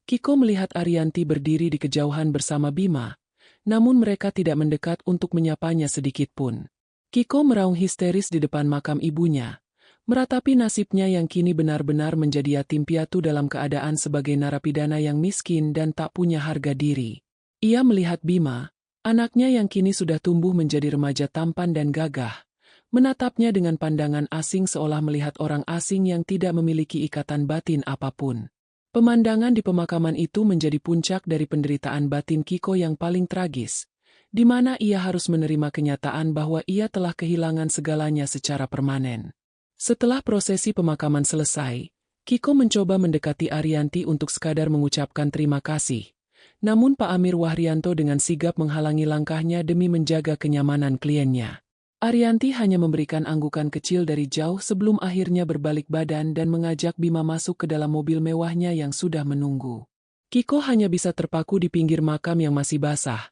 Kiko melihat Arianti berdiri di kejauhan bersama Bima, namun mereka tidak mendekat untuk menyapanya sedikit pun. Kiko meraung histeris di depan makam ibunya, meratapi nasibnya yang kini benar-benar menjadi yatim piatu dalam keadaan sebagai narapidana yang miskin dan tak punya harga diri. Ia melihat Bima, anaknya yang kini sudah tumbuh menjadi remaja tampan dan gagah, menatapnya dengan pandangan asing seolah melihat orang asing yang tidak memiliki ikatan batin apapun. Pemandangan di pemakaman itu menjadi puncak dari penderitaan batin Kiko yang paling tragis, di mana ia harus menerima kenyataan bahwa ia telah kehilangan segalanya secara permanen. Setelah prosesi pemakaman selesai, Kiko mencoba mendekati Arianti untuk sekadar mengucapkan terima kasih. Namun Pak Amir Wahrianto dengan sigap menghalangi langkahnya demi menjaga kenyamanan kliennya. Arianti hanya memberikan anggukan kecil dari jauh sebelum akhirnya berbalik badan dan mengajak Bima masuk ke dalam mobil mewahnya yang sudah menunggu. Kiko hanya bisa terpaku di pinggir makam yang masih basah,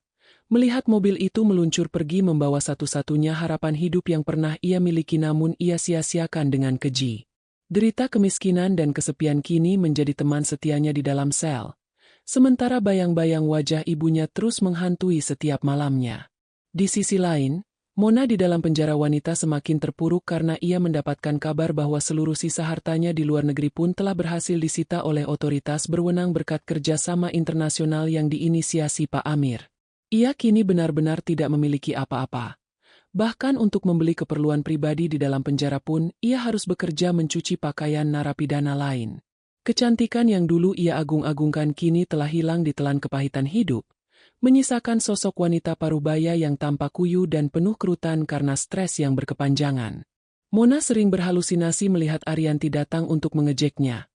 melihat mobil itu meluncur pergi membawa satu-satunya harapan hidup yang pernah ia miliki namun ia sia-siakan dengan keji. Derita kemiskinan dan kesepian kini menjadi teman setianya di dalam sel, sementara bayang-bayang wajah ibunya terus menghantui setiap malamnya. Di sisi lain, Mona di dalam penjara wanita semakin terpuruk karena ia mendapatkan kabar bahwa seluruh sisa hartanya di luar negeri pun telah berhasil disita oleh otoritas berwenang berkat kerjasama internasional yang diinisiasi Pak Amir. Ia kini benar-benar tidak memiliki apa-apa. Bahkan untuk membeli keperluan pribadi di dalam penjara pun, ia harus bekerja mencuci pakaian narapidana lain. Kecantikan yang dulu ia agung-agungkan kini telah hilang ditelan kepahitan hidup, menyisakan sosok wanita parubaya yang tampak kuyu dan penuh kerutan karena stres yang berkepanjangan. Mona sering berhalusinasi melihat Arianti datang untuk mengejeknya.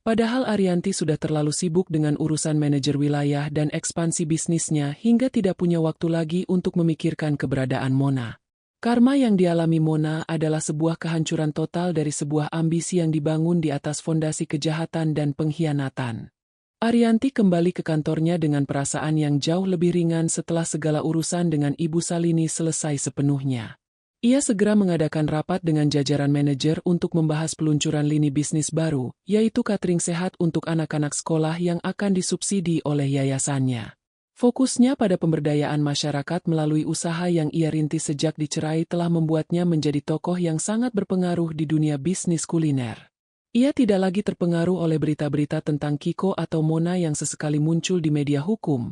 Padahal Arianti sudah terlalu sibuk dengan urusan manajer wilayah dan ekspansi bisnisnya hingga tidak punya waktu lagi untuk memikirkan keberadaan Mona. Karma yang dialami Mona adalah sebuah kehancuran total dari sebuah ambisi yang dibangun di atas fondasi kejahatan dan pengkhianatan. Arianti kembali ke kantornya dengan perasaan yang jauh lebih ringan setelah segala urusan dengan Ibu Salini selesai sepenuhnya. Ia segera mengadakan rapat dengan jajaran manajer untuk membahas peluncuran lini bisnis baru, yaitu catering sehat untuk anak-anak sekolah yang akan disubsidi oleh yayasannya. Fokusnya pada pemberdayaan masyarakat melalui usaha yang ia rintis sejak dicerai telah membuatnya menjadi tokoh yang sangat berpengaruh di dunia bisnis kuliner. Ia tidak lagi terpengaruh oleh berita-berita tentang Kiko atau Mona yang sesekali muncul di media hukum,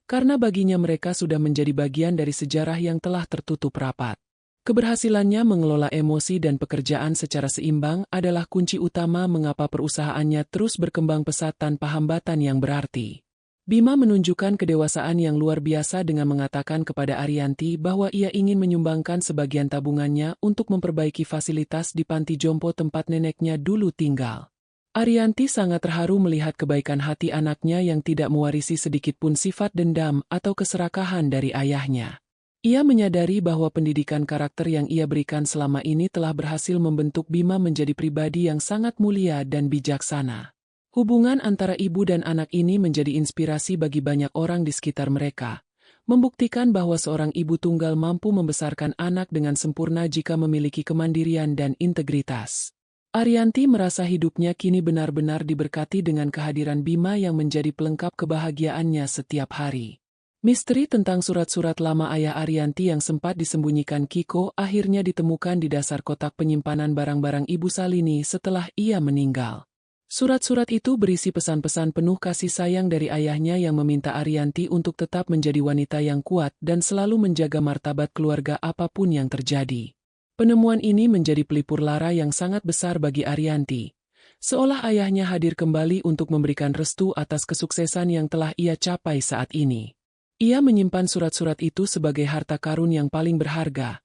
karena baginya mereka sudah menjadi bagian dari sejarah yang telah tertutup rapat. Keberhasilannya mengelola emosi dan pekerjaan secara seimbang adalah kunci utama mengapa perusahaannya terus berkembang pesat tanpa hambatan yang berarti. Bima menunjukkan kedewasaan yang luar biasa dengan mengatakan kepada Arianti bahwa ia ingin menyumbangkan sebagian tabungannya untuk memperbaiki fasilitas di panti jompo tempat neneknya dulu tinggal. Arianti sangat terharu melihat kebaikan hati anaknya yang tidak mewarisi sedikitpun sifat dendam atau keserakahan dari ayahnya. Ia menyadari bahwa pendidikan karakter yang ia berikan selama ini telah berhasil membentuk Bima menjadi pribadi yang sangat mulia dan bijaksana. Hubungan antara ibu dan anak ini menjadi inspirasi bagi banyak orang di sekitar mereka, membuktikan bahwa seorang ibu tunggal mampu membesarkan anak dengan sempurna jika memiliki kemandirian dan integritas. Arianti merasa hidupnya kini benar-benar diberkati dengan kehadiran Bima yang menjadi pelengkap kebahagiaannya setiap hari. Misteri tentang surat-surat lama ayah Arianti yang sempat disembunyikan Kiko akhirnya ditemukan di dasar kotak penyimpanan barang-barang Ibu Salini setelah ia meninggal. Surat-surat itu berisi pesan-pesan penuh kasih sayang dari ayahnya yang meminta Arianti untuk tetap menjadi wanita yang kuat dan selalu menjaga martabat keluarga apapun yang terjadi. Penemuan ini menjadi pelipur lara yang sangat besar bagi Arianti, Seolah ayahnya hadir kembali untuk memberikan restu atas kesuksesan yang telah ia capai saat ini. Ia menyimpan surat-surat itu sebagai harta karun yang paling berharga,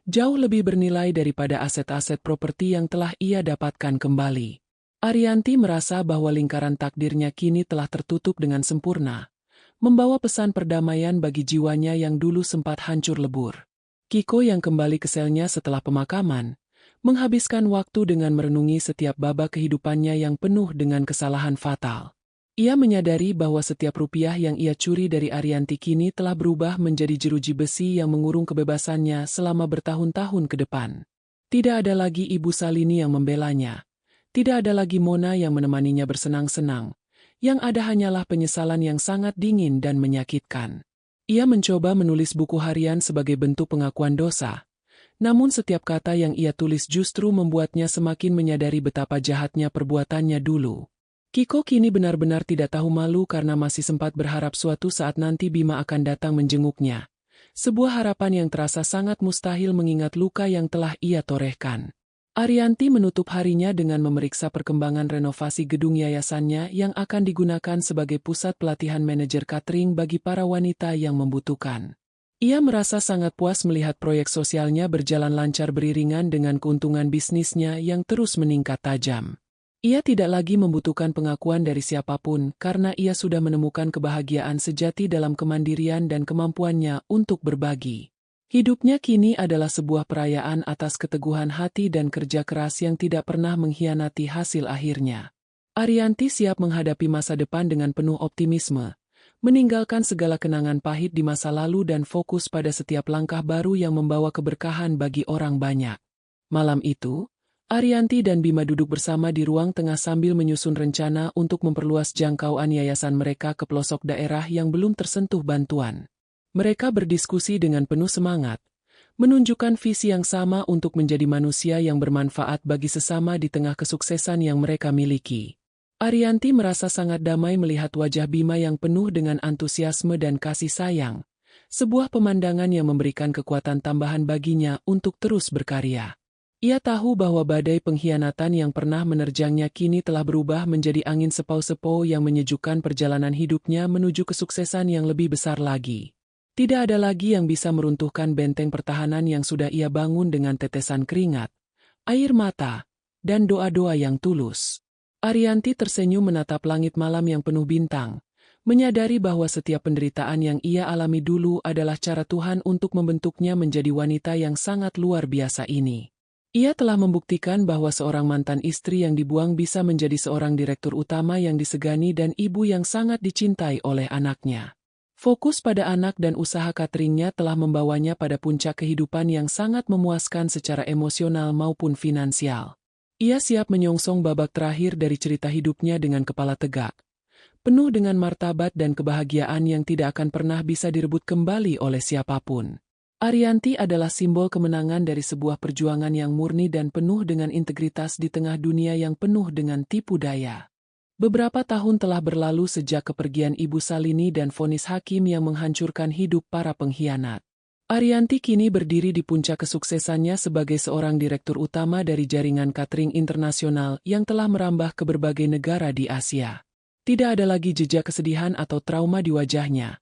jauh lebih bernilai daripada aset-aset properti yang telah ia dapatkan kembali. Arianti merasa bahwa lingkaran takdirnya kini telah tertutup dengan sempurna, membawa pesan perdamaian bagi jiwanya yang dulu sempat hancur lebur. Kiko yang kembali ke selnya setelah pemakaman, menghabiskan waktu dengan merenungi setiap babak kehidupannya yang penuh dengan kesalahan fatal. Ia menyadari bahwa setiap rupiah yang ia curi dari Arianti kini telah berubah menjadi jeruji besi yang mengurung kebebasannya selama bertahun-tahun ke depan. Tidak ada lagi Ibu Salini yang membelanya. Tidak ada lagi Mona yang menemaninya bersenang-senang. Yang ada hanyalah penyesalan yang sangat dingin dan menyakitkan. Ia mencoba menulis buku harian sebagai bentuk pengakuan dosa. Namun setiap kata yang ia tulis justru membuatnya semakin menyadari betapa jahatnya perbuatannya dulu. Kiko kini benar-benar tidak tahu malu karena masih sempat berharap suatu saat nanti Bima akan datang menjenguknya. Sebuah harapan yang terasa sangat mustahil mengingat luka yang telah ia torehkan. Arianti menutup harinya dengan memeriksa perkembangan renovasi gedung yayasannya yang akan digunakan sebagai pusat pelatihan manajer catering bagi para wanita yang membutuhkan. Ia merasa sangat puas melihat proyek sosialnya berjalan lancar beriringan dengan keuntungan bisnisnya yang terus meningkat tajam. Ia tidak lagi membutuhkan pengakuan dari siapapun karena ia sudah menemukan kebahagiaan sejati dalam kemandirian dan kemampuannya untuk berbagi. Hidupnya kini adalah sebuah perayaan atas keteguhan hati dan kerja keras yang tidak pernah mengkhianati hasil akhirnya. Arianti siap menghadapi masa depan dengan penuh optimisme, meninggalkan segala kenangan pahit di masa lalu dan fokus pada setiap langkah baru yang membawa keberkahan bagi orang banyak. Malam itu, Arianti dan Bima duduk bersama di ruang tengah sambil menyusun rencana untuk memperluas jangkauan yayasan mereka ke pelosok daerah yang belum tersentuh bantuan. Mereka berdiskusi dengan penuh semangat, menunjukkan visi yang sama untuk menjadi manusia yang bermanfaat bagi sesama di tengah kesuksesan yang mereka miliki. Arianti merasa sangat damai melihat wajah Bima yang penuh dengan antusiasme dan kasih sayang, sebuah pemandangan yang memberikan kekuatan tambahan baginya untuk terus berkarya. Ia tahu bahwa badai pengkhianatan yang pernah menerjangnya kini telah berubah menjadi angin sepau-sepau yang menyejukkan perjalanan hidupnya menuju kesuksesan yang lebih besar lagi. Tidak ada lagi yang bisa meruntuhkan benteng pertahanan yang sudah ia bangun dengan tetesan keringat, air mata, dan doa-doa yang tulus. Arianti tersenyum menatap langit malam yang penuh bintang, menyadari bahwa setiap penderitaan yang ia alami dulu adalah cara Tuhan untuk membentuknya menjadi wanita yang sangat luar biasa ini. Ia telah membuktikan bahwa seorang mantan istri yang dibuang bisa menjadi seorang direktur utama yang disegani dan ibu yang sangat dicintai oleh anaknya. Fokus pada anak dan usaha cateringnya telah membawanya pada puncak kehidupan yang sangat memuaskan secara emosional maupun finansial. Ia siap menyongsong babak terakhir dari cerita hidupnya dengan kepala tegak, penuh dengan martabat dan kebahagiaan yang tidak akan pernah bisa direbut kembali oleh siapapun. Arianti adalah simbol kemenangan dari sebuah perjuangan yang murni dan penuh dengan integritas di tengah dunia yang penuh dengan tipu daya. Beberapa tahun telah berlalu sejak kepergian Ibu Salini dan vonis hakim yang menghancurkan hidup para pengkhianat. Arianti kini berdiri di puncak kesuksesannya sebagai seorang direktur utama dari jaringan catering internasional yang telah merambah ke berbagai negara di Asia. Tidak ada lagi jejak kesedihan atau trauma di wajahnya.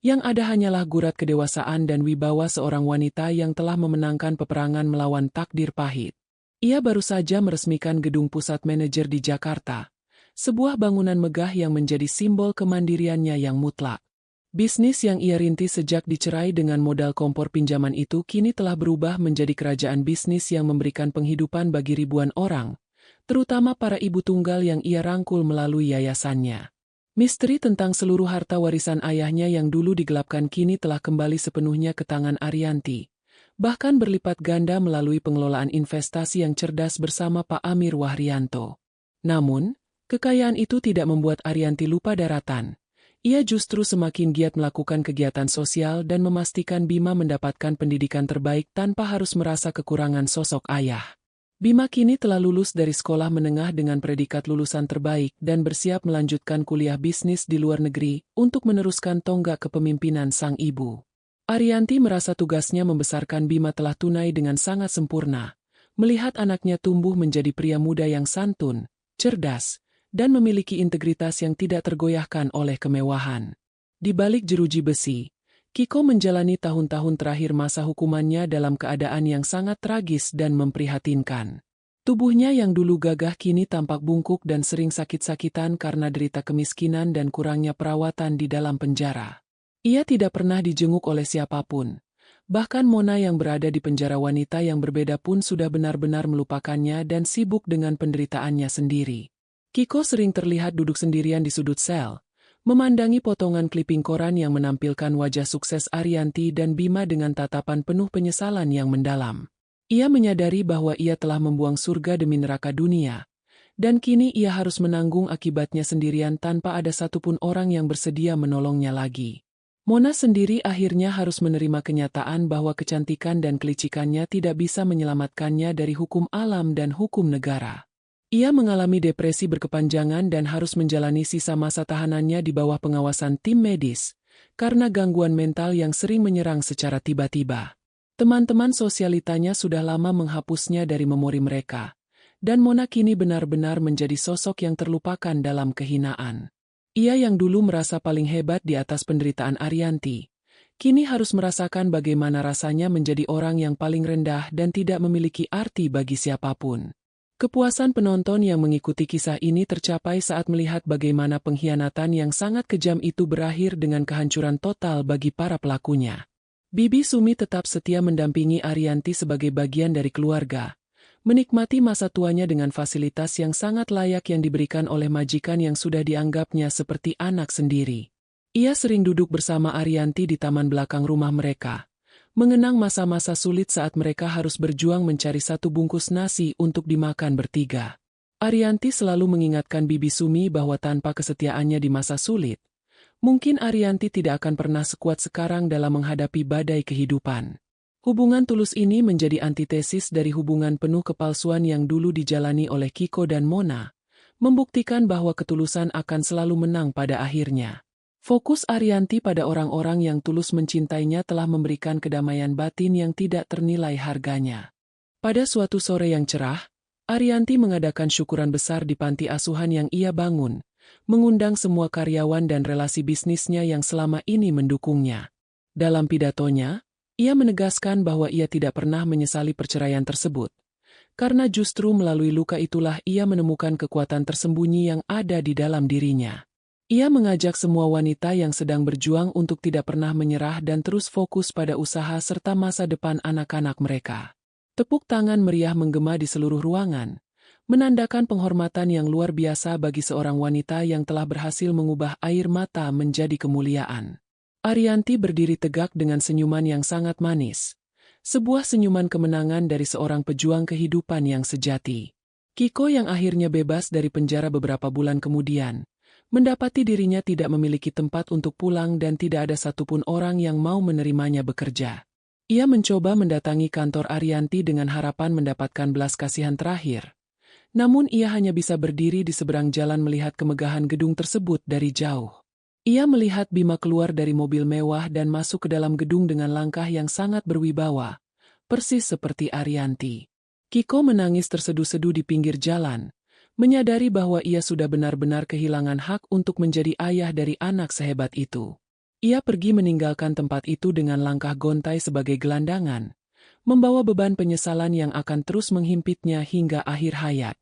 Yang ada hanyalah gurat kedewasaan dan wibawa seorang wanita yang telah memenangkan peperangan melawan takdir pahit. Ia baru saja meresmikan gedung pusat manajer di Jakarta, sebuah bangunan megah yang menjadi simbol kemandiriannya yang mutlak. Bisnis yang ia rintis sejak dicerai dengan modal kompor pinjaman itu kini telah berubah menjadi kerajaan bisnis yang memberikan penghidupan bagi ribuan orang, terutama para ibu tunggal yang ia rangkul melalui yayasannya. Misteri tentang seluruh harta warisan ayahnya yang dulu digelapkan kini telah kembali sepenuhnya ke tangan Arianti, bahkan berlipat ganda melalui pengelolaan investasi yang cerdas bersama Pak Amir Wahrianto. Namun, kekayaan itu tidak membuat Arianti lupa daratan. Ia justru semakin giat melakukan kegiatan sosial dan memastikan Bima mendapatkan pendidikan terbaik tanpa harus merasa kekurangan sosok ayah. Bima kini telah lulus dari sekolah menengah dengan predikat lulusan terbaik dan bersiap melanjutkan kuliah bisnis di luar negeri untuk meneruskan tonggak kepemimpinan sang ibu. Arianti merasa tugasnya membesarkan Bima telah tunai dengan sangat sempurna, melihat anaknya tumbuh menjadi pria muda yang santun, cerdas, dan memiliki integritas yang tidak tergoyahkan oleh kemewahan. Di balik jeruji besi, Kiko menjalani tahun-tahun terakhir masa hukumannya dalam keadaan yang sangat tragis dan memprihatinkan. Tubuhnya yang dulu gagah kini tampak bungkuk dan sering sakit-sakitan karena derita kemiskinan dan kurangnya perawatan di dalam penjara. Ia tidak pernah dijenguk oleh siapapun. Bahkan Mona yang berada di penjara wanita yang berbeda pun sudah benar-benar melupakannya dan sibuk dengan penderitaannya sendiri. Kiko sering terlihat duduk sendirian di sudut sel, memandangi potongan kliping koran yang menampilkan wajah sukses Arianti dan Bima dengan tatapan penuh penyesalan yang mendalam. Ia menyadari bahwa ia telah membuang surga demi neraka dunia, dan kini ia harus menanggung akibatnya sendirian tanpa ada satupun orang yang bersedia menolongnya lagi. Mona sendiri akhirnya harus menerima kenyataan bahwa kecantikan dan kelicikannya tidak bisa menyelamatkannya dari hukum alam dan hukum negara. Ia mengalami depresi berkepanjangan dan harus menjalani sisa masa tahanannya di bawah pengawasan tim medis, karena gangguan mental yang sering menyerang secara tiba-tiba. Teman-teman sosialitanya sudah lama menghapusnya dari memori mereka, dan Mona kini benar-benar menjadi sosok yang terlupakan dalam kehinaan. Ia yang dulu merasa paling hebat di atas penderitaan Arianti, kini harus merasakan bagaimana rasanya menjadi orang yang paling rendah dan tidak memiliki arti bagi siapapun. Kepuasan penonton yang mengikuti kisah ini tercapai saat melihat bagaimana pengkhianatan yang sangat kejam itu berakhir dengan kehancuran total bagi para pelakunya. Bibi Sumi tetap setia mendampingi Arianti sebagai bagian dari keluarga, menikmati masa tuanya dengan fasilitas yang sangat layak yang diberikan oleh majikan yang sudah dianggapnya seperti anak sendiri. Ia sering duduk bersama Arianti di taman belakang rumah mereka, mengenang masa-masa sulit saat mereka harus berjuang mencari satu bungkus nasi untuk dimakan bertiga. Arianti selalu mengingatkan Bibi Sumi bahwa tanpa kesetiaannya di masa sulit, mungkin Arianti tidak akan pernah sekuat sekarang dalam menghadapi badai kehidupan. Hubungan tulus ini menjadi antitesis dari hubungan penuh kepalsuan yang dulu dijalani oleh Kiko dan Mona, membuktikan bahwa ketulusan akan selalu menang pada akhirnya. Fokus Arianti pada orang-orang yang tulus mencintainya telah memberikan kedamaian batin yang tidak ternilai harganya. Pada suatu sore yang cerah, Arianti mengadakan syukuran besar di panti asuhan yang ia bangun, mengundang semua karyawan dan relasi bisnisnya yang selama ini mendukungnya. Dalam pidatonya, ia menegaskan bahwa ia tidak pernah menyesali perceraian tersebut, karena justru melalui luka itulah ia menemukan kekuatan tersembunyi yang ada di dalam dirinya. Ia mengajak semua wanita yang sedang berjuang untuk tidak pernah menyerah dan terus fokus pada usaha serta masa depan anak-anak mereka. Tepuk tangan meriah menggema di seluruh ruangan, menandakan penghormatan yang luar biasa bagi seorang wanita yang telah berhasil mengubah air mata menjadi kemuliaan. Arianti berdiri tegak dengan senyuman yang sangat manis. Sebuah senyuman kemenangan dari seorang pejuang kehidupan yang sejati. Kiko yang akhirnya bebas dari penjara beberapa bulan kemudian, mendapati dirinya tidak memiliki tempat untuk pulang dan tidak ada satupun orang yang mau menerimanya bekerja. Ia mencoba mendatangi kantor Arianti dengan harapan mendapatkan belas kasihan terakhir. Namun ia hanya bisa berdiri di seberang jalan melihat kemegahan gedung tersebut dari jauh. Ia melihat Bima keluar dari mobil mewah dan masuk ke dalam gedung dengan langkah yang sangat berwibawa, persis seperti Arianti. Kiko menangis terseduh-seduh di pinggir jalan, menyadari bahwa ia sudah benar-benar kehilangan hak untuk menjadi ayah dari anak sehebat itu. Ia pergi meninggalkan tempat itu dengan langkah gontai sebagai gelandangan, membawa beban penyesalan yang akan terus menghimpitnya hingga akhir hayat.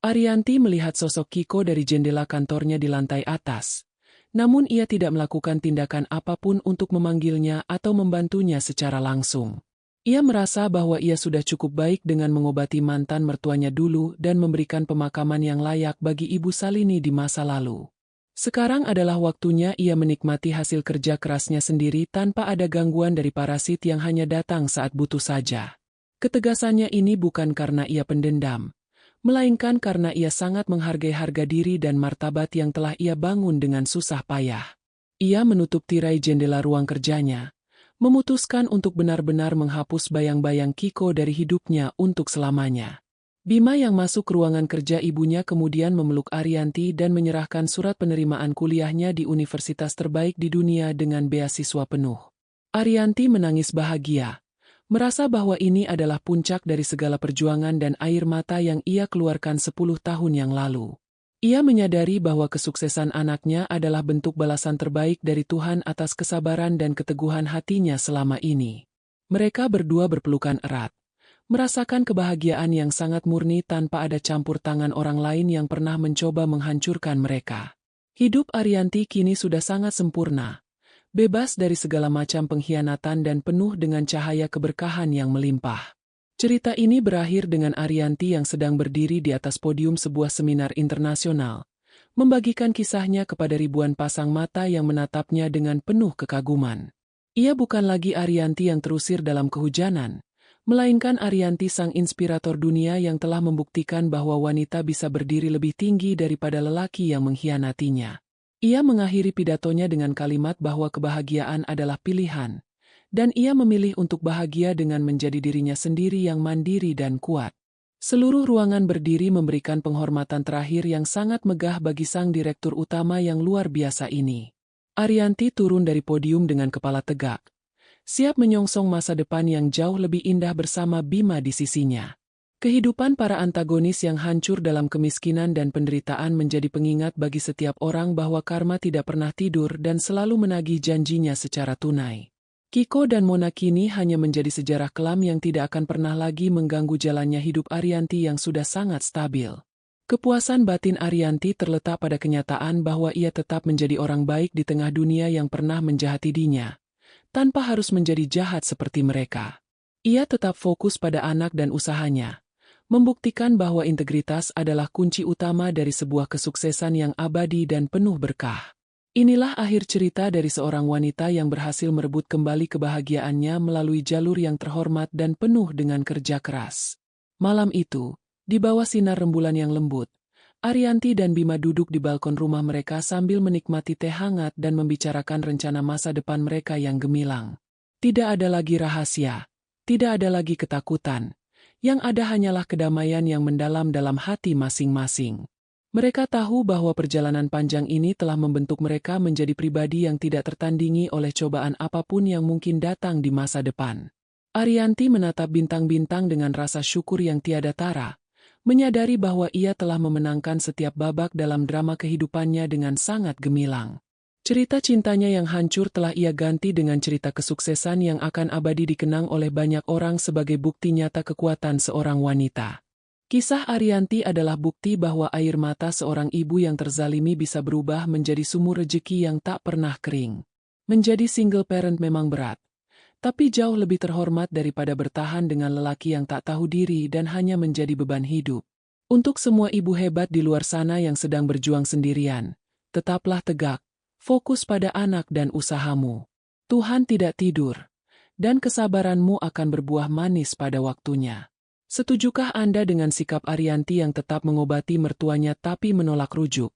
Arianti melihat sosok Kiko dari jendela kantornya di lantai atas, namun ia tidak melakukan tindakan apapun untuk memanggilnya atau membantunya secara langsung. Ia merasa bahwa ia sudah cukup baik dengan mengobati mantan mertuanya dulu dan memberikan pemakaman yang layak bagi Ibu Salini di masa lalu. Sekarang adalah waktunya ia menikmati hasil kerja kerasnya sendiri tanpa ada gangguan dari parasit yang hanya datang saat butuh saja. Ketegasannya ini bukan karena ia pendendam, melainkan karena ia sangat menghargai harga diri dan martabat yang telah ia bangun dengan susah payah. Ia menutup tirai jendela ruang kerjanya, memutuskan untuk benar-benar menghapus bayang-bayang Kiko dari hidupnya untuk selamanya. Bima yang masuk ke ruangan kerja ibunya kemudian memeluk Arianti dan menyerahkan surat penerimaan kuliahnya di universitas terbaik di dunia dengan beasiswa penuh. Arianti menangis bahagia, merasa bahwa ini adalah puncak dari segala perjuangan dan air mata yang ia keluarkan 10 tahun yang lalu. Ia menyadari bahwa kesuksesan anaknya adalah bentuk balasan terbaik dari Tuhan atas kesabaran dan keteguhan hatinya selama ini. Mereka berdua berpelukan erat, merasakan kebahagiaan yang sangat murni tanpa ada campur tangan orang lain yang pernah mencoba menghancurkan mereka. Hidup Arianti kini sudah sangat sempurna, bebas dari segala macam pengkhianatan dan penuh dengan cahaya keberkahan yang melimpah. Cerita ini berakhir dengan Arianti yang sedang berdiri di atas podium sebuah seminar internasional, membagikan kisahnya kepada ribuan pasang mata yang menatapnya dengan penuh kekaguman. Ia bukan lagi Arianti yang terusir dalam kehujanan, melainkan Arianti sang inspirator dunia yang telah membuktikan bahwa wanita bisa berdiri lebih tinggi daripada lelaki yang mengkhianatinya. Ia mengakhiri pidatonya dengan kalimat bahwa kebahagiaan adalah pilihan, dan ia memilih untuk bahagia dengan menjadi dirinya sendiri yang mandiri dan kuat. Seluruh ruangan berdiri memberikan penghormatan terakhir yang sangat megah bagi sang direktur utama yang luar biasa ini. Arianti turun dari podium dengan kepala tegak, siap menyongsong masa depan yang jauh lebih indah bersama Bima di sisinya. Kehidupan para antagonis yang hancur dalam kemiskinan dan penderitaan menjadi pengingat bagi setiap orang bahwa karma tidak pernah tidur dan selalu menagih janjinya secara tunai. Kiko dan Mona kini hanya menjadi sejarah kelam yang tidak akan pernah lagi mengganggu jalannya hidup Arianti yang sudah sangat stabil. Kepuasan batin Arianti terletak pada kenyataan bahwa ia tetap menjadi orang baik di tengah dunia yang pernah menjahati dirinya, tanpa harus menjadi jahat seperti mereka. Ia tetap fokus pada anak dan usahanya, membuktikan bahwa integritas adalah kunci utama dari sebuah kesuksesan yang abadi dan penuh berkah. Inilah akhir cerita dari seorang wanita yang berhasil merebut kembali kebahagiaannya melalui jalur yang terhormat dan penuh dengan kerja keras. Malam itu, di bawah sinar rembulan yang lembut, Arianti dan Bima duduk di balkon rumah mereka sambil menikmati teh hangat dan membicarakan rencana masa depan mereka yang gemilang. Tidak ada lagi rahasia, tidak ada lagi ketakutan. Yang ada hanyalah kedamaian yang mendalam dalam hati masing-masing. Mereka tahu bahwa perjalanan panjang ini telah membentuk mereka menjadi pribadi yang tidak tertandingi oleh cobaan apapun yang mungkin datang di masa depan. Arianti menatap bintang-bintang dengan rasa syukur yang tiada tara, menyadari bahwa ia telah memenangkan setiap babak dalam drama kehidupannya dengan sangat gemilang. Cerita cintanya yang hancur telah ia ganti dengan cerita kesuksesan yang akan abadi dikenang oleh banyak orang sebagai bukti nyata kekuatan seorang wanita. Kisah Arianti adalah bukti bahwa air mata seorang ibu yang terzalimi bisa berubah menjadi sumur rejeki yang tak pernah kering. Menjadi single parent memang berat, tapi jauh lebih terhormat daripada bertahan dengan lelaki yang tak tahu diri dan hanya menjadi beban hidup. Untuk semua ibu hebat di luar sana yang sedang berjuang sendirian, tetaplah tegak, fokus pada anak dan usahamu. Tuhan tidak tidur, dan kesabaranmu akan berbuah manis pada waktunya. Setujukah Anda dengan sikap Arianti yang tetap mengobati mertuanya tapi menolak rujuk?